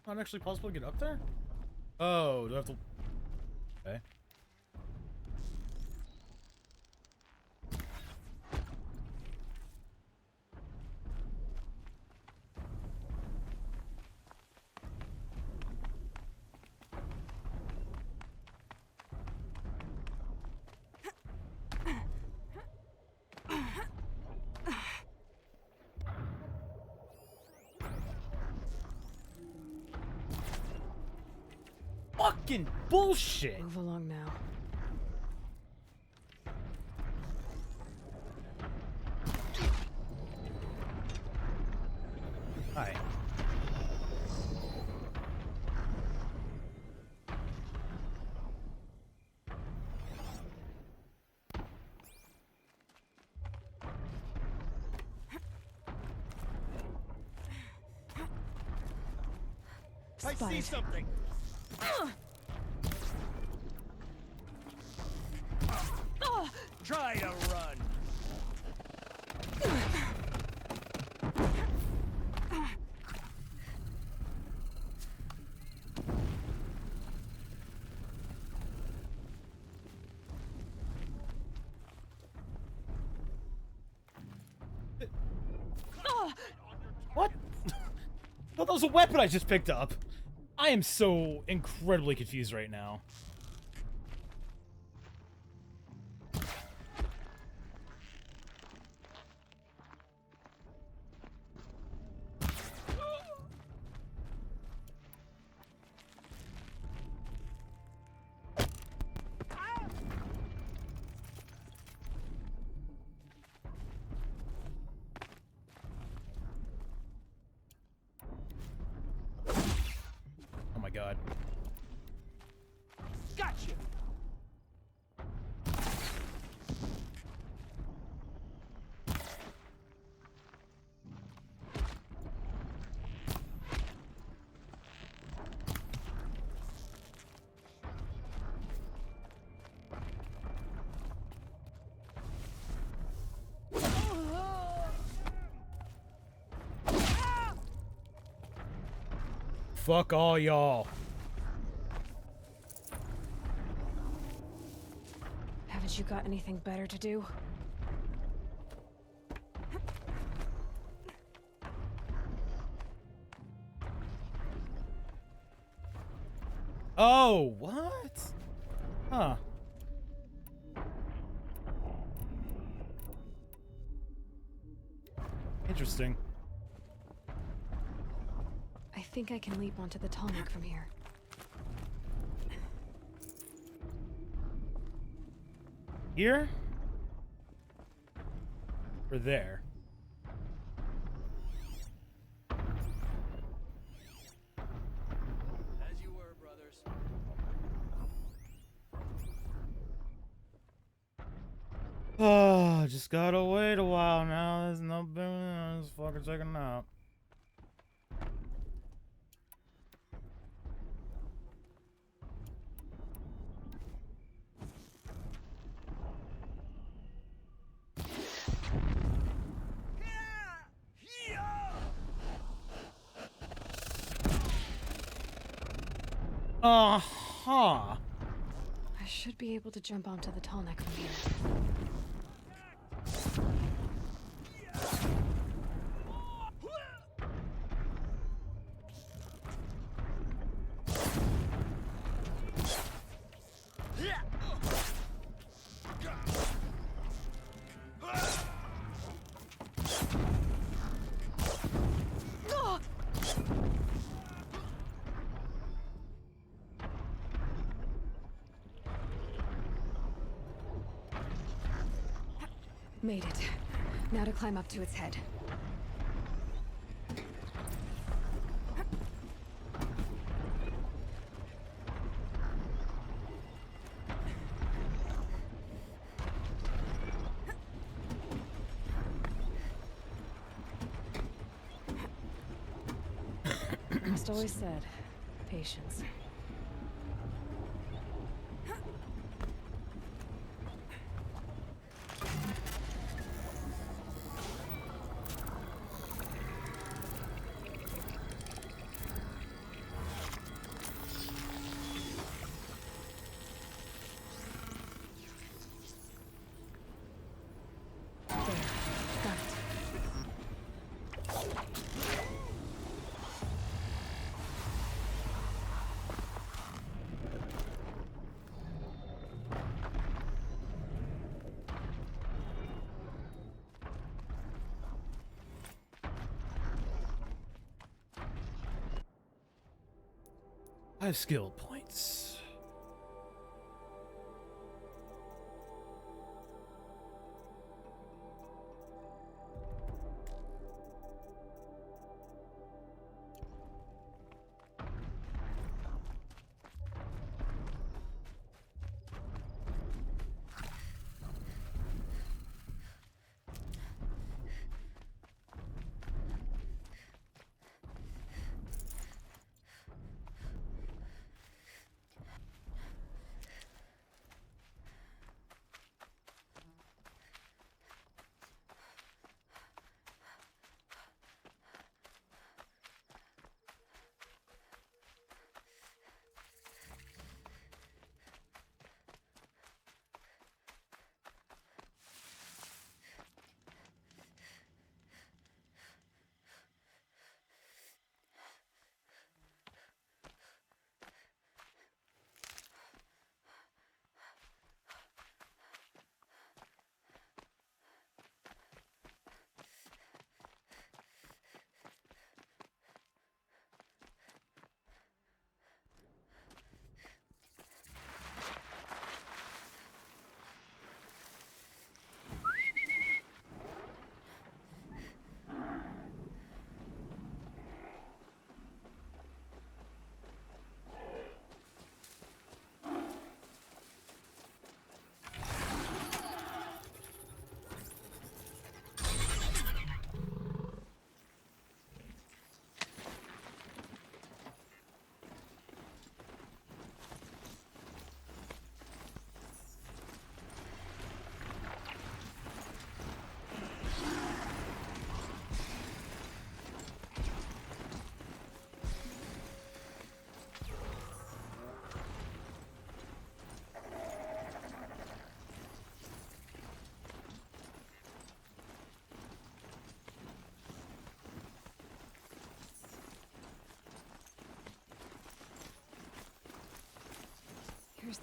Not actually possible to get up there? Oh, do I have to... Okay. Fucking bullshit. Move along now. Hi. I see something. Try to run. What? That was a weapon I just picked up. I am so incredibly confused right now. Oh my god. Gotcha. fuck all y'all. Haven't you got anything better to do? Oh, what? Huh. Interesting. I think I can leap onto the Talmud from here. Here? Or there? As you were, brothers. Oh, just gotta wait a while now. There's no business. Fucking take a nap. Uh-huh. I should be able to jump onto the tall neck from here. Made it. Now to climb up to its head. Must always said, patience. I have skill points.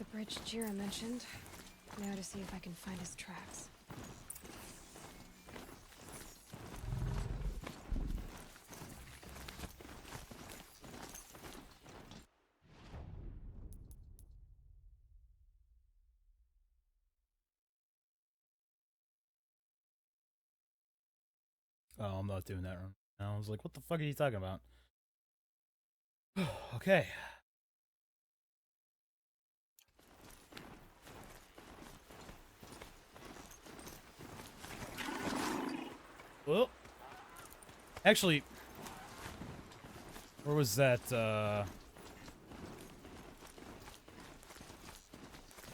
the bridge Jira mentioned. Now to see if I can find his tracks. Oh, I'm not doing that wrong. I was like, what the fuck are you talking about? Okay. Well, actually, where was that,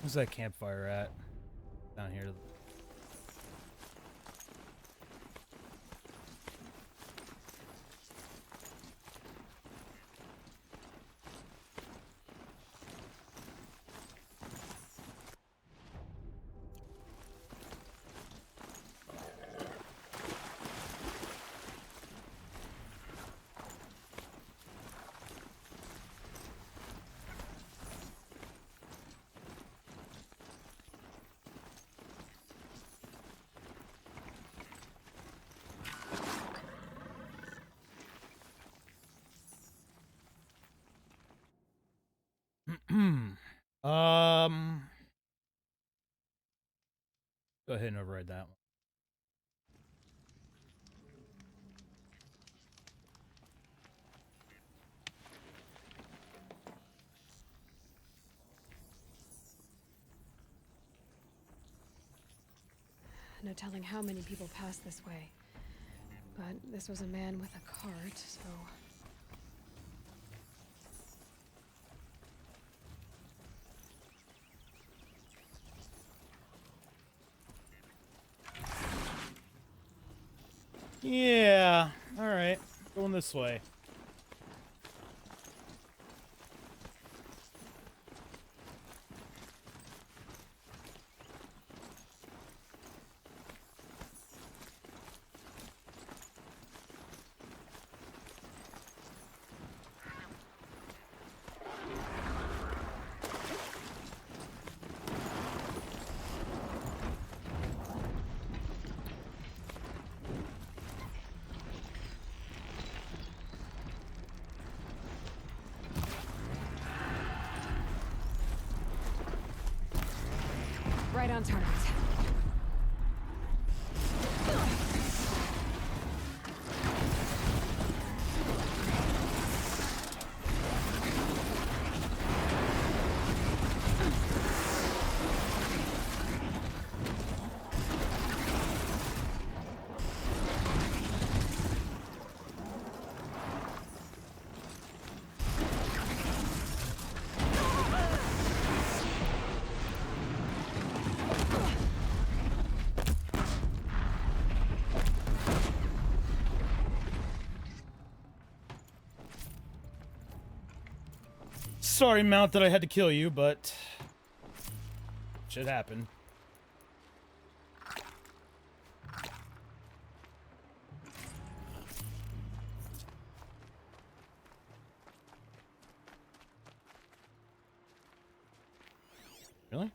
where's that campfire at? Down here. Go ahead and override that one. No telling how many people pass this way. But this was a man with a cart, so... Yeah, alright. Going this way. Right on target. Sorry, Mount, that I had to kill you, but shit happened. Really?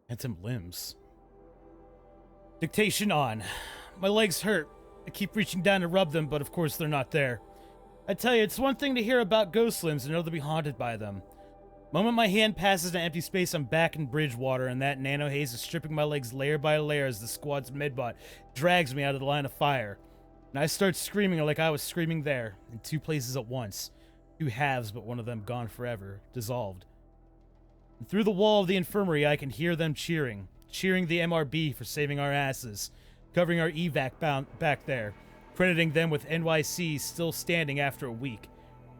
Phantom limbs. Dictation on. My legs hurt. I keep reaching down to rub them, but of course they're not there. I tell you, it's one thing to hear about ghost limbs and know to be haunted by them. Moment my hand passes an empty space, I'm back in Bridgewater, and that nano haze is stripping my legs layer by layer as the squad's medbot drags me out of the line of fire. And I start screaming like I was screaming there, in two places at once. Two halves, but one of them gone forever, dissolved. Through the wall of the infirmary, I can hear them cheering. Cheering the MRB for saving our asses. Covering our evac back there. Crediting them with NYC still standing after a week.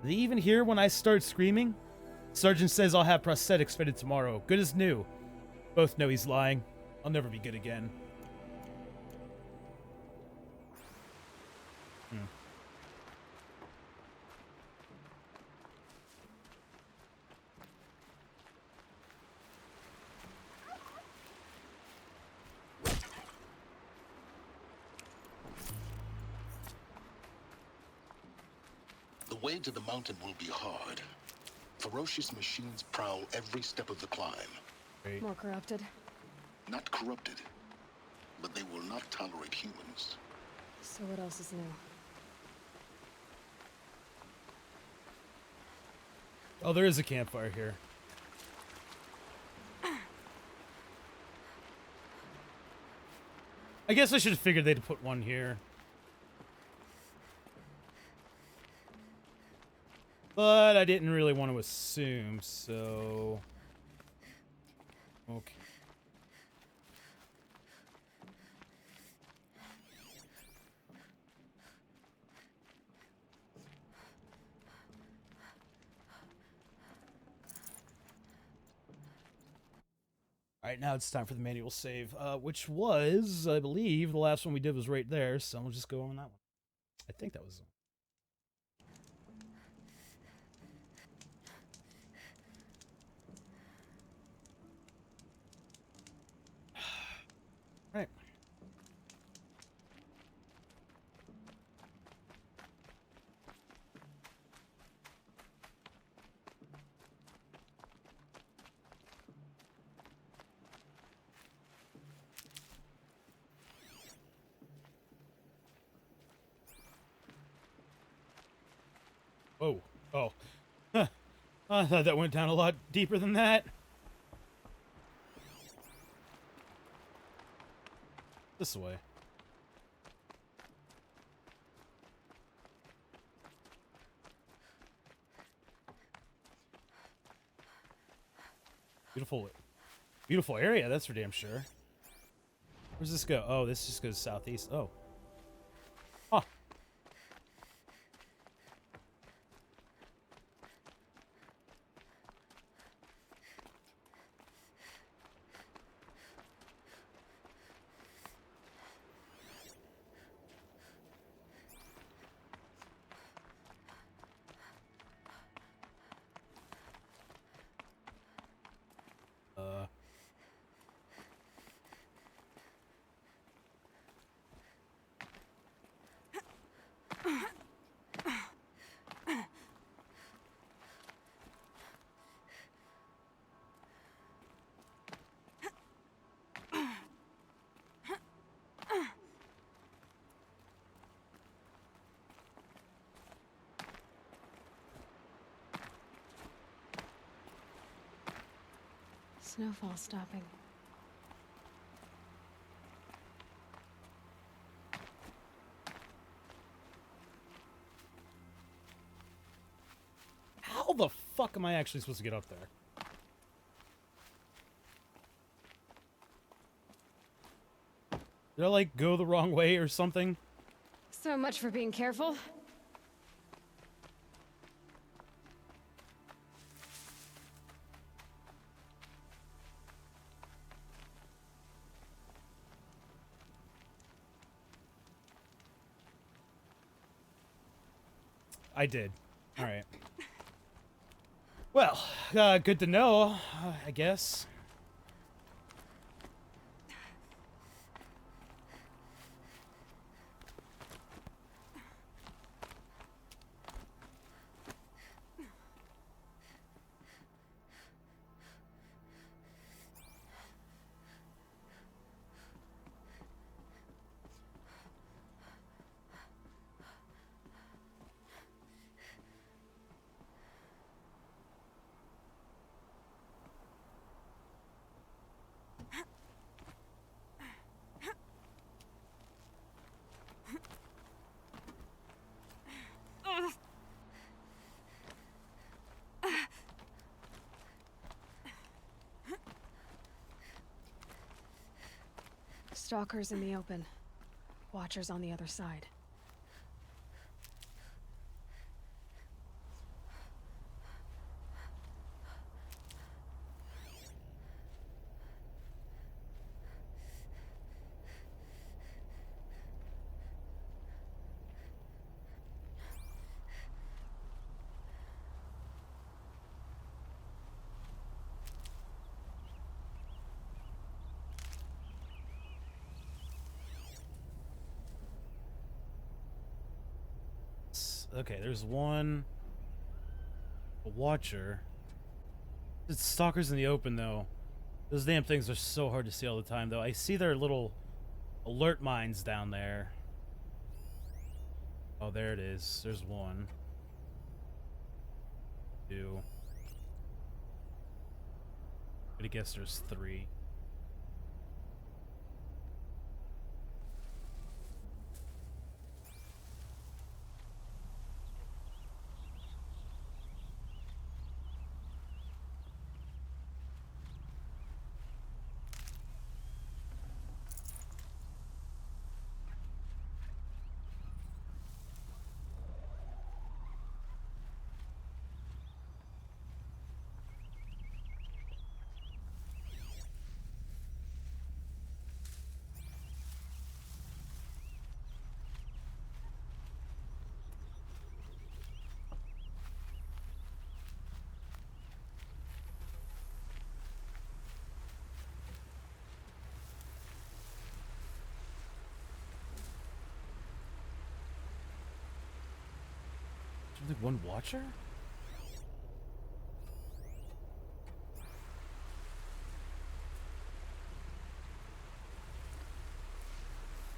Do they even hear when I start screaming? Sergeant says I'll have prosthetics fitted tomorrow. Good as new. Both know he's lying. I'll never be good again. The way to the mountain will be hard. Ferocious machines prowl every step of the climb. More corrupted? Not corrupted, but they will not tolerate humans. So what else is new? Oh, there is a campfire here. I guess I should have figured they'd put one here. But I didn't really want to assume, so... Okay. Alright, now it's time for the manual save, which was, I believe, the last one we did was right there, so we'll just go on that one. I think that was... Right. Whoa. Oh. Huh. I thought that went down a lot deeper than that. This way. Beautiful area, that's for damn sure. Where's this go? Oh, this just goes southeast. Oh. Huh. Snowfall stopping. How the fuck am I actually supposed to get up there? Did I, like, go the wrong way or something? So much for being careful. I did. All right. Well, good to know, I guess. Stalkers in the open. Watchers on the other side. Okay, there's one. A watcher. It's stalkers in the open, though. Those damn things are so hard to see all the time, though. I see their little alert mines down there. Oh, there it is. There's one. Two. I'm gonna guess there's three. Only one watcher?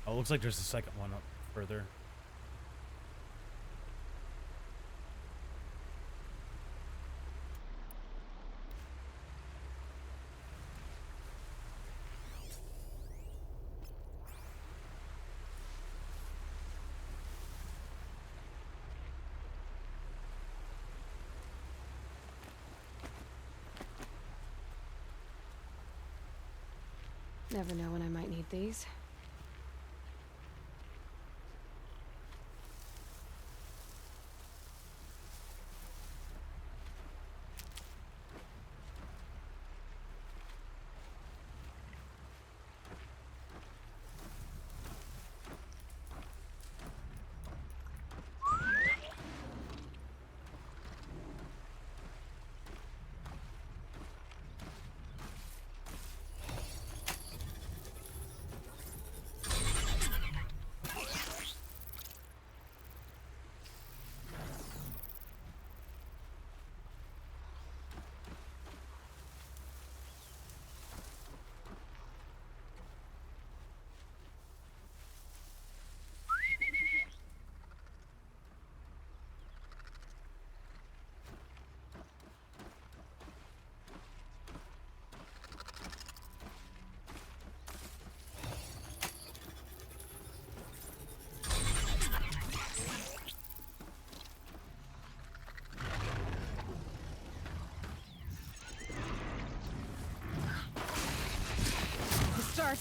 Oh, looks like there's a second one up further. Never know when I might need these. Start.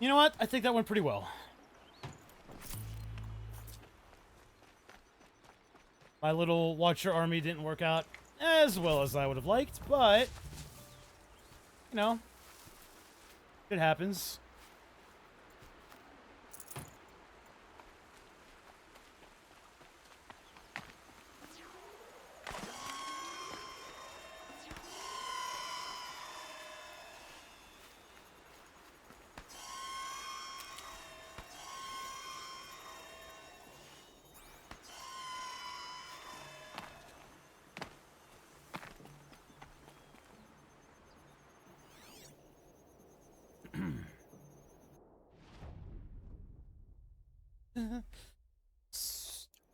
You know what? I think that went pretty well. My little Watcher army didn't work out as well as I would have liked, but, you know, it happens.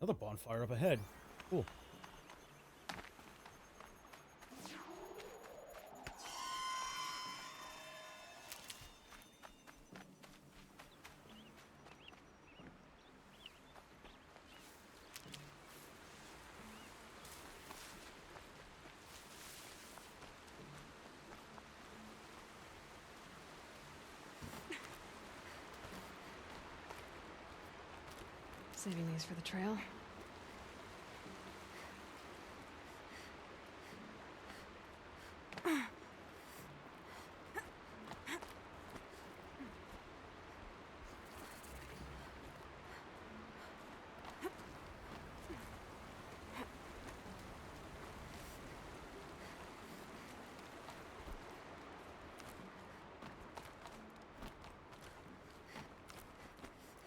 Another bonfire up ahead. Cool. Saving these for the trail.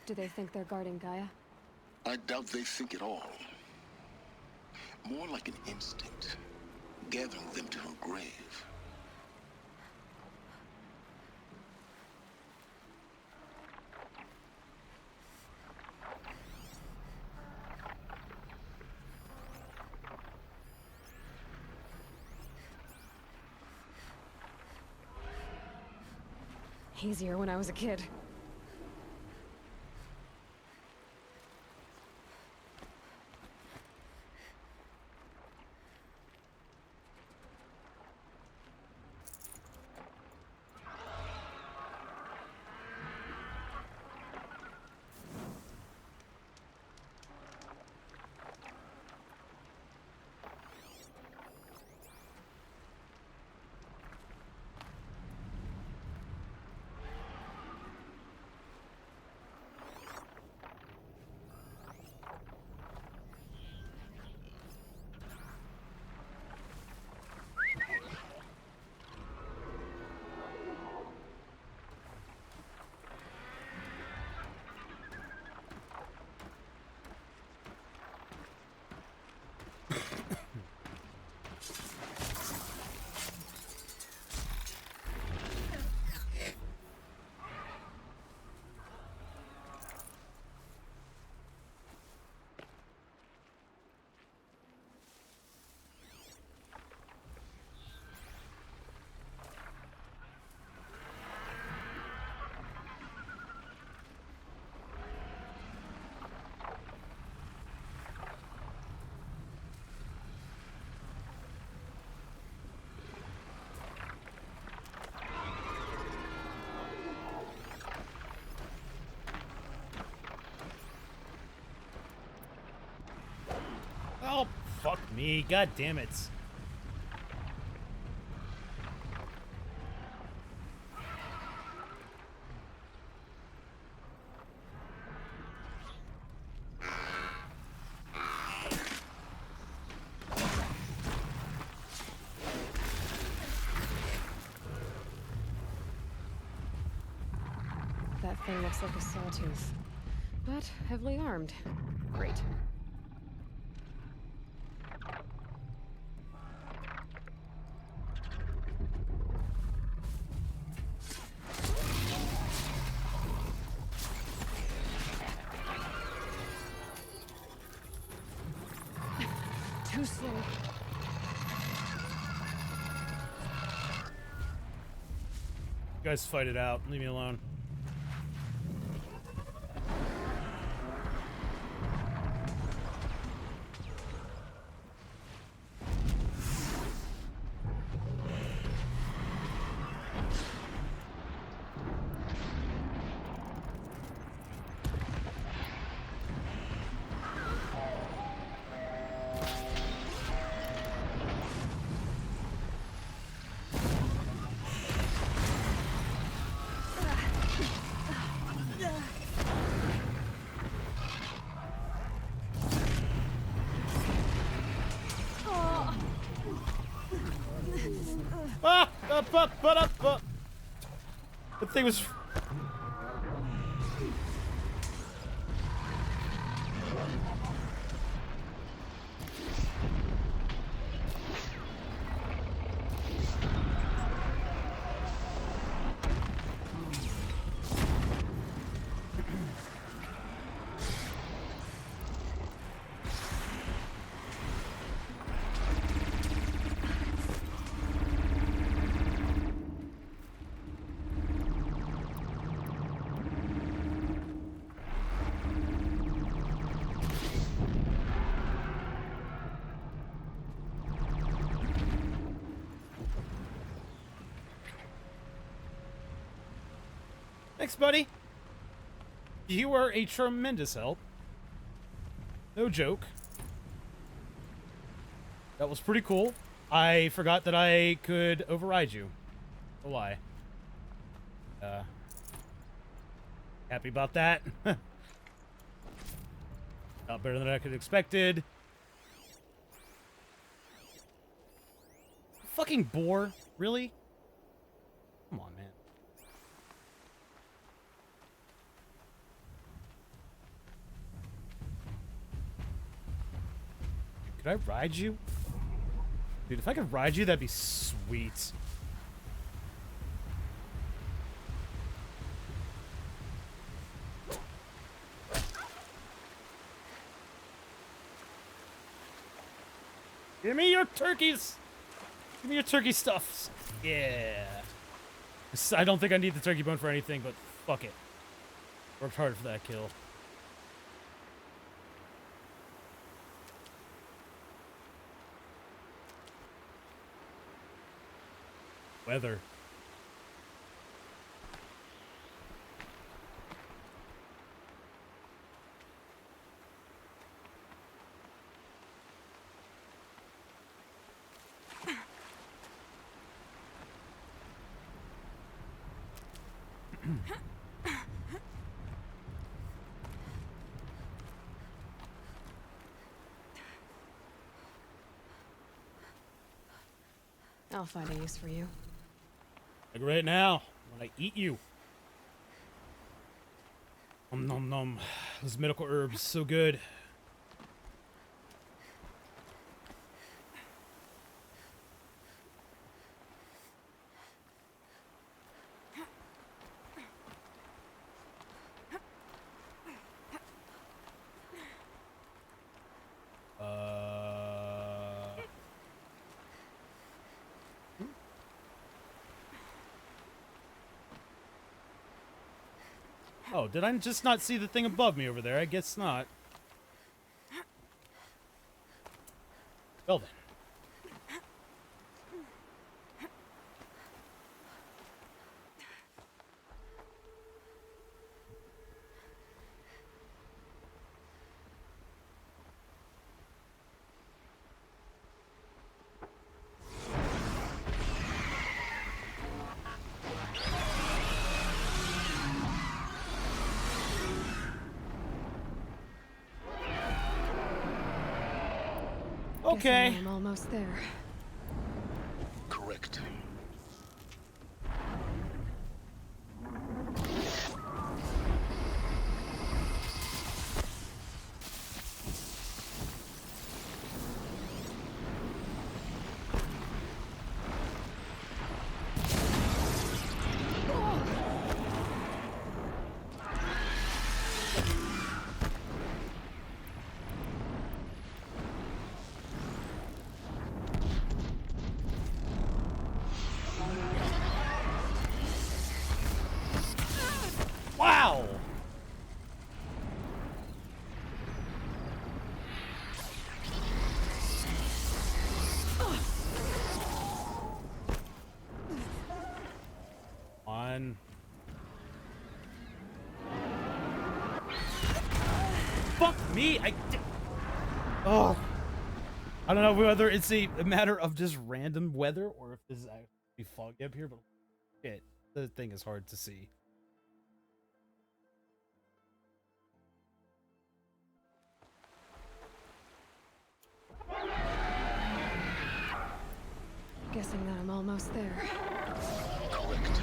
Do they think they're guarding Gaia? I doubt they think at all. More like an instinct, gathering them to her grave. Easier when I was a kid. Oh, fuck me. God damn it. That thing looks like a sawtooth, but heavily armed. Great. Too slow. You guys fight it out. Leave me alone. The thing was... Thanks, buddy. You were a tremendous help. No joke. That was pretty cool. I forgot that I could override you. Oh, why? Happy about that. Not better than I could have expected. Fucking boar. Really? Come on, man. Could I ride you? Dude, if I could ride you, that'd be sweet. Give me your turkeys! Give me your turkey stuffs. Yeah. I don't think I need the turkey bone for anything, but fuck it. Worked hard for that kill. Weather. I'll find a use for you. Like right now, when I eat you. Nom nom nom. Those medical herbs, so good. Oh, did I just not see the thing above me over there? I guess not. Well then. Okay. I'm almost there. Correct. Wow! On. Fuck me! Oh. I don't know whether it's a matter of just random weather or if this is actually foggy up here, but shit, the thing is hard to see. Guessing that I'm almost there. Correct.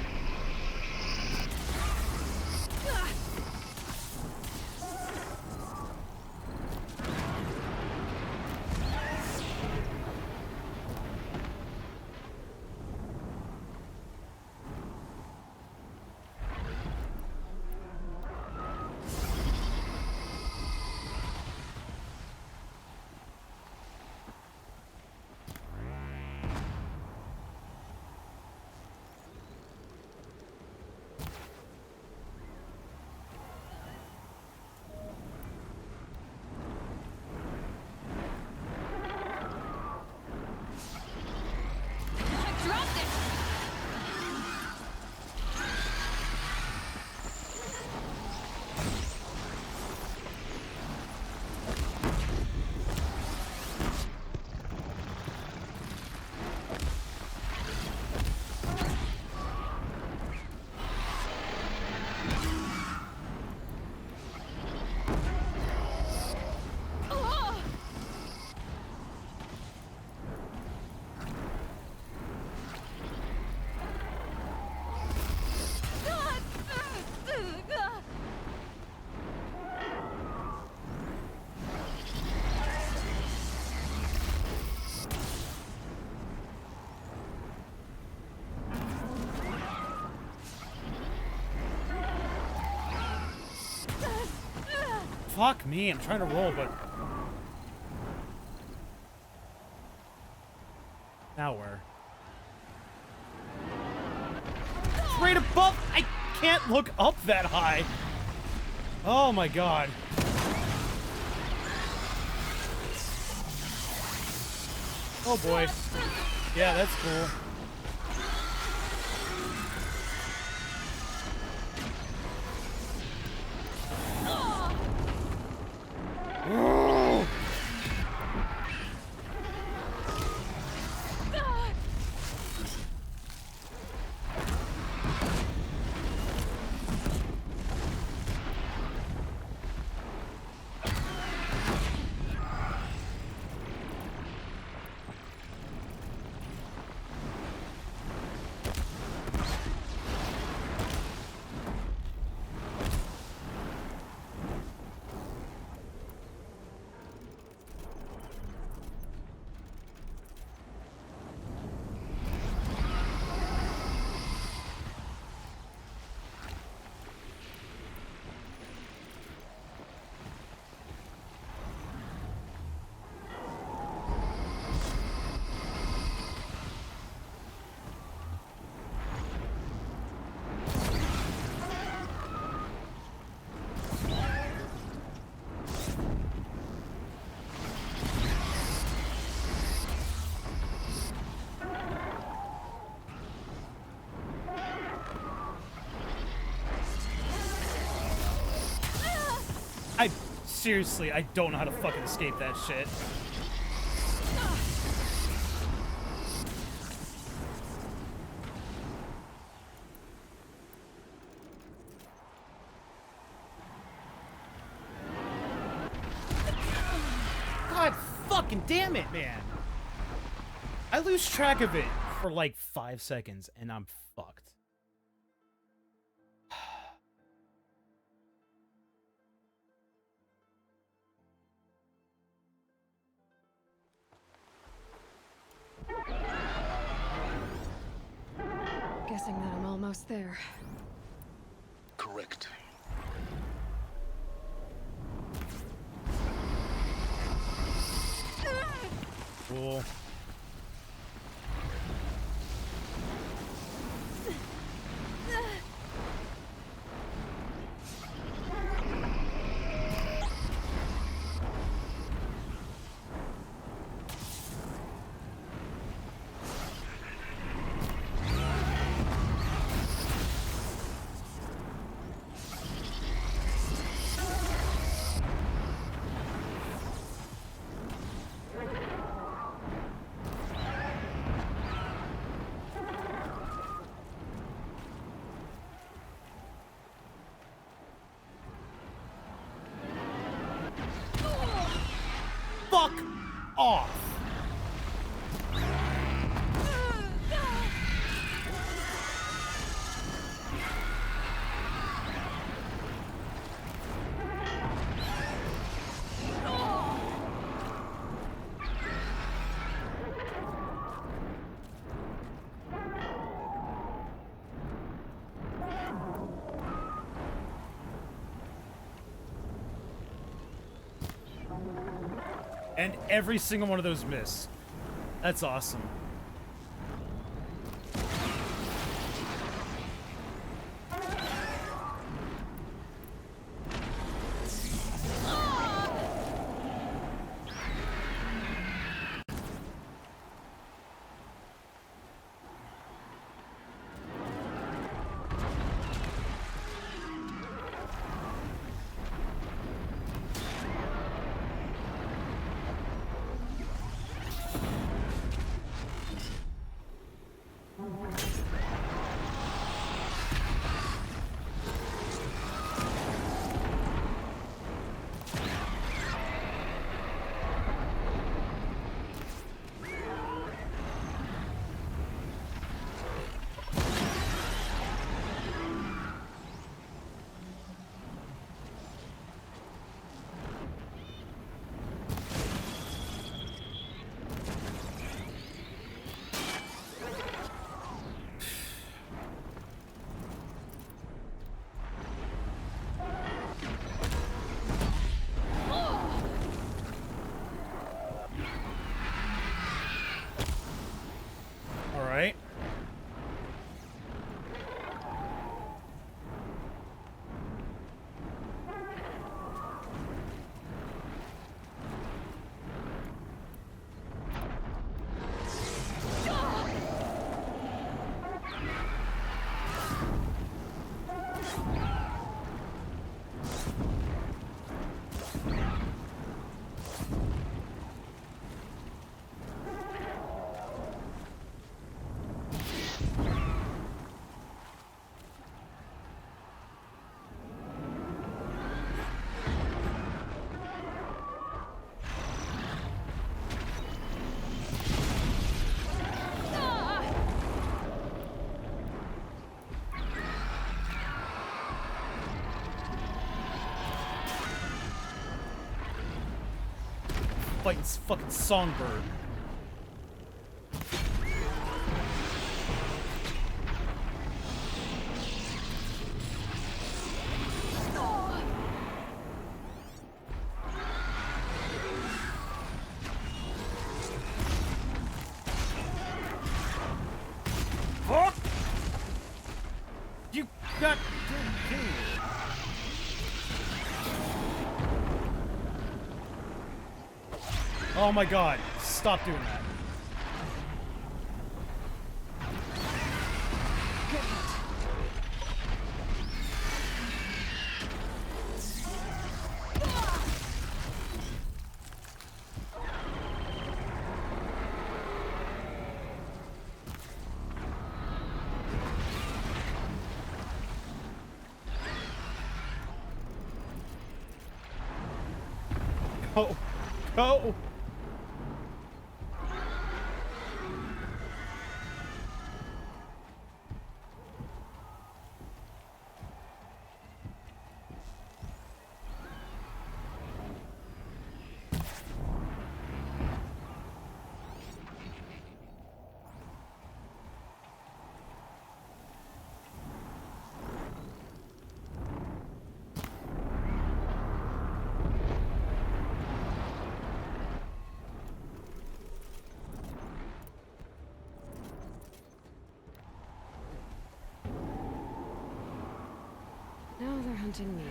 Fuck me, I'm trying to roll, but... Now where? It's right above! I can't look up that high! Oh my god. Oh boy. Yeah, that's cool. Seriously, I don't know how to fucking escape that shit. God fucking damn it, man. I lose track of it for like 5 seconds and I'm fucked. Guessing that I'm almost there. Correct. Cool. Fuck off. And every single one of those missed. That's awesome. All right. Fighting fucking Songbird. Fuck! You got Oh my god, stop doing that. Go! Go! Now they're hunting me.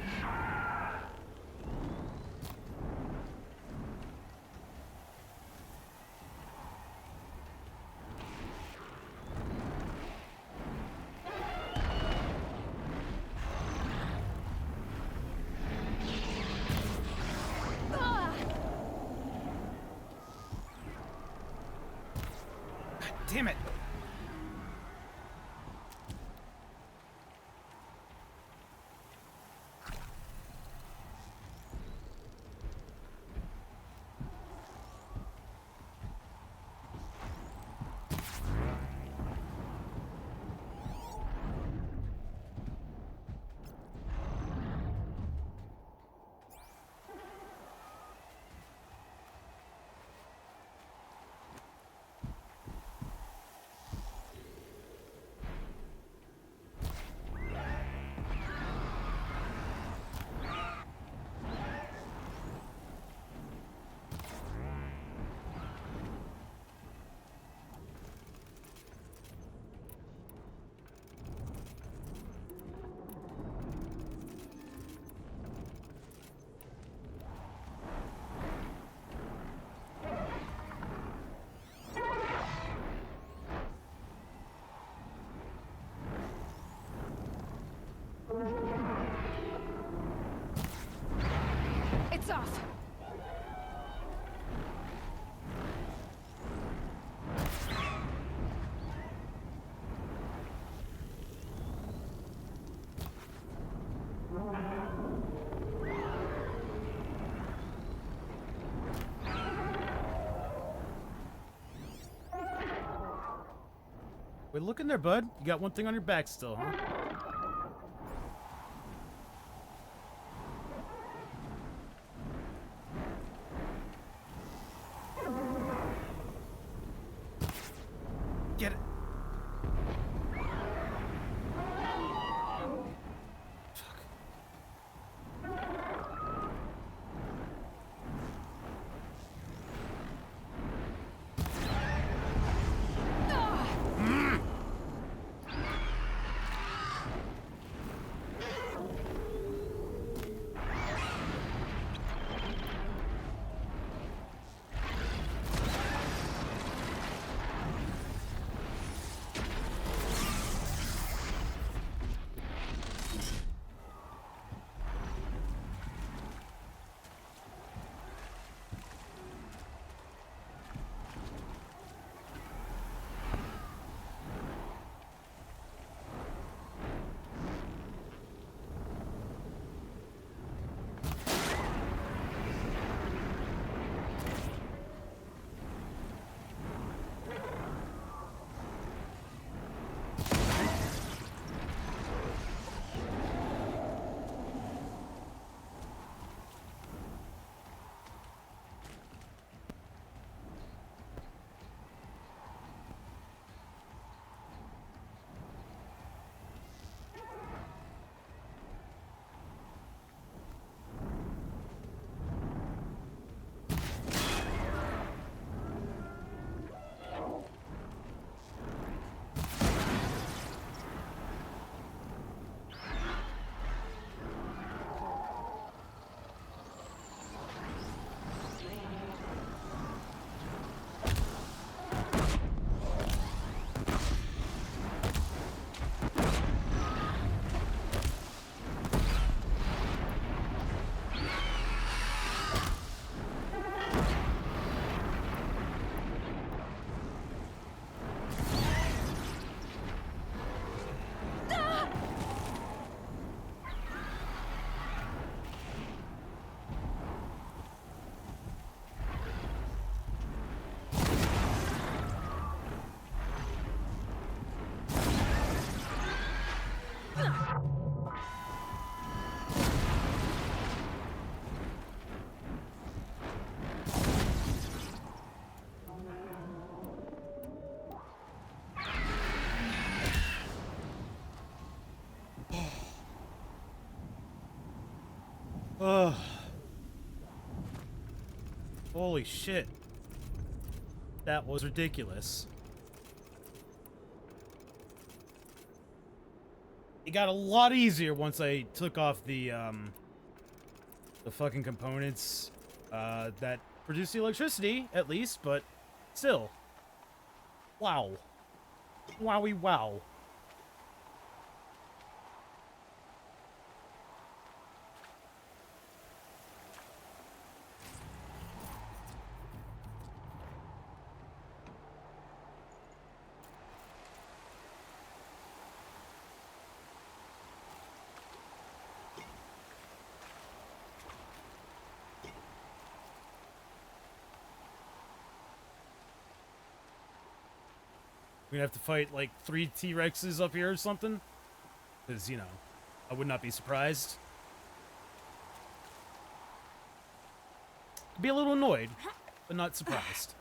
Damn it! Wait, look in there, bud. You got one thing on your back still, huh? Get it. Ugh. Holy shit. That was ridiculous. It got a lot easier once I took off the fucking components that produce the electricity, at least, but still. Wow. Wowie wow. We're gonna have to fight like 3 T-Rexes up here or something. Because, you know, I would not be surprised. Be a little annoyed, but not surprised.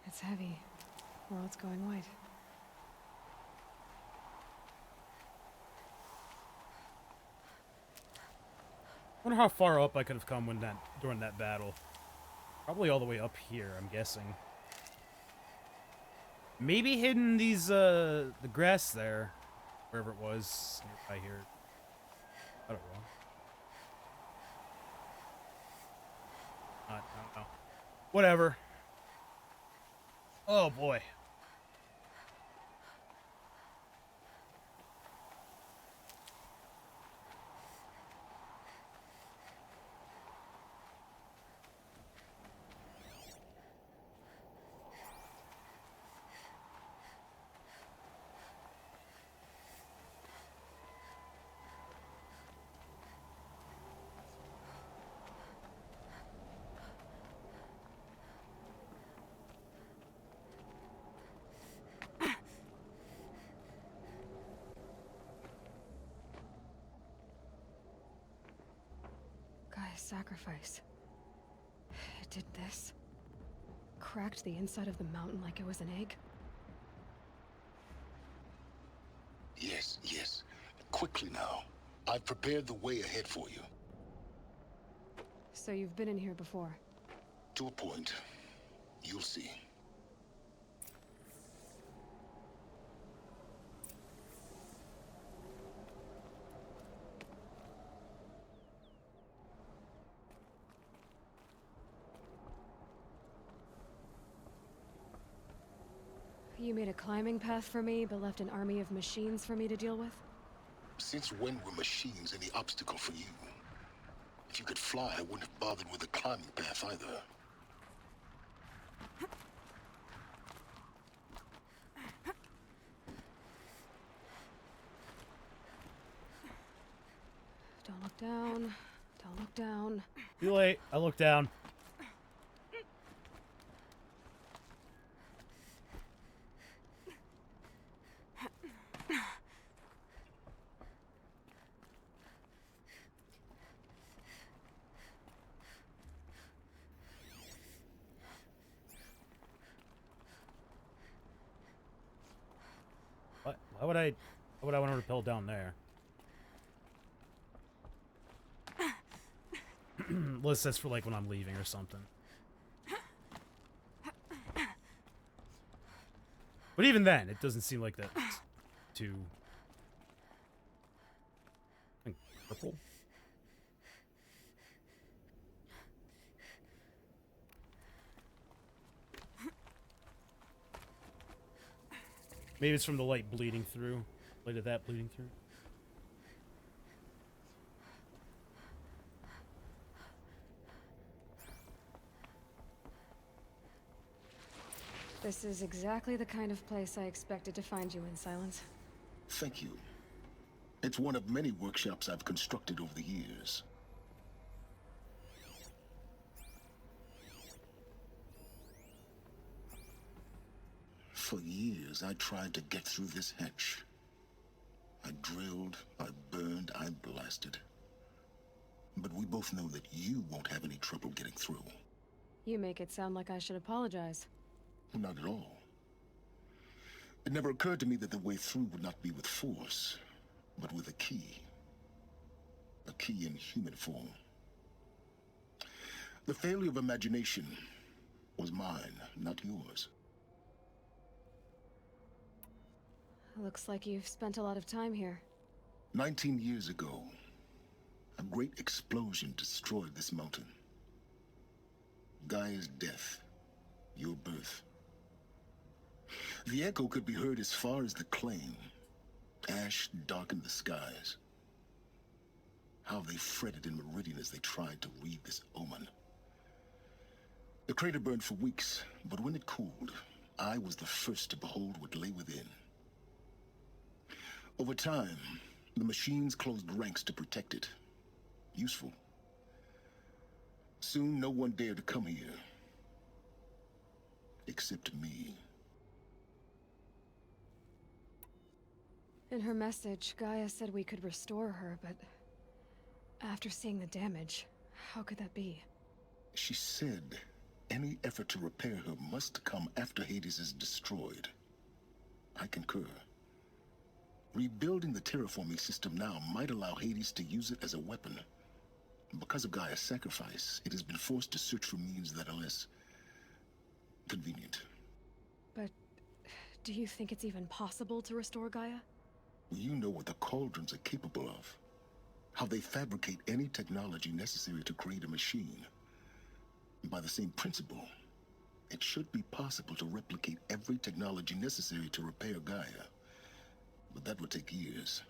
It's heavy. World's going white. I wonder how far up I could have come during that battle. Probably all the way up here, I'm guessing. Maybe hidden these the grass there, wherever it was nearby here. I don't know. I don't know. Whatever. Oh boy. Gaia's sacrifice. It did this. Cracked the inside of the mountain like it was an egg. Yes, yes. Quickly now. I've prepared the way ahead for you. So you've been in here before? To a point. You'll see. You made a climbing path for me, but left an army of machines for me to deal with? Since when were machines any obstacle for you? If you could fly, I wouldn't have bothered with the climbing path either. Don't look down. Don't look down. Too late. I looked down. Why would I want to rappel down there? Unless that's for like when I'm leaving or something. But even then, it doesn't seem like that's too purple. Maybe it's from the light bleeding through. Light of that bleeding through. This is exactly the kind of place I expected to find you in, Silence. Thank you. It's one of many workshops I've constructed over the years. For years, I tried to get through this hatch. I drilled, I burned, I blasted. But we both know that you won't have any trouble getting through. You make it sound like I should apologize. Not at all. It never occurred to me that the way through would not be with force, but with a key. A key in human form. The failure of imagination was mine, not yours. Looks like you've spent a lot of time here. 19 years ago, a great explosion destroyed this mountain. Gaia's death, your birth. The echo could be heard as far as the claim. Ash darkened the skies. How they fretted in Meridian as they tried to read this omen. The crater burned for weeks, but when it cooled, I was the first to behold what lay within. Over time, the machines closed ranks to protect it. Useful. Soon, no one dared to come here. Except me. In her message, Gaia said we could restore her, but after seeing the damage, how could that be? She said any effort to repair her must come after Hades is destroyed. I concur. Rebuilding the terraforming system now might allow Hades to use it as a weapon. Because of Gaia's sacrifice, it has been forced to search for means that are less convenient. But do you think it's even possible to restore Gaia? You know what the Cauldrons are capable of. How they fabricate any technology necessary to create a machine. By the same principle, it should be possible to replicate every technology necessary to repair Gaia. But that would take years,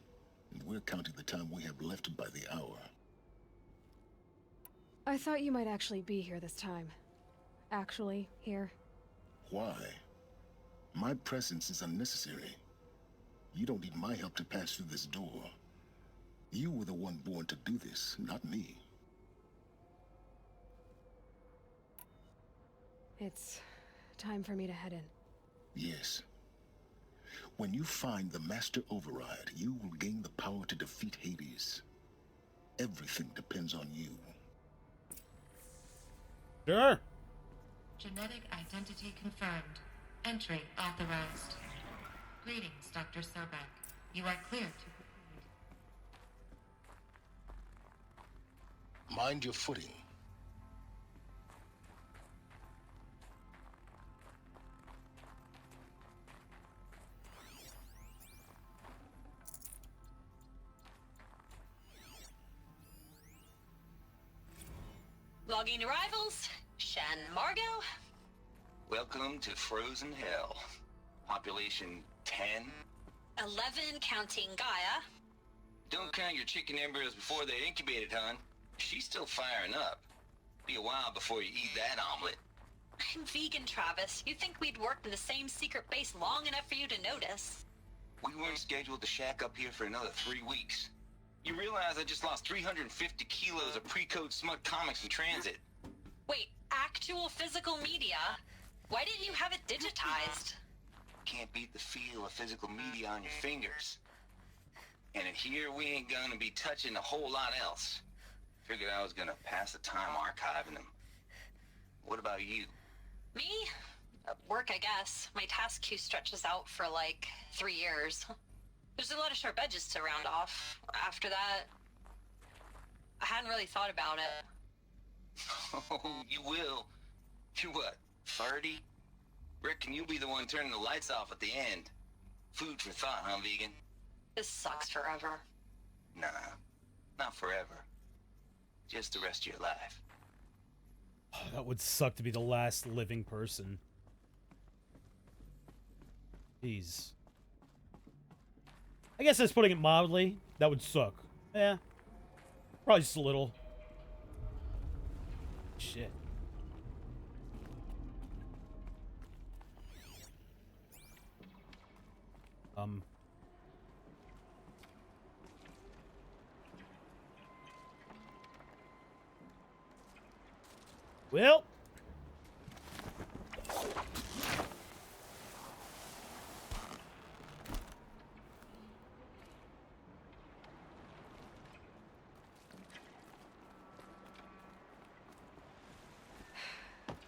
and we're counting the time we have left by the hour. I thought you might actually be here this time. Actually, here. Why? My presence is unnecessary. You don't need my help to pass through this door. You were the one born to do this, not me. It's time for me to head in. Yes. When you find the Master Override, you will gain the power to defeat Hades. Everything depends on you. Sure. Genetic identity confirmed. Entry authorized. Greetings, Dr. Sobek. You are clear to proceed. Mind your footing. Logging arrivals. Shan Margot. Welcome to Frozen Hell. Population 10. 11 counting Gaia. Don't count your chicken embryos before they're incubated, hon. She's still firing up. Be a while before you eat that omelet. I'm vegan, Travis. You'd think we'd worked in the same secret base long enough for you to notice. We weren't scheduled to shack up here for another 3 weeks. You realize I just lost 350 kilos of pre-code smut comics in transit. Wait, actual physical media? Why didn't you have it digitized? Can't beat the feel of physical media on your fingers. And in here, we ain't gonna be touching a whole lot else. Figured I was gonna pass the time archiving them. What about you? Me? Work, I guess. My task queue stretches out for like 3 years. There's a lot of sharp edges to round off. After that, I hadn't really thought about it. Oh, you will. You're what, 30? Reckon you'll be the one turning the lights off at the end. Food for thought, huh, vegan? This sucks forever. Nah, not forever. Just the rest of your life. Oh, that would suck to be the last living person. Jeez. I guess that's putting it mildly. That would suck. Yeah. Probably just a little. Shit. Well.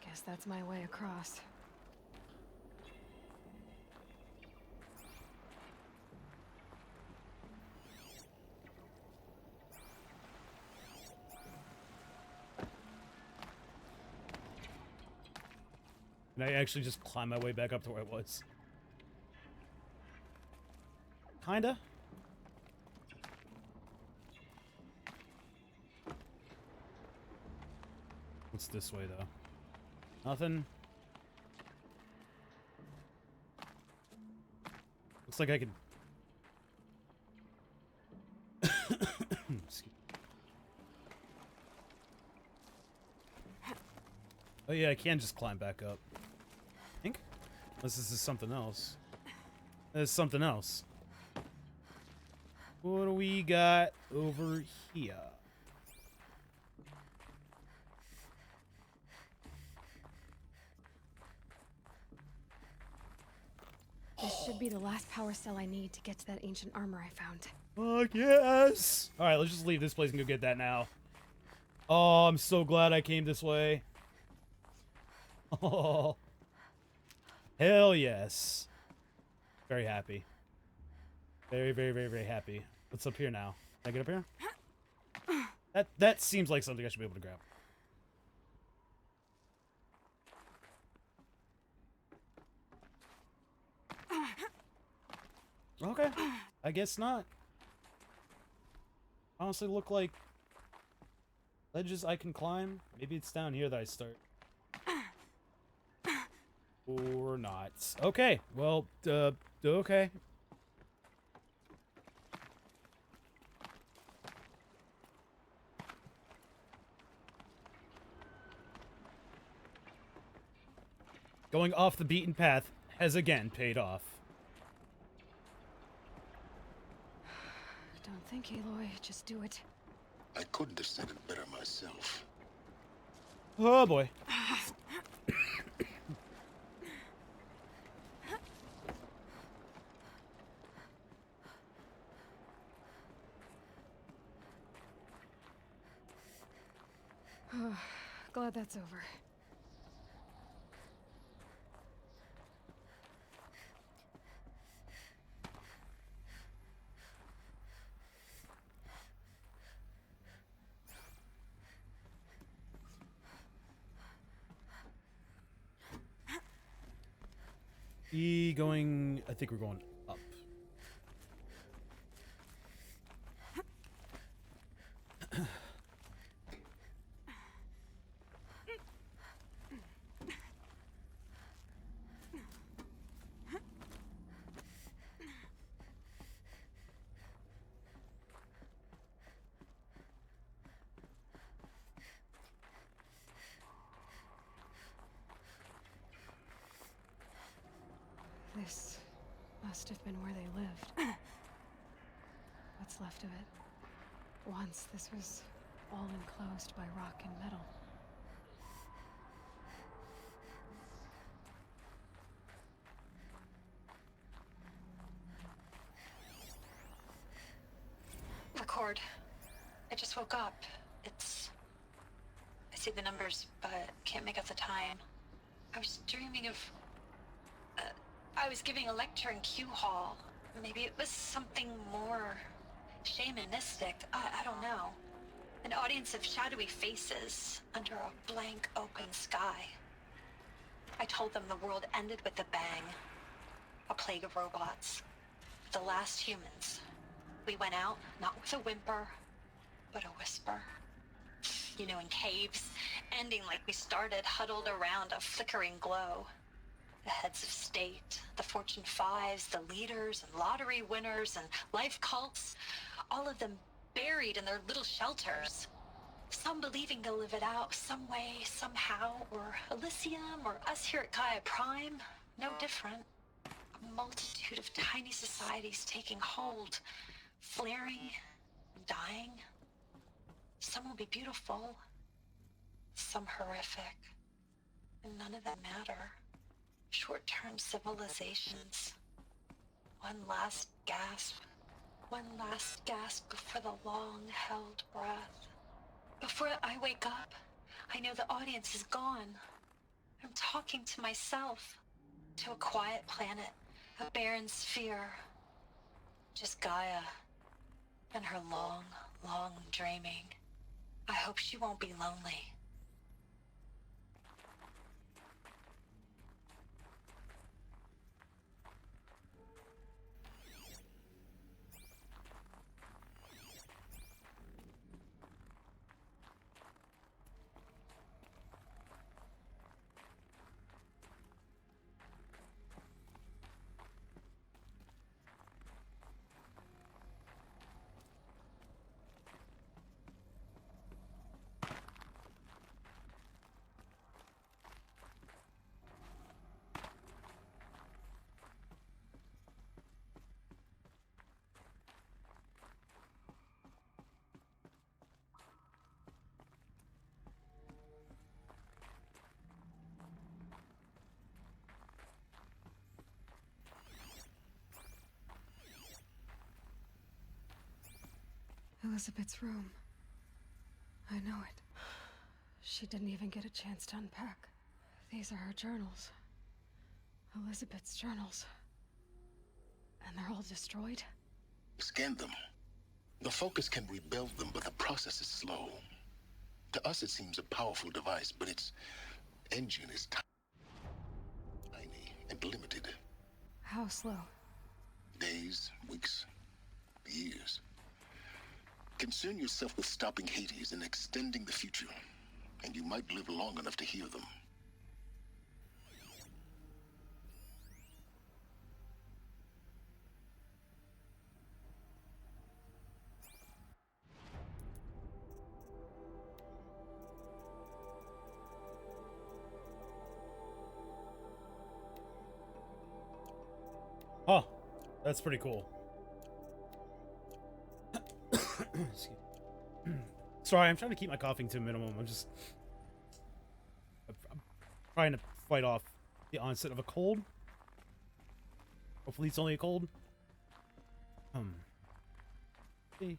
Guess that's my way across. Can I actually just climb my way back up to where I was? Kinda. What's this way, though? Nothing. Looks like I could... Oh yeah, I can just climb back up. I think. Unless this is something else. There's something else. What do we got over here? This should be the last power cell I need to get to that ancient armor I found. Fuck yes! Alright, let's just leave this place and go get that now. Oh, I'm so glad I came this way. Oh. Hell yes. Very happy. Very, very, very, very happy. What's up here now? Can I get up here? That seems like something I should be able to grab. Okay. I guess not. Honestly look like ledges I can climb. Maybe it's down here that I start. Or not. Okay. Well, okay. Going off the beaten path has again paid off. Don't think, Aloy. Just do it. I couldn't have said it better myself. Oh boy. Glad that's over. going... I think we're going up. This must have been where they lived. What's left of it. Once this was all enclosed by rock and metal. Record. I just woke up. I see the numbers, but can't make out the time. I was dreaming of... I was giving a lecture in Q Hall. Maybe it was something more shamanistic. I don't know. An audience of shadowy faces under a blank open sky. I told them the world ended with a bang. A plague of robots. The last humans. We went out, not with a whimper, but a whisper. You know, in caves, ending like we started, huddled around a flickering glow. The heads of state, the Fortune 5s, the leaders and lottery winners and life cults, all of them buried in their little shelters. Some believing they'll live it out some way, somehow, or Elysium, or us here at Gaia Prime, no different. A multitude of tiny societies taking hold, flaring, dying. Some will be beautiful, some horrific, and none of them matter. Short-term civilizations. One last gasp. One last gasp before the long-held breath. Before I wake up, I know the audience is gone. I'm talking to myself. To a quiet planet. A barren sphere. Just Gaia. And her long, long dreaming. I hope she won't be lonely. Elizabeth's room. I know it. She didn't even get a chance to unpack. These are her journals. Elizabeth's journals. And they're all destroyed? Scan them. The Focus can rebuild them, but the process is slow. To us, it seems a powerful device, but its engine is tiny and limited. How slow? Days, weeks, years. Concern yourself with stopping Hades and extending the future, and you might live long enough to hear them. Oh, that's pretty cool. Sorry, I'm trying to keep my coughing to a minimum. I'm trying to fight off the onset of a cold. Hopefully it's only a cold. See.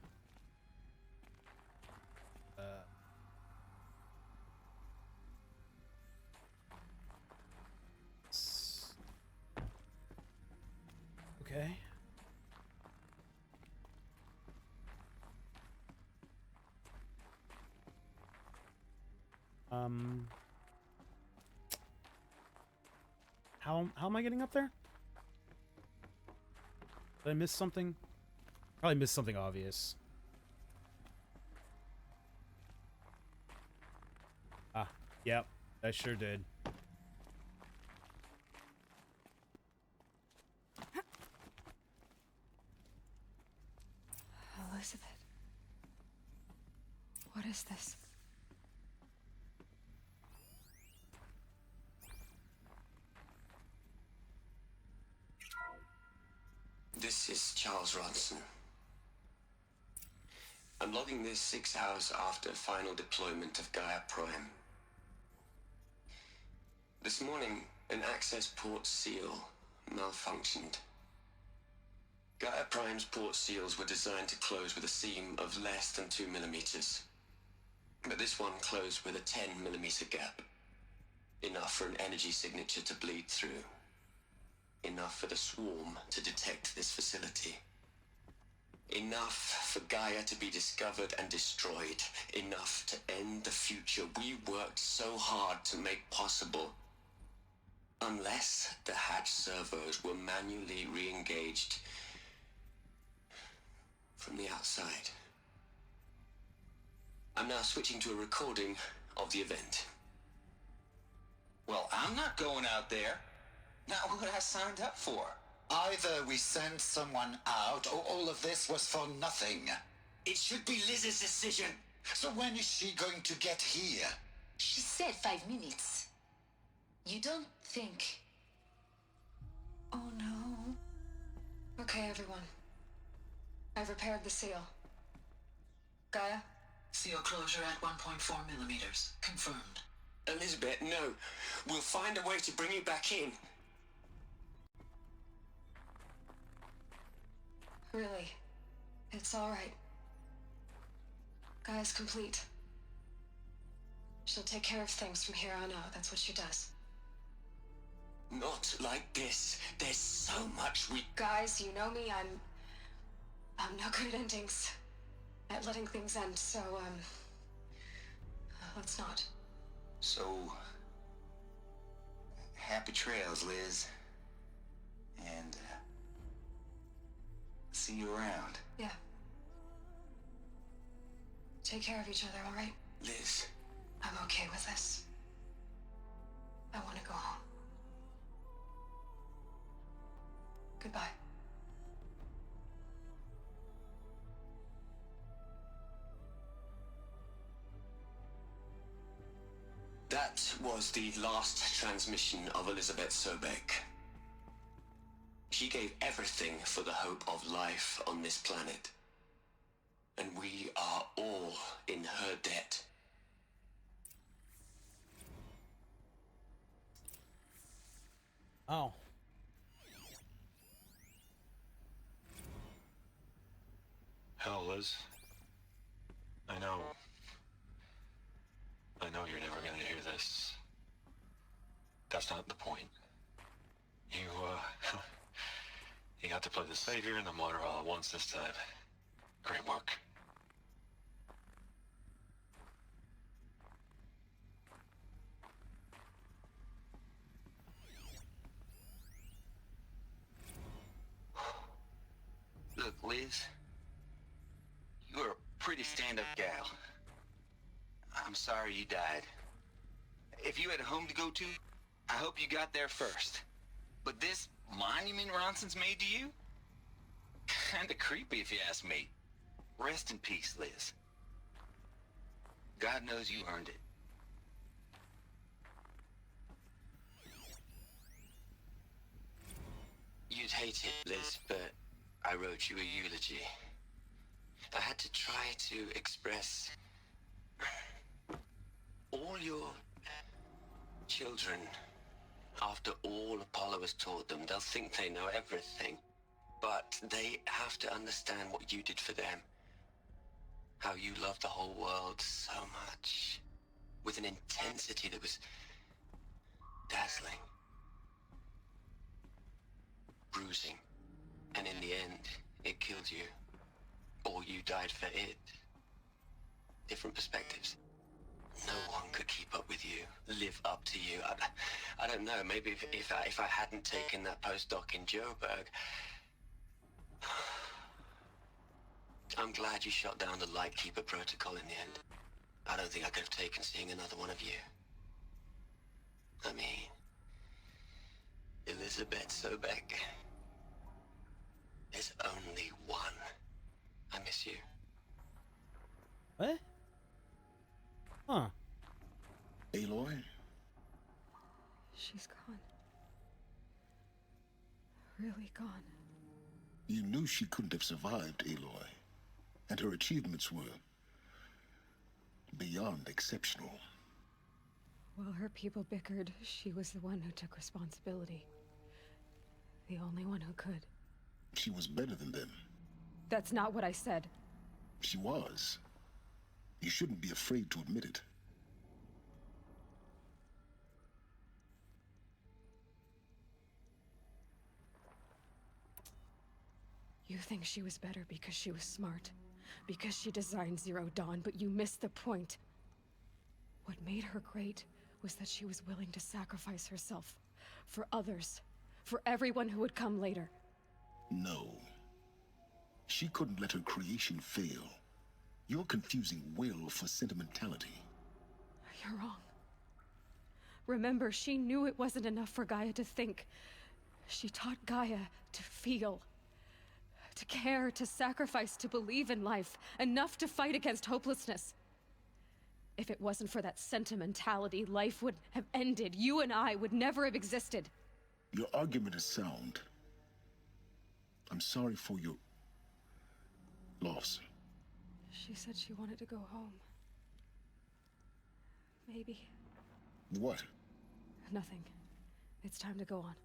Okay. How am I getting up there? Did I miss something? Probably missed something obvious. Ah, yep, I sure did. Elizabeth. What is this? This is Charles Ronson. I'm logging this 6 hours after final deployment of Gaia Prime. This morning, an access port seal malfunctioned. Gaia Prime's port seals were designed to close with a seam of less than 2 millimeters. But this one closed with a 10 millimeter gap. Enough for an energy signature to bleed through. Enough for the swarm to detect this facility. Enough for Gaia to be discovered and destroyed. Enough to end the future we worked so hard to make possible. Unless the hatch servos were manually re-engaged from the outside. I'm now switching to a recording of the event. Well, I'm not going out there. Not what I signed up for. Either we send someone out, or all of this was for nothing. It should be Liz's decision. So when is she going to get here? She said 5 minutes. You don't think... Oh no. Okay, everyone. I've repaired the seal. Gaia? Seal closure at 1.4 millimeters. Confirmed. Elizabeth, no. We'll find a way to bring you back in. Really? It's all right. Gaia's complete. She'll take care of things from here on out. That's what she does. Not like this. There's so much we... Guys, you know me. I'm no good at endings. At letting things end, so, let's not. So... happy trails, Liz. And, see you around. Yeah. Take care of each other, all right? Liz. I'm okay with this. I want to go home. Goodbye. That was the last transmission of Elizabeth Sobek. She gave everything for the hope of life on this planet. And we are all in her debt. Oh. Hell, Liz. I know you're never gonna hear this. That's not the point. You, you got to play the savior and the martyr all at once this time. Great work. Look, Liz. You're a pretty stand-up gal. I'm sorry you died. If you had a home to go to, I hope you got there first. But this monument Ronson's made to you? Kinda creepy if you ask me. Rest in peace, Liz. God knows you earned it. You'd hate it, Liz, but I wrote you a eulogy. I had to try to express all your children. After all Apollo has taught them, they'll think they know everything. But they have to understand what you did for them. How you loved the whole world so much. With an intensity that was dazzling. Bruising. And in the end, it killed you. Or you died for it. Different perspectives. No one could keep up with you, live up to you. I don't know, maybe if I hadn't taken that postdoc in Joburg, I'm glad you shot down the Lightkeeper protocol in the end. I don't think I could have taken seeing another one of you. I mean, Elizabeth Sobek. There's only one. I miss you. What? Huh. Aloy? She's gone. Really gone. You knew she couldn't have survived, Aloy. And her achievements were beyond exceptional. While her people bickered, she was the one who took responsibility. The only one who could. She was better than them. That's not what I said. She was. You shouldn't be afraid to admit it. You think she was better because she was smart, because she designed Zero Dawn, but you missed the point. What made her great was that she was willing to sacrifice herself for others, for everyone who would come later. No. She couldn't let her creation fail. You're confusing will for sentimentality. You're wrong. Remember, she knew it wasn't enough for Gaia to think. She taught Gaia to feel. To care, to sacrifice, to believe in life, enough to fight against hopelessness. If it wasn't for that sentimentality, life would have ended. You and I would never have existed. Your argument is sound. I'm sorry for your loss. She said she wanted to go home. Maybe. What? Nothing. It's time to go on.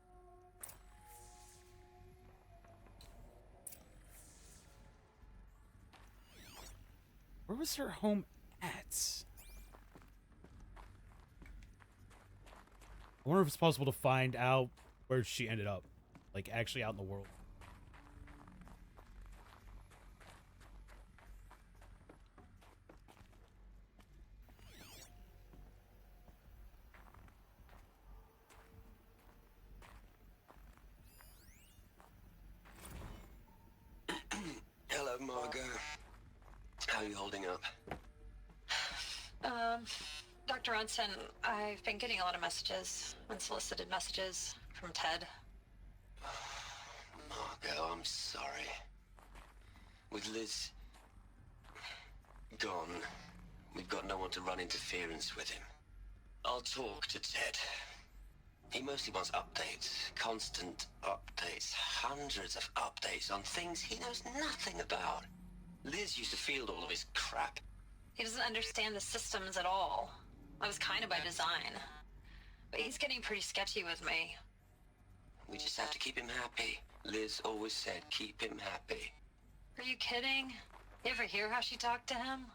Where was her home at? I wonder if it's possible to find out where she ended up. Like, actually out in the world. Hello, Margot. How are you holding up? Dr. Ronson, I've been getting a lot of messages, unsolicited messages from Ted. Margot, I'm sorry. With Liz gone, we've got no one to run interference with him. I'll talk to Ted. He mostly wants updates, constant updates, hundreds of updates on things he knows nothing about. Liz used to field all of his crap. He doesn't understand the systems at all. That was kind of by design. But he's getting pretty sketchy with me. We just have to keep him happy. Liz always said keep him happy. Are you kidding? You ever hear how she talked to him?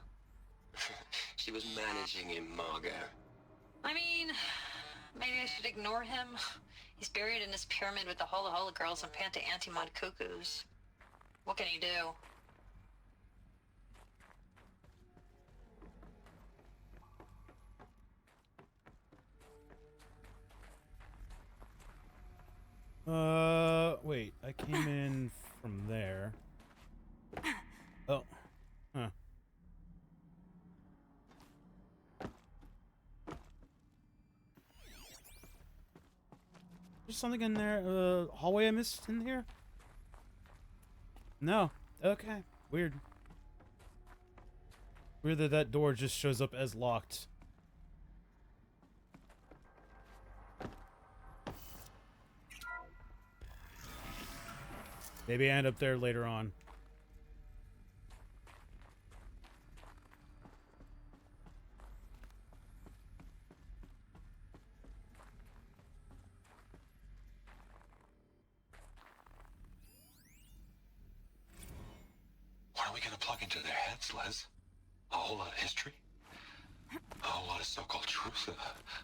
She was managing him, Margot. I mean, maybe I should ignore him. He's buried in his pyramid with the Hola Hola girls and Panta Antimod cuckoos. What can he do? Wait, I came in from there. Oh. Huh. There's something in there, hallway I missed in here? No. Okay. Weird. Weird that that door just shows up as locked. Maybe I end up there later on. What are we gonna plug into their heads, Les? A whole lot of history? A whole lot of so-called truth?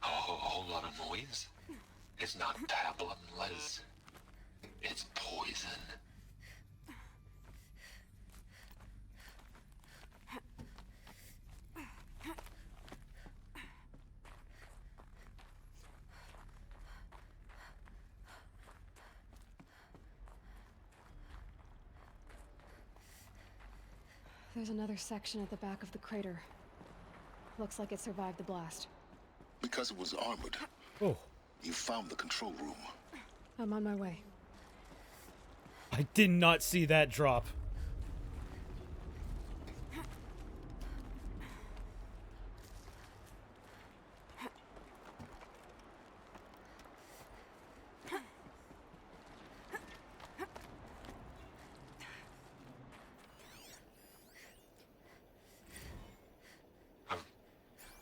A whole lot of noise? It's not tabulum, Les. It's poison. There's another section at the back of the crater. Looks like it survived the blast. Because it was armored. Oh. You found the control room. I'm on my way. I did not see that drop.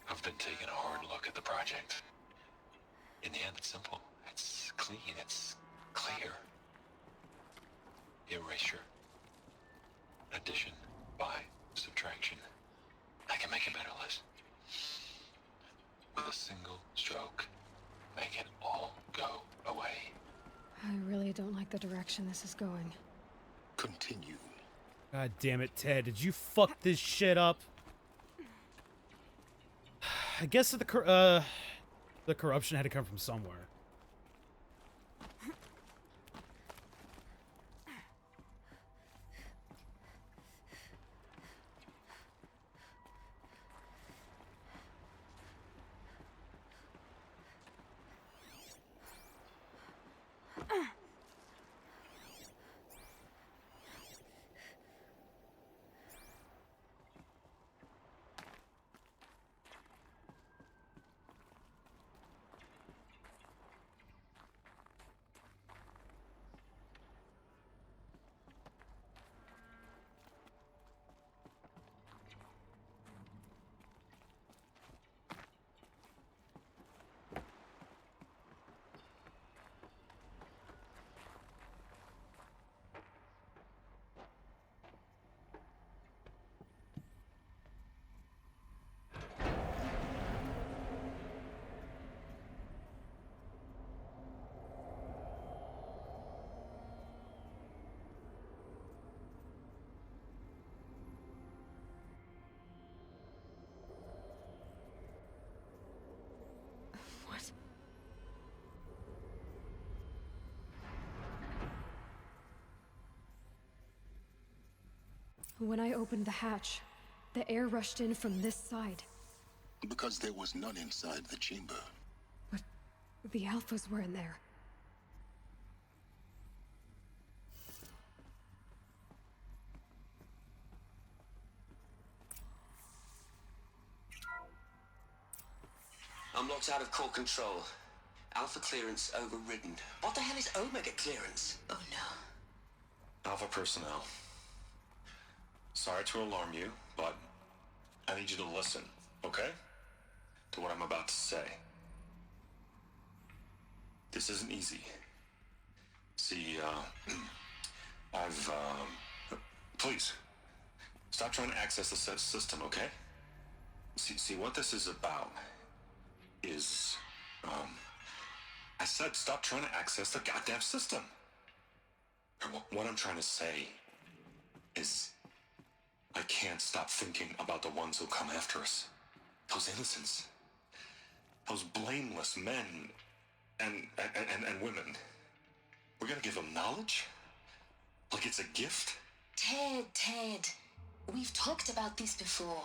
I've been taking a hard look at the project. In the end, it's simple. It's clean. It's clear. Erasure. Addition. By. Subtraction. I can make a better list. With a single stroke. Make it all go away. I really don't like the direction this is going. Continue. God damn it, Ted. Did you fuck this shit up? I guess that the corruption had to come from somewhere. What? When I opened the hatch, the air rushed in from this side. Because there was none inside the chamber. But the Alphas were in there. I'm locked out of core control. Alpha clearance overridden. What the hell is Omega clearance? Oh no. Alpha personnel. Sorry to alarm you, but I need you to listen, okay? To what I'm about to say. This isn't easy. See, please, stop trying to access the system, okay? See, what this is about is, I said stop trying to access the goddamn system. What I'm trying to say is, I can't stop thinking about the ones who come after us. Those innocents. Those blameless men and women. We're gonna give them knowledge? Like it's a gift? Ted. We've talked about this before.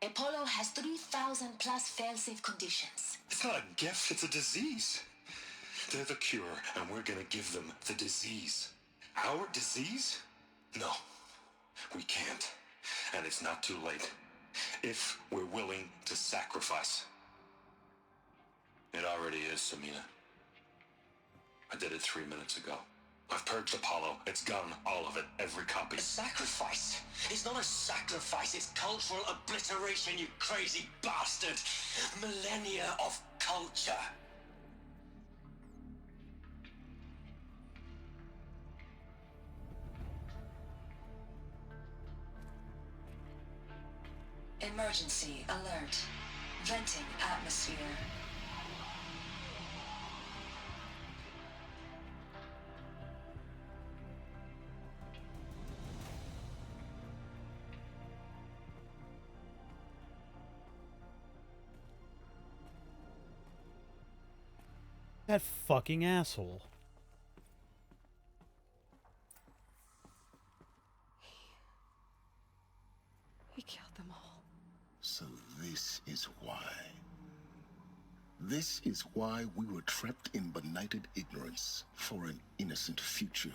Apollo has 3,000 plus fail-safe conditions. It's not a gift, it's a disease. They're the cure, and we're gonna give them the disease. Our disease? No, we can't. And it's not too late. If we're willing to sacrifice. It already is, Samina. I did it 3 minutes ago. I've purged Apollo. It's gone, all of it, every copy. A sacrifice? It's not a sacrifice, it's cultural obliteration, you crazy bastard! Millennia of culture! Emergency alert. Venting atmosphere. That fucking asshole. This is why. This is why we were trapped in benighted ignorance for an innocent future.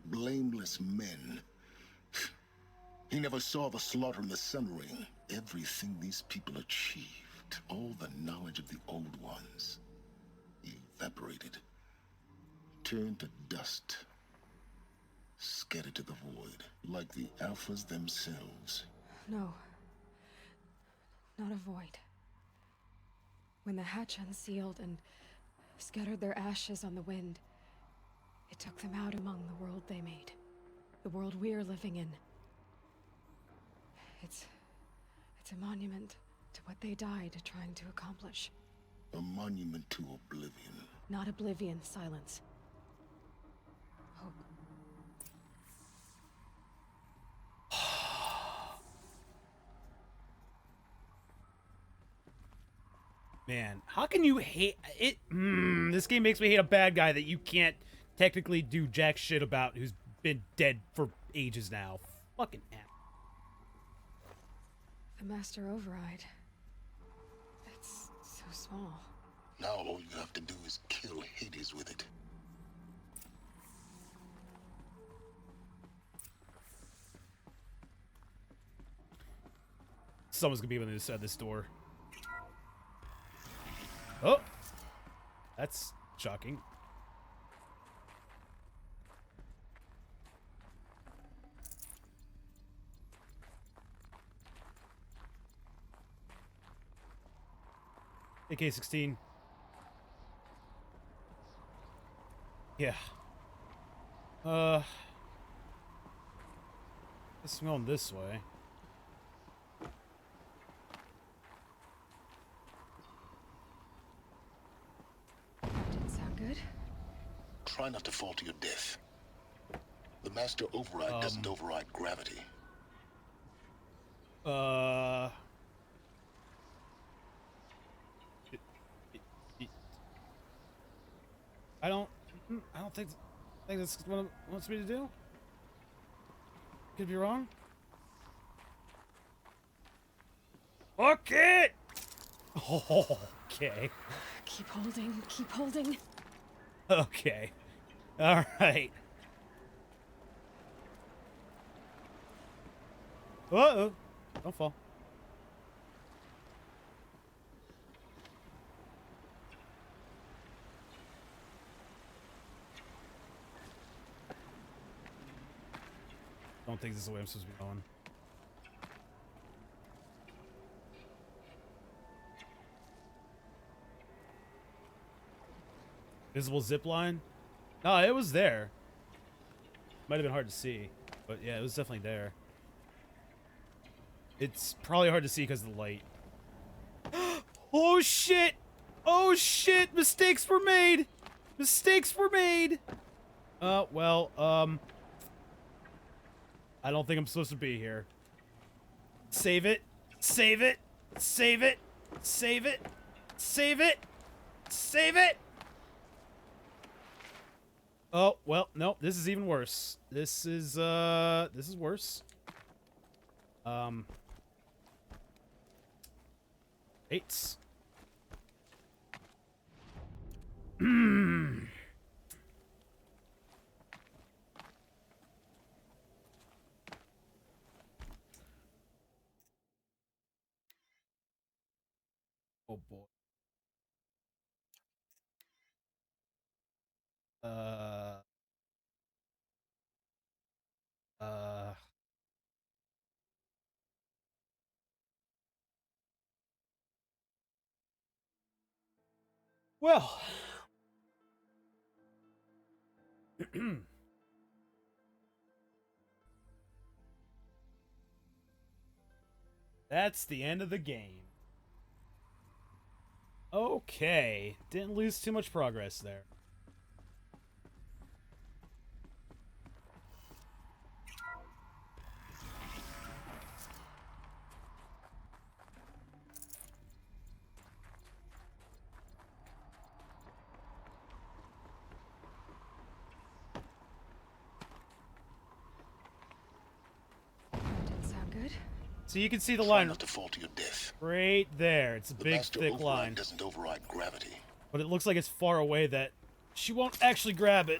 Blameless men. He never saw the slaughter in the Sun Ring. Everything these people achieved, all the knowledge of the old ones, evaporated, turned to dust, scattered to the void, like the Alphas themselves. No. Not a void. When the hatch unsealed and scattered their ashes on the wind, it took them out among the world they made. The world we're living in. It's a monument to what they died trying to accomplish. A monument to oblivion. Not oblivion, silence. Hope. Man, how can you hate it? This game makes me hate a bad guy that you can't technically do jack shit about, who's been dead for ages now. Fucking ass. The Master Override. It's so small. Now all you have to do is kill Hades with it. Someone's gonna be on the other side of this door. Oh! That's shocking. AK-16. Yeah. It's going this way. Didn't sound good. Try not to fall to your death. The Master Override doesn't override gravity. I don't think that's what it wants me to do. Could be wrong. Fuck it! Oh, okay. Keep holding, keep holding. Okay. All right. Uh-oh. Don't fall. Don't think this is the way I'm supposed to be going. Visible zip line? No, it was there. Might have been hard to see, but yeah, it was definitely there. It's probably hard to see because of the light. Oh shit! Oh shit! Mistakes were made! Mistakes were made! Well, I don't think I'm supposed to be here. Save it. Save it. Save it. Save it. Save it. Save it. Oh, well, no, this is even worse. This is worse. Eights. Oh boy. Well. That's the end of the game. Okay. Didn't lose too much progress there. So you can see the line not to fall to your death. right there. It's a The big, master thick override line. doesn't override gravity. But it looks like it's far away that she won't actually grab it.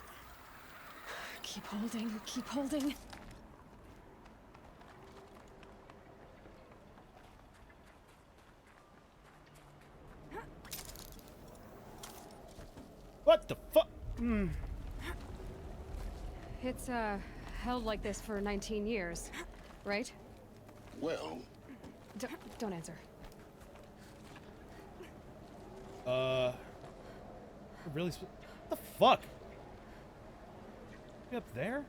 Keep holding, keep holding. What the fuck? It's, held like this for 19 years, right? Well... Don't answer. Really? What the fuck? You up there?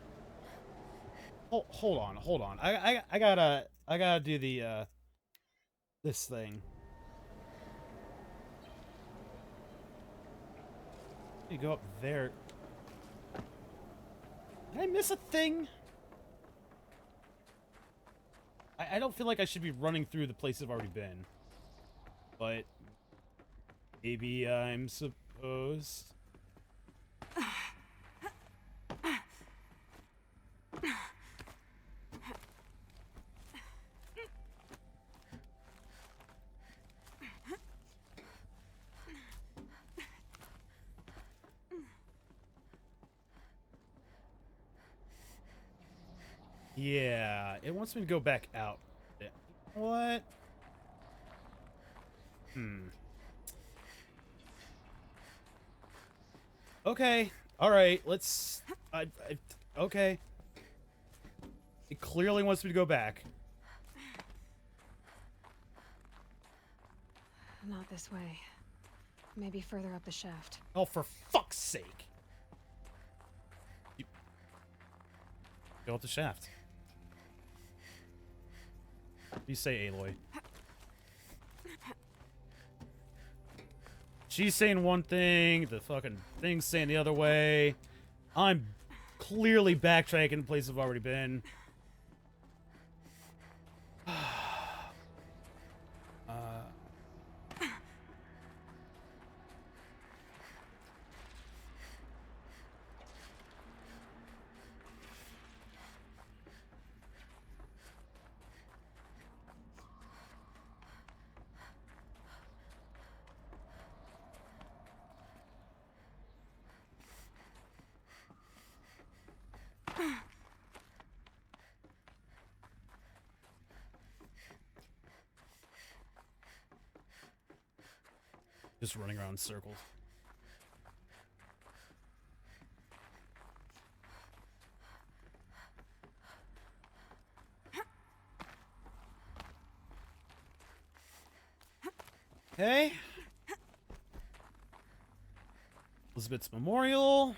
Oh, hold on. I gotta do the, this thing. You go up there. Did I miss a thing? I don't feel like I should be running through the places I've already been. But maybe I'm supposed. Yeah, it wants me to go back out. Yeah. What? Okay. All right. Let's. Okay. It clearly wants me to go back. Not this way. Maybe further up the shaft. Oh, for fuck's sake! Go up the shaft. What do you say, Aloy? She's saying one thing, the fucking thing's saying the other way. I'm clearly backtracking places I've already been. Just running around in circles. Okay. Elizabeth's Memorial.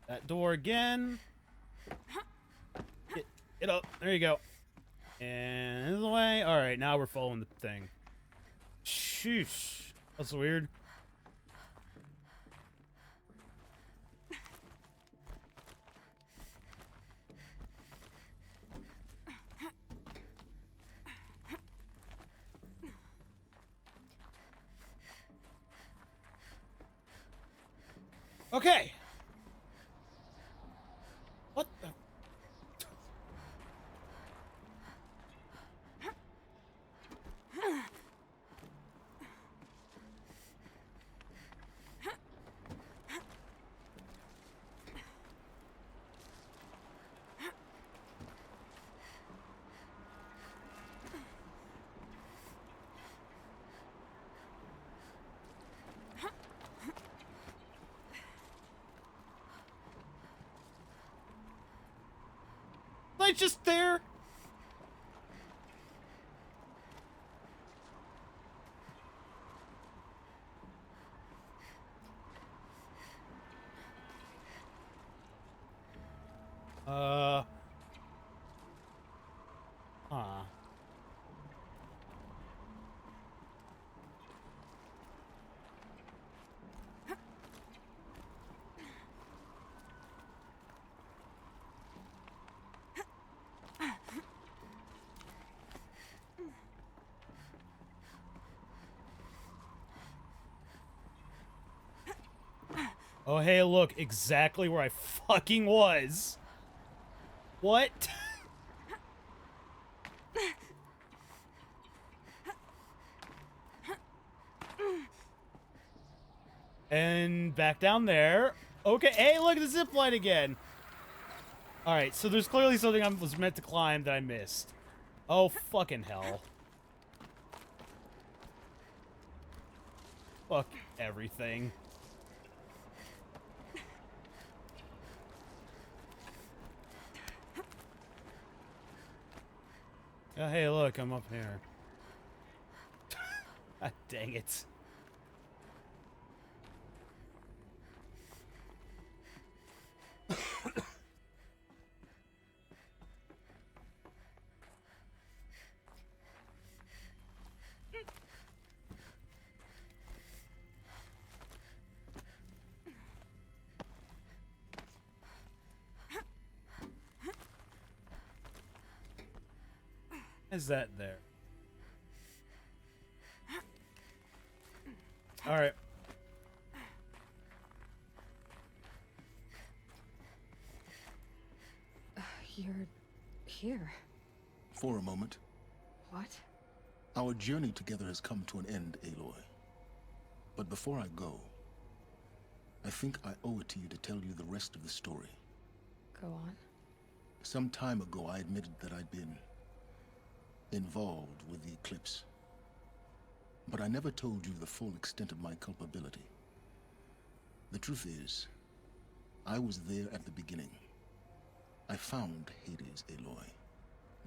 That door again. Get up. There you go. And this is the way. Alright, now we're following the thing. Sheesh. That's weird. Okay. What the? I just there? Huh. Oh, hey, look, exactly where I fucking was. What? And back down there. Okay, hey, look at the zip line again. Alright, so there's clearly something I was meant to climb that I missed. Oh, fucking hell. Fuck everything. Oh, hey, look, I'm up here. God dang it. Is that there? All right. You're here. For a moment. What? Our journey together has come to an end, Aloy. But before I go, I think I owe it to you to tell you the rest of the story. Go on. Some time ago, I admitted that I'd been involved with the eclipse. But I never told you the full extent of my culpability. The truth is, I was there at the beginning. I found Hades, Aloy,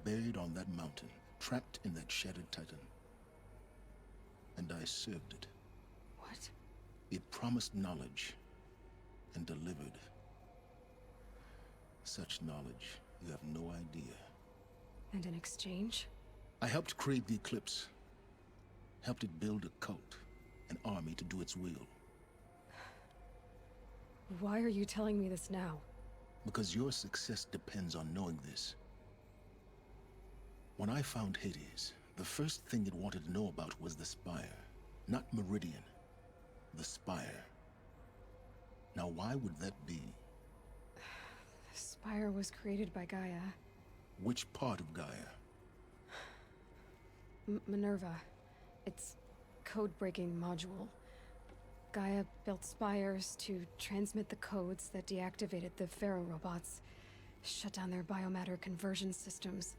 buried on that mountain, trapped in that shattered titan. And I served it. What? It promised knowledge and delivered. Such knowledge, you have no idea. And in exchange? I helped create the eclipse. Helped it build a cult, an army to do its will. Why are you telling me this now? Because your success depends on knowing this. When I found Hades, the first thing it wanted to know about was the Spire. Not Meridian. The Spire. Now why would that be? The Spire was created by Gaia. Which part of Gaia? Minerva. Its code-breaking module. Gaia built spires to transmit the codes that deactivated the Pharaoh robots, shut down their biomatter conversion systems.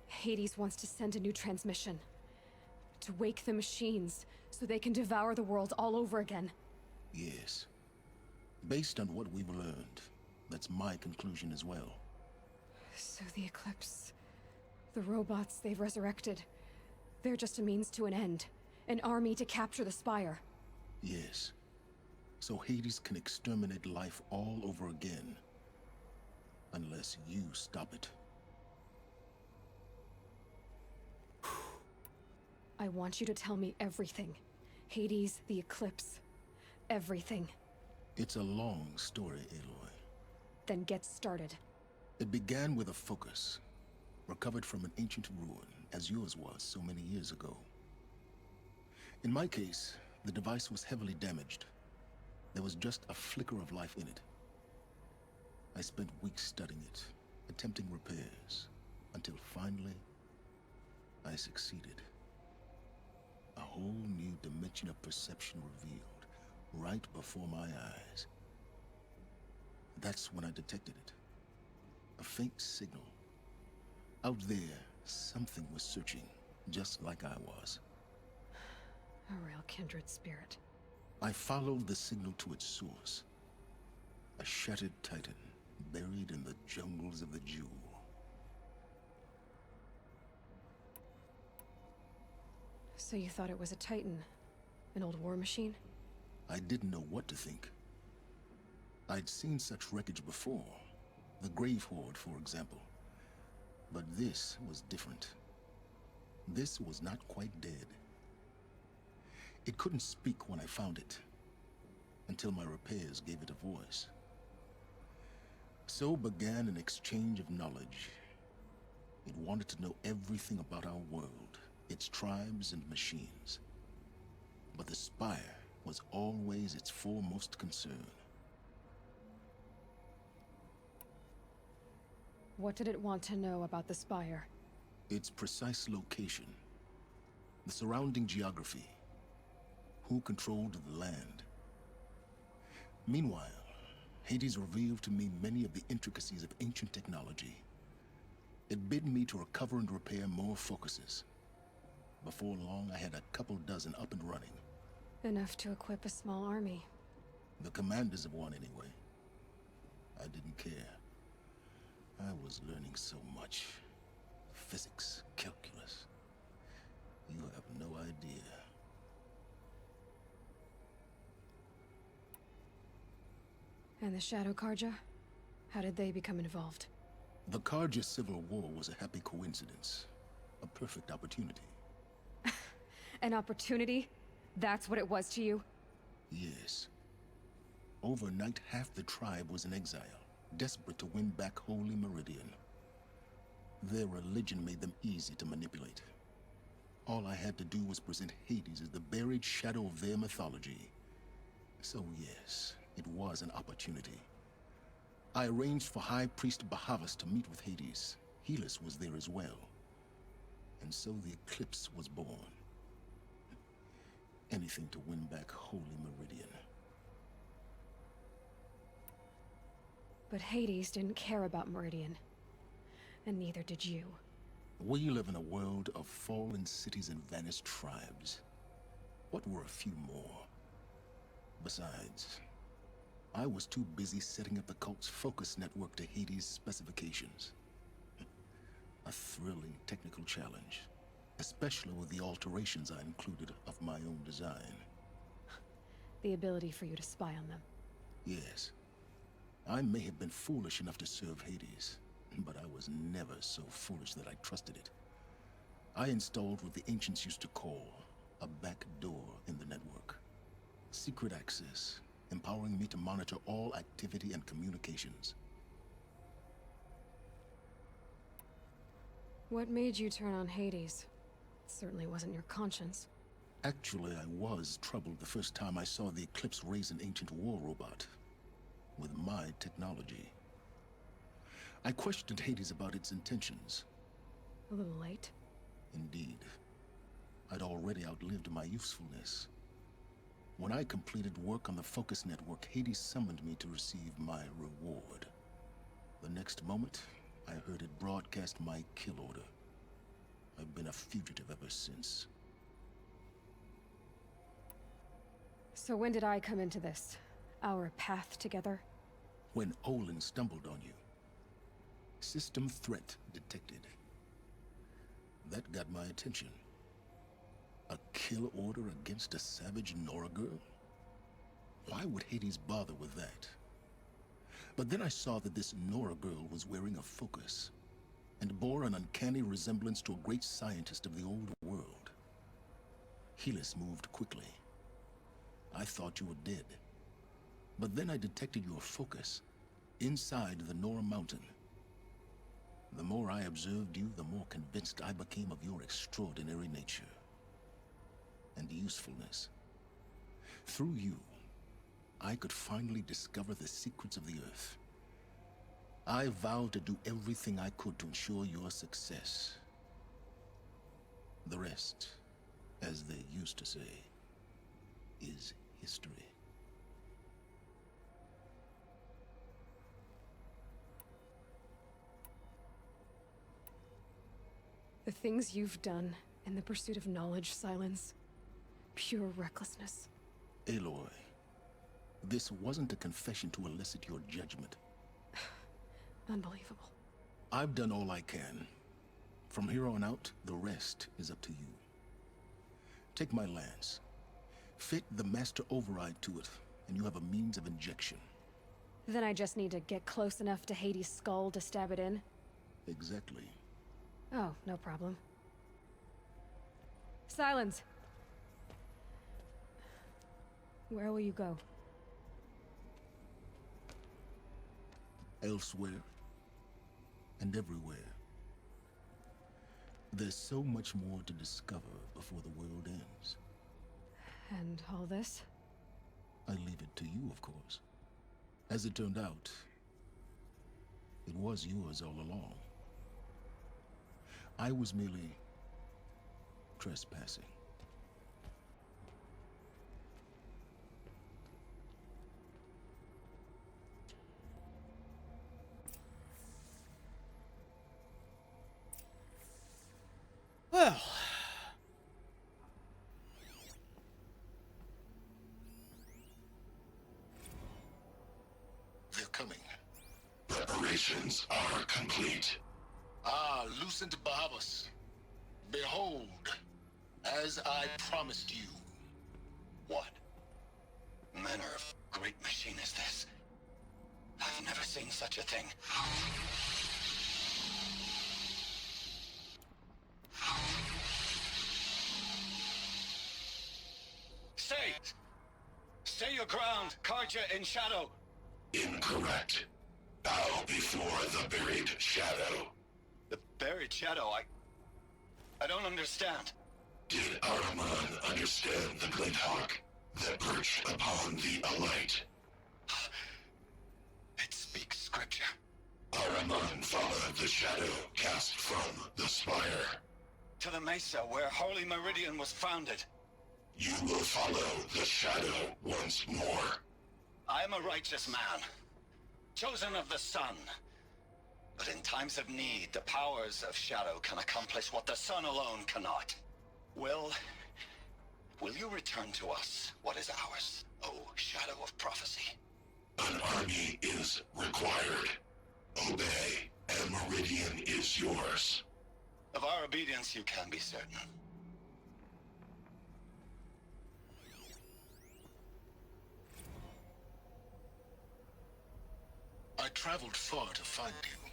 Hades wants to send a new transmission. To wake the machines, so they can devour the world all over again. Yes. Based on what we've learned, that's my conclusion as well. So the Eclipse... the robots they've resurrected... they're just a means to an end. An army to capture the Spire. Yes. So Hades can exterminate life all over again. Unless you stop it. I want you to tell me everything. Hades, the Eclipse, everything. It's a long story, Aloy. Then get started. It began with a focus, recovered from an ancient ruin, as yours was so many years ago. In my case, the device was heavily damaged. There was just a flicker of life in it. I spent weeks studying it, attempting repairs, until finally, I succeeded. A whole new dimension of perception revealed, right before my eyes. That's when I detected it. A faint signal. Out there, something was searching, just like I was. A real kindred spirit. I followed the signal to its source. A shattered titan, buried in the jungles of the Jewel. So you thought it was a Titan? An old war machine? I didn't know what to think. I'd seen such wreckage before. The Grave Horde, for example. But this was different. This was not quite dead. It couldn't speak when I found it, until my repairs gave it a voice. So began an exchange of knowledge. It wanted to know everything about our world, its tribes and machines. But the Spire was always its foremost concern. What did it want to know about the Spire? Its precise location, the surrounding geography, who controlled the land. Meanwhile, Hades revealed to me many of the intricacies of ancient technology. It bid me to recover and repair more focuses. Before long, I had a couple dozen up and running. Enough to equip a small army. The commanders of one, anyway. I didn't care. I was learning so much. Physics, calculus. You have no idea. And the Shadow Karja? How did they become involved? The Karja Civil War was a happy coincidence. A perfect opportunity. An opportunity? That's what it was to you? Yes. Overnight, half the tribe was in exile, desperate to win back Holy Meridian. Their religion made them easy to manipulate. All I had to do was present Hades as the buried shadow of their mythology. So yes, it was an opportunity. I arranged for High Priest Bahavas to meet with Hades. Helis was there as well. And so the eclipse was born. Anything to win back Holy Meridian. But Hades didn't care about Meridian. And neither did you. We live in a world of fallen cities and vanished tribes. What were a few more? Besides, I was too busy setting up the cult's focus network to Hades' specifications. A thrilling technical challenge, especially with the alterations I included of my own design. The ability for you to spy on them. Yes. I may have been foolish enough to serve Hades, but I was never so foolish that I trusted it. I installed what the ancients used to call a back door in the network. Secret access, empowering me to monitor all activity and communications. What made you turn on Hades? It certainly wasn't your conscience. Actually, I was troubled the first time I saw the Eclipse raise an ancient war robot. With my technology. I questioned Hades about its intentions. A little late. Indeed. I'd already outlived my usefulness. When I completed work on the Focus Network, Hades summoned me to receive my reward. The next moment, I heard it broadcast my kill order. I've been a fugitive ever since. So when did I come into this? Our path together? When Olin stumbled on you. System threat detected. That got my attention. A kill order against a savage Nora girl? Why would Hades bother with that? But then I saw that this Nora girl was wearing a focus, and bore an uncanny resemblance to a great scientist of the old world. Helis moved quickly. I thought you were dead. But then I detected your focus inside the Nora mountain. The more I observed you, the more convinced I became of your extraordinary nature and usefulness. Through you, I could finally discover the secrets of the Earth. I vowed to do everything I could to ensure your success. The rest, as they used to say, is history. The things you've done in the pursuit of knowledge, Silence. Pure recklessness. Aloy, this wasn't a confession to elicit your judgment. Unbelievable. I've done all I can. From here on out, the rest is up to you. Take my lance. Fit the master override to it, and you have a means of injection. Then I just need to get close enough to Hades' skull to stab it in? Exactly. Oh, no problem. Silence! Where will you go? Elsewhere. And everywhere. There's so much more to discover before the world ends. And all this? I leave it to you, of course. As it turned out, it was yours all along. I was merely trespassing. Preparations are complete. Ah, Lucent Bahavas. Behold, as I promised you. What manner of great machine is this? I've never seen such a thing. Stay your ground, Karja in shadow. Incorrect. Bow before the buried shadow. The buried shadow, I don't understand. Did Araman understand the glint hawk that perched upon the alight? It speaks scripture. Araman followed the shadow cast from the spire. To the mesa where Holy Meridian was founded. You will follow the shadow once more. I am a righteous man, chosen of the sun. But in times of need, the powers of shadow can accomplish what the sun alone cannot. Will you return to us what is ours, O shadow of prophecy? An army is required. Obey, and Meridian is yours. Of our obedience you can be certain. I traveled far to find you.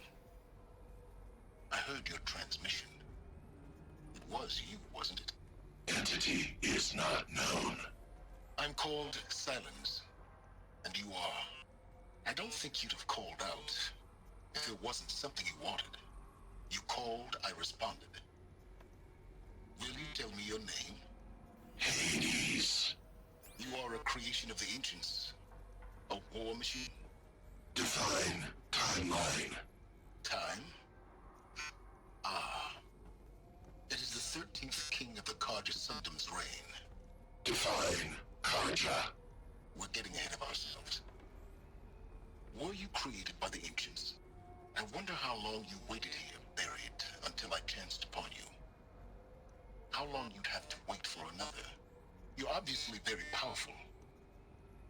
I heard your transmission. It was you, wasn't it? Entity is not known. I'm called Silence, and you are. I don't think you'd have called out if it wasn't something you wanted. You called, I responded. Will you tell me your name? Hades. You are a creation of the ancients. A war machine? Define timeline. Time? Ah. It is the 13th king of the Karja Sundom's reign. Define Karja. We're getting ahead of ourselves. Were you created by the ancients? I wonder how long you waited here, buried, until I chanced upon you. How long you'd have to wait for another. You're obviously very powerful,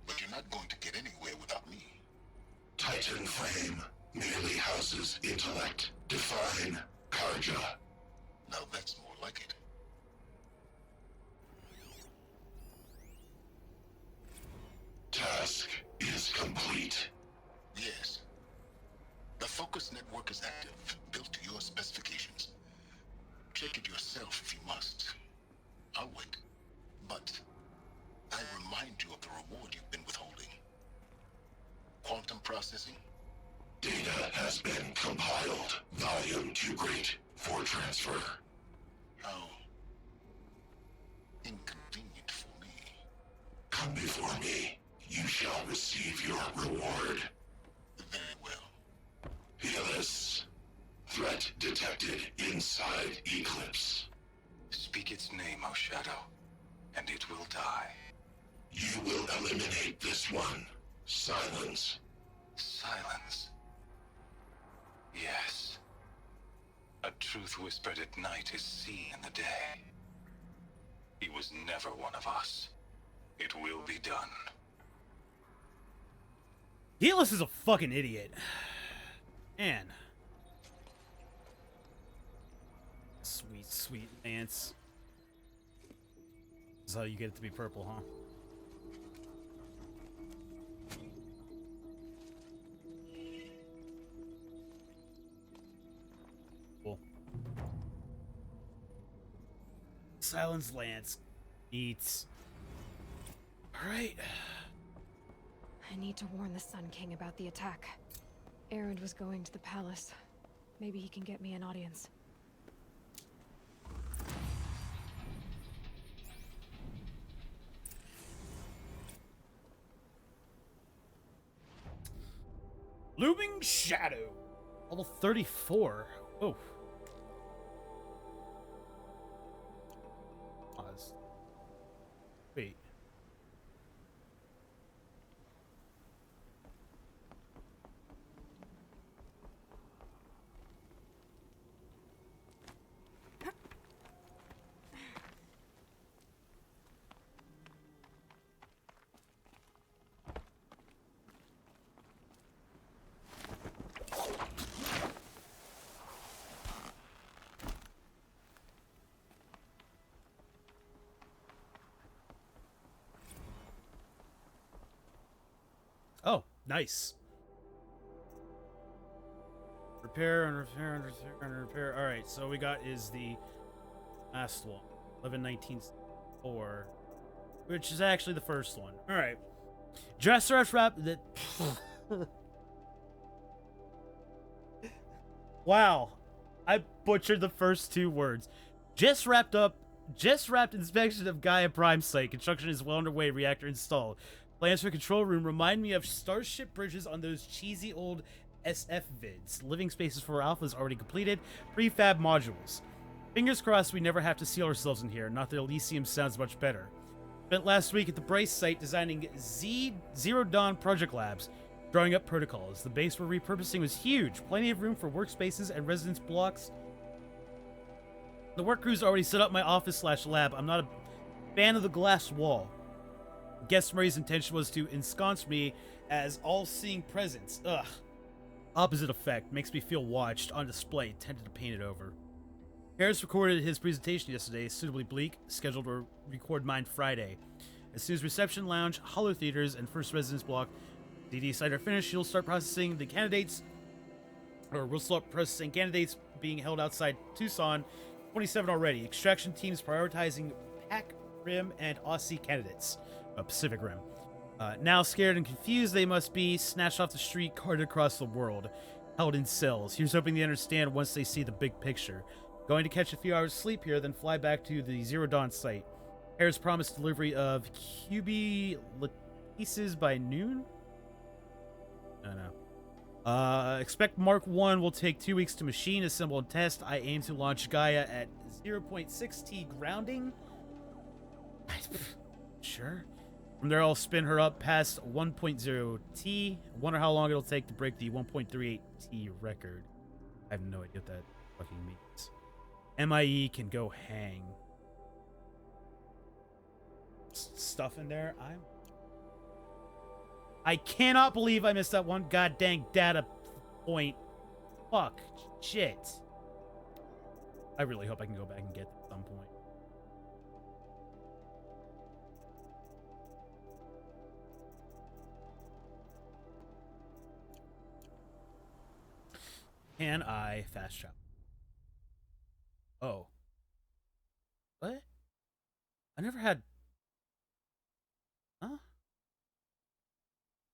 but you're not going to get anywhere without me. Titan Flame merely houses intellect. Define Karja. Now that's more like it. Task is complete. Yes. The focus network is active, built to your specifications. Check it yourself if you must. I'll wait. But I remind you of the reward you've been withholding. Quantum processing? Data has been compiled. Volume too great for transfer. How inconvenient for me. Come before me. You shall receive your reward. Very well. Helis. Threat detected inside Eclipse. Speak its name, O Shadow, and it will die. You will eliminate this one. Silence. Silence. Yes. A truth whispered at night is seen in the day. He was never one of us. It will be done. Helis is a fucking idiot. Man. Sweet, sweet Lance. This is how you get it to be purple, huh? Cool. Silence Lance. Eats. Alright. I need to warn the Sun King about the attack. Erend was going to the palace. Maybe he can get me an audience. Looming Shadow. Level 34. Oh. Pause. Wait. Oh, nice. Repair and repair and repair and repair. All right, so we got is the last one, 11/19/4, which is actually the first one. All right, dresser wrap that. Wow, I butchered the first two words. Just wrapped inspection of Gaia Prime site. Construction is well underway. Reactor installed. Plans for control room remind me of Starship Bridges on those cheesy old SF vids. Living spaces for alphas already completed. Prefab modules. Fingers crossed we never have to seal ourselves in here. Not that Elysium sounds much better. Spent last week at the Bryce site designing Zero Dawn project labs, drawing up protocols. The base we're repurposing was huge. Plenty of room for workspaces and residence blocks. The work crew's already set up my office/lab. I'm not a fan of the glass wall. Guess Murray's intention was to ensconce me as all-seeing presence. Ugh. Opposite effect. Makes me feel watched. On display. Tempted to paint it over. Harris recorded his presentation yesterday, suitably bleak. Scheduled to record mine Friday. As soon as reception lounge, hollow theaters, and first residence block DD site are finished, we'll start processing candidates being held outside Tucson. 27 already. Extraction teams prioritizing PAC, Rim, and Aussie candidates. Pacific Rim. Now scared and confused they must be, snatched off the street, carted across the world, held in cells. Here's hoping they understand once they see the big picture. Going to catch a few hours sleep here, then fly back to the Zero Dawn site. Harris promised delivery of QB pieces by noon? I don't know. Expect Mark 1 will take 2 weeks to machine, assemble, and test. I aim to launch Gaia at 0.6T grounding. Sure. From there, I'll spin her up past 1.0T. Wonder how long it'll take to break the 1.38T record. I have no idea what that fucking means. MIE can go hang. Stuff in there. I cannot believe I missed that one god dang data point. Fuck. Shit. I really hope I can go back and get it at some point. Can I fast travel? Oh. What? I never had... Huh?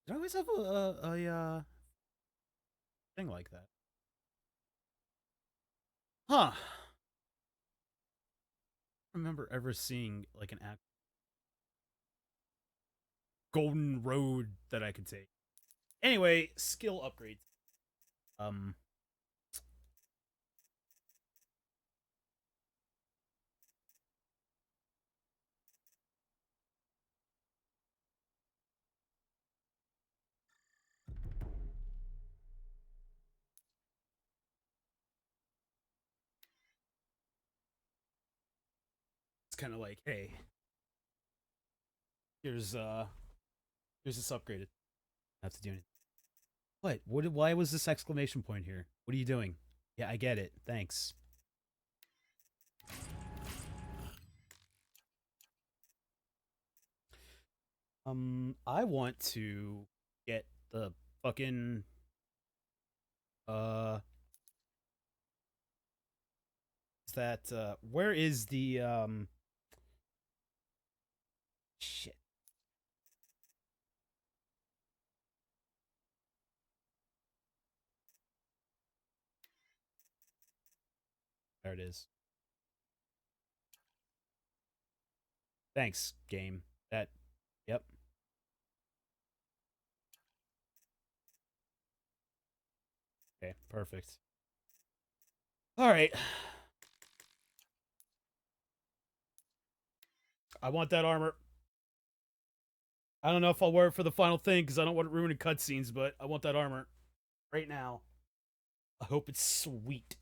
Did I always have a thing like that? Huh. I remember ever seeing like an act golden road that I could take. Anyway, skill upgrades. It's kind of like, hey, here's this upgraded. I have to do anything. What? Why was this exclamation point here? What are you doing? Yeah, I get it. Thanks. I want to get the fucking where is the shit. There it is. Thanks, game. Yep. Okay, perfect. All right. I want that armor. I don't know if I'll wear it for the final thing because I don't want it ruining cutscenes, but I want that armor right now. I hope it's sweet.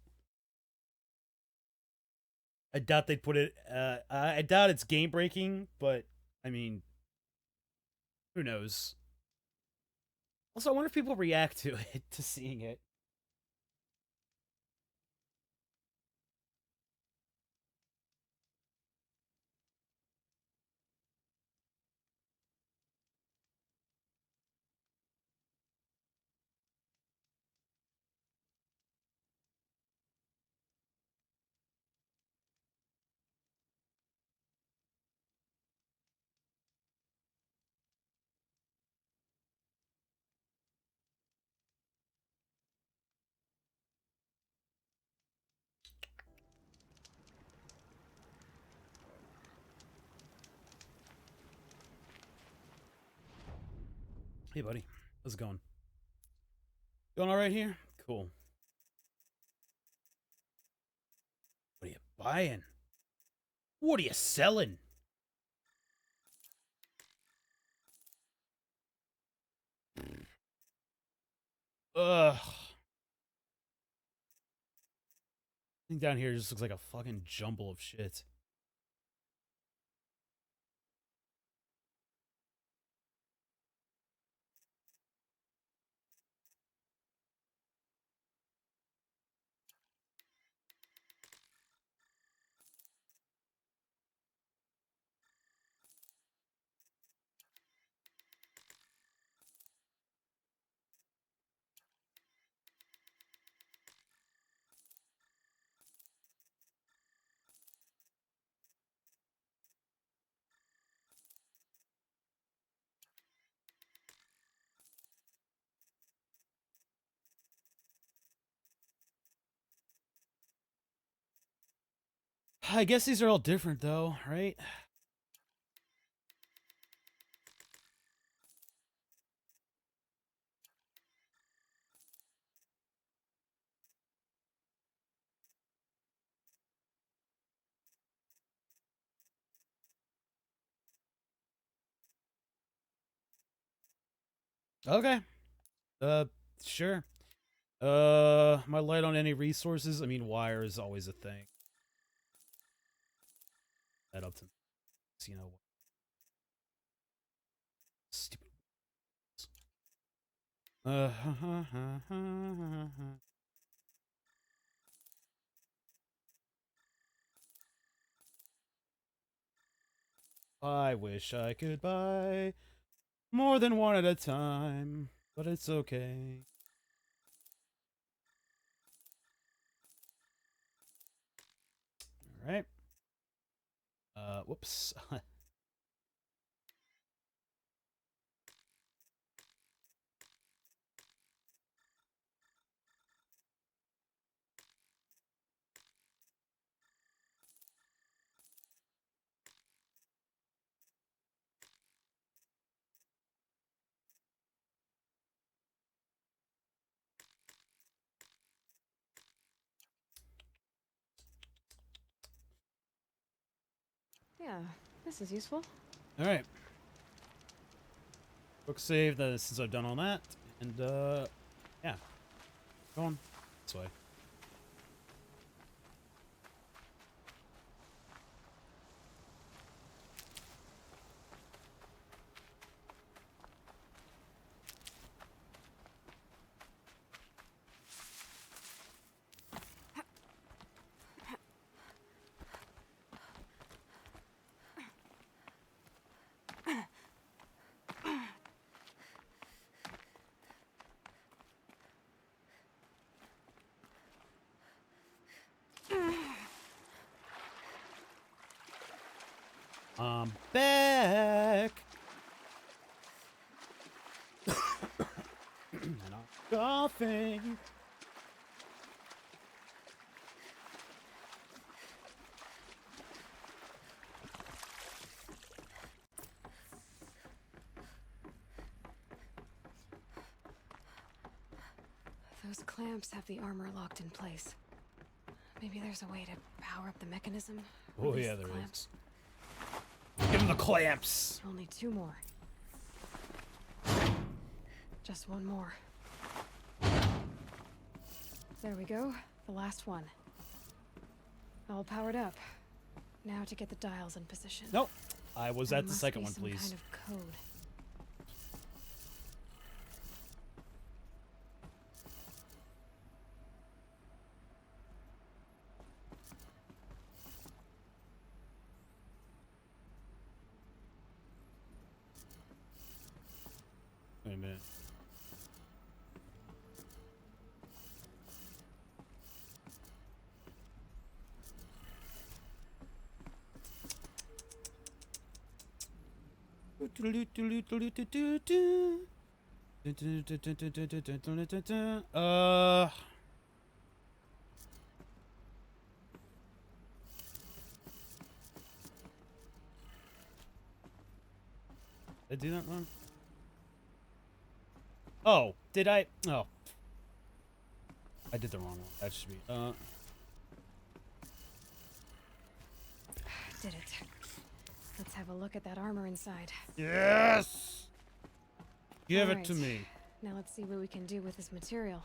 I doubt they'd put it. I doubt it's game breaking, but I mean, who knows? Also, I wonder if people react to it, to seeing it. Hey, buddy. How's it going? Going all right here? Cool. What are you buying? What are you selling? Ugh. I think down here just looks like a fucking jumble of shit. I guess these are all different, though, right? Okay. Sure. My light on any resources? I mean, wire is always a thing. That up to, you know, stupid. I wish I could buy more than one at a time, but it's okay. All right. Whoops. Yeah, this is useful. All right. Quick save since I've done all that, and yeah, go on this way. I'm back. And I'm coughing. Those clamps have the armor locked in place. Maybe there's a way to power up the mechanism. Oh yeah, there is. Give him the clamps. Only 2 more. Just 1 more. There we go. The last one. All powered up. Now to get the dials in position. Nope. I was There at the must second be one, some please. kind of code. Wait a minute. Did I do that wrong? Oh, did I? Oh. I did the wrong one. That should be, Did it. Let's have a look at that armor inside. Yes! Give All it to right. me. Now let's see what we can do with this material.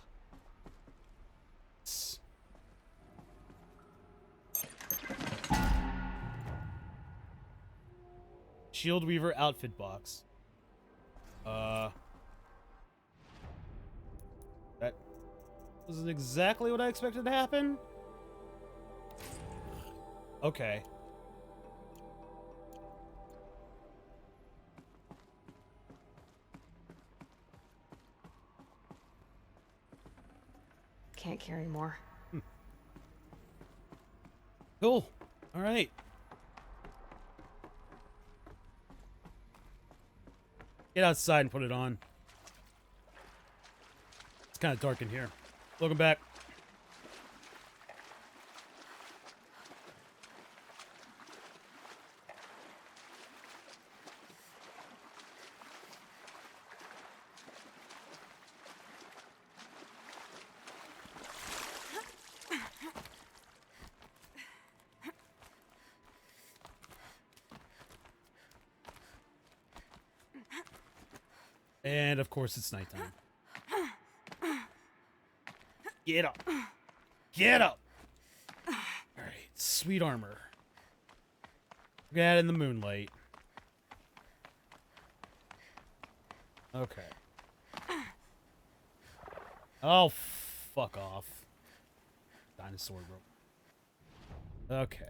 Shield Weaver outfit box. That wasn't exactly what I expected to happen. Okay. Can't carry more. Cool. All right. Get outside and put it on. It's kind of dark in here. Welcome back. And of course it's nighttime. Get up. Get up. Alright, sweet armor. Look at it in the moonlight. Okay. Oh, fuck off. Dinosaur bro. Okay.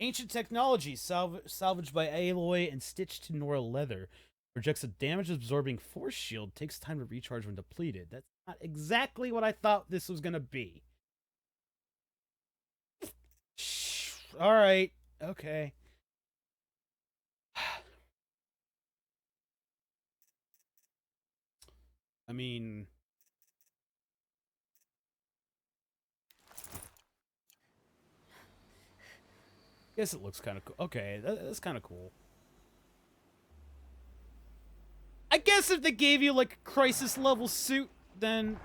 Ancient technology salvaged by Aloy and stitched to Nora leather. Projects a damage-absorbing force shield. Takes time to recharge when depleted. That's not exactly what I thought this was gonna be. Alright. Okay. I mean... guess it looks kind of cool. Okay, that's kind of cool. I guess if they gave you, like, a crisis-level suit, then...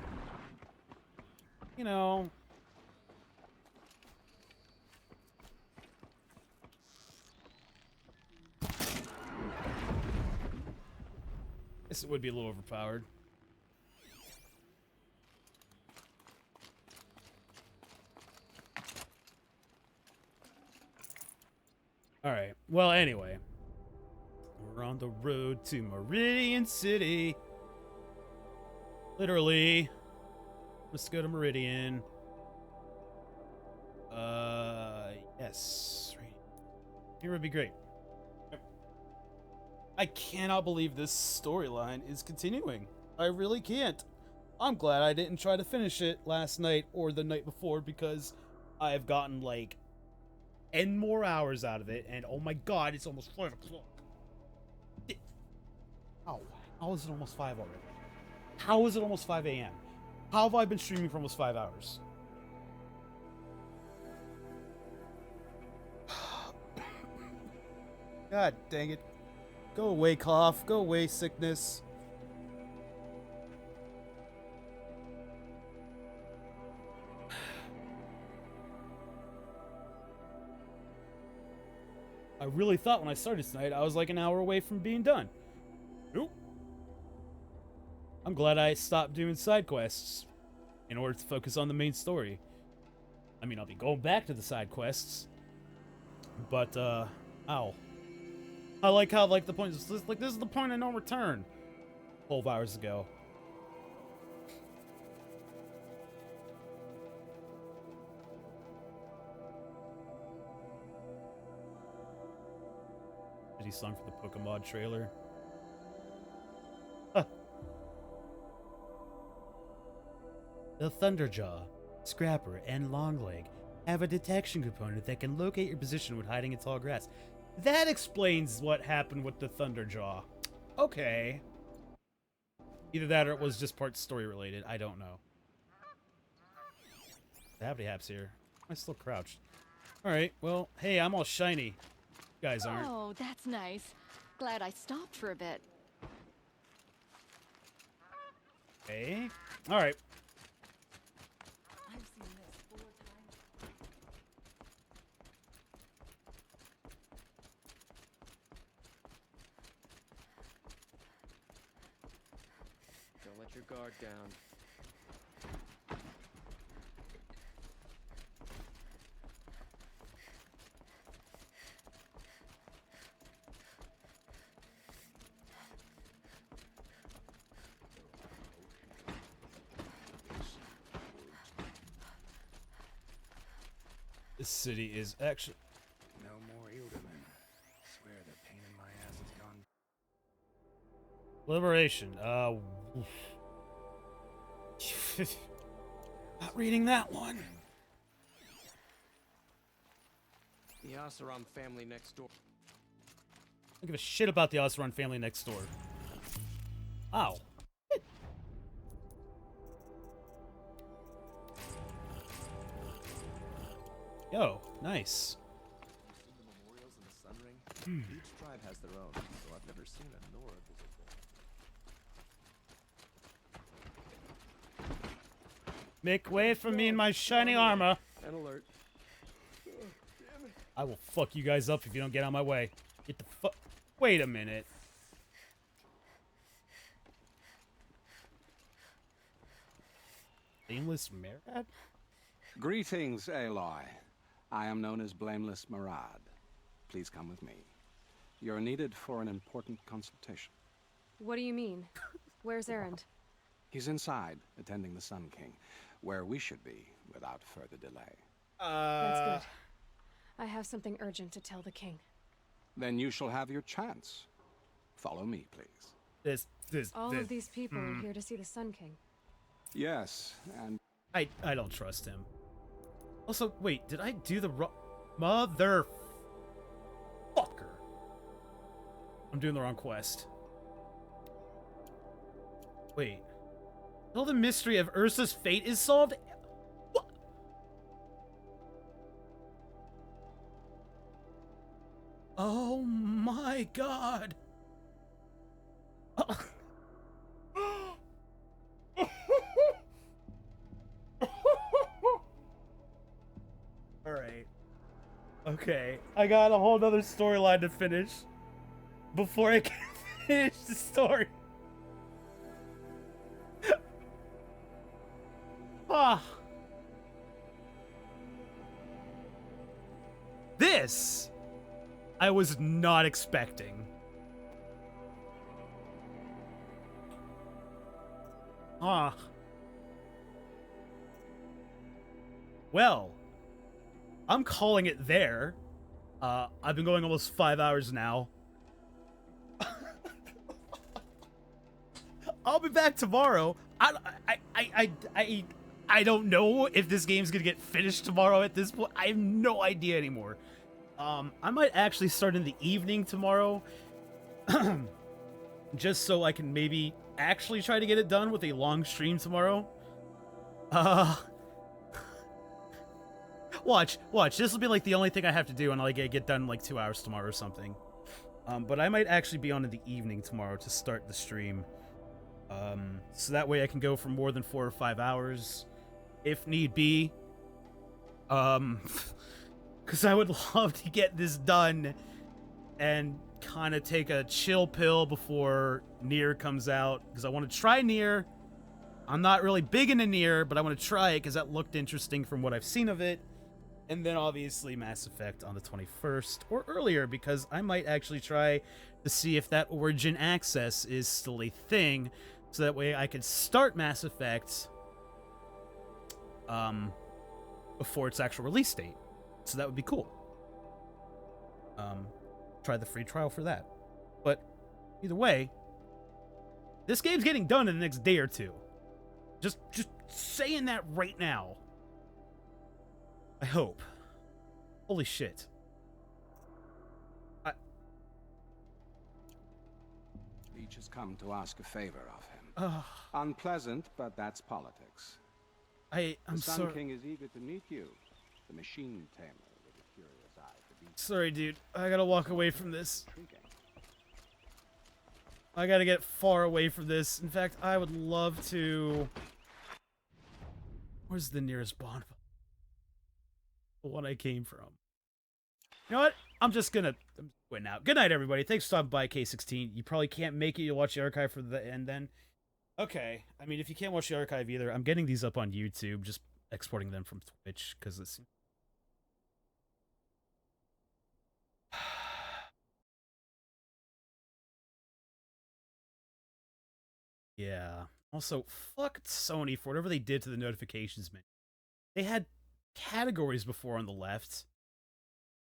you know... guess it would be a little overpowered. Alright, well, anyway. We're on the road to Meridian City. Literally. Let's go to Meridian. Yes. Right here would be great. I cannot believe this storyline is continuing. I really can't. I'm glad I didn't try to finish it last night or the night before because I have gotten, like, N more hours out of it, and oh my god, it's almost 5 o'clock. How is it almost 5 already? How is it almost 5 a.m.? How have I been streaming for almost 5 hours? God dang it. Go away, cough. Go away, sickness. I really thought when I started tonight I was like an hour away from being done. Nope. I'm glad I stopped doing side quests in order to focus on the main story. I mean, I'll be going back to the side quests, but ow. I like how, like, the point is like, this is the point of no return 12 hours ago. Did he sung for the Pokemon trailer? Huh. The Thunderjaw, Scrapper, and Longleg have a detection component that can locate your position when hiding in tall grass. That explains what happened with the Thunderjaw. Okay. Either that or it was just part story related. I don't know. The Happy Haps here. I'm still crouched. Alright, well, hey, I'm all shiny. You guys aren't. Oh, that's nice. Glad I stopped for a bit. Okay. All right. I've seen this 4 times. Don't let your guard down. This city is actually... No more Ilderman. Swear the pain in my ass is gone. Liberation. Not reading that one. The Oseram family next door. I don't give a shit about the Oseram family next door. Ow. Yo, nice. Seen the memorials in the Sun Ring? Each tribe has their own, so I've never seen a Nora visit there. Make way for me in my shiny armor. An alert. I will fuck you guys up if you don't get out of my way. Get the fuck... Wait a minute. Blameless Marad? Greetings, Aloy. I am known as Blameless Marad. Please come with me. You're needed for an important consultation. What do you mean? Where's Erend? He's inside, attending the Sun King, where we should be without further delay. That's good. I have something urgent to tell the king. Then you shall have your chance. Follow me, please. All of these people are here to see the Sun King. Yes, and... I don't trust him. Also, wait, did I do the mother... fucker. I'm doing the wrong quest. Wait. Till the mystery of Ursa's fate is solved? What? Oh my god. Alright. Okay. I got a whole nother storyline to finish before I can finish the story. Ah. This I was not expecting. Ah. Well, I'm calling it there. I've been going almost 5 hours now. I'll be back tomorrow. I don't know if this game's gonna get finished tomorrow at this point. I have no idea anymore. I might actually start in the evening tomorrow. Just so I can maybe actually try to get it done with a long stream tomorrow. Watch. This will be like the only thing I have to do, and I'll get done in like 2 hours tomorrow or something. But I might actually be on in the evening tomorrow to start the stream. So that way I can go for more than 4 or 5 hours, if need be. Because I would love to get this done and kind of take a chill pill before Nier comes out. Because I want to try Nier. I'm not really big into Nier, but I want to try it because that looked interesting from what I've seen of it. And then obviously Mass Effect on the 21st or earlier, because I might actually try to see if that Origin Access is still a thing. So that way I could start Mass Effect before its actual release date. So that would be cool. Try the free trial for that. But either way, this game's getting done in the next day or two. Just saying that right now. I hope. Holy shit. Leech has come to ask a favor of him. Unpleasant, but that's politics. I'm the Sun sorry. King is eager to meet you. The machine tamer with a curious eye for detail. Sorry, dude. I gotta walk away from this. I gotta get far away from this. In fact, I would love to... Where's the nearest bonfire? The one I came from. You know what? I'm quitting out. Good night, everybody. Thanks for stopping by, K16. You probably can't make it. You'll watch the archive for the end then. Okay. I mean, if you can't watch the archive either, I'm getting these up on YouTube. Just exporting them from Twitch, because it's... Yeah. Also, fuck Sony for whatever they did to the notifications menu. They had categories before on the left,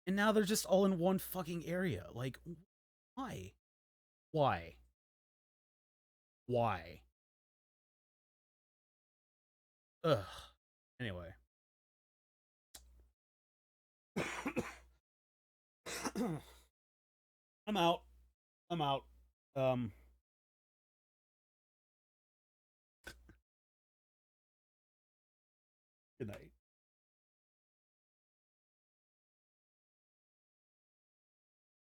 and now they're just all in one fucking area. Like, why? Why? Why? Ugh. Anyway. I'm out. I'm out. Good night.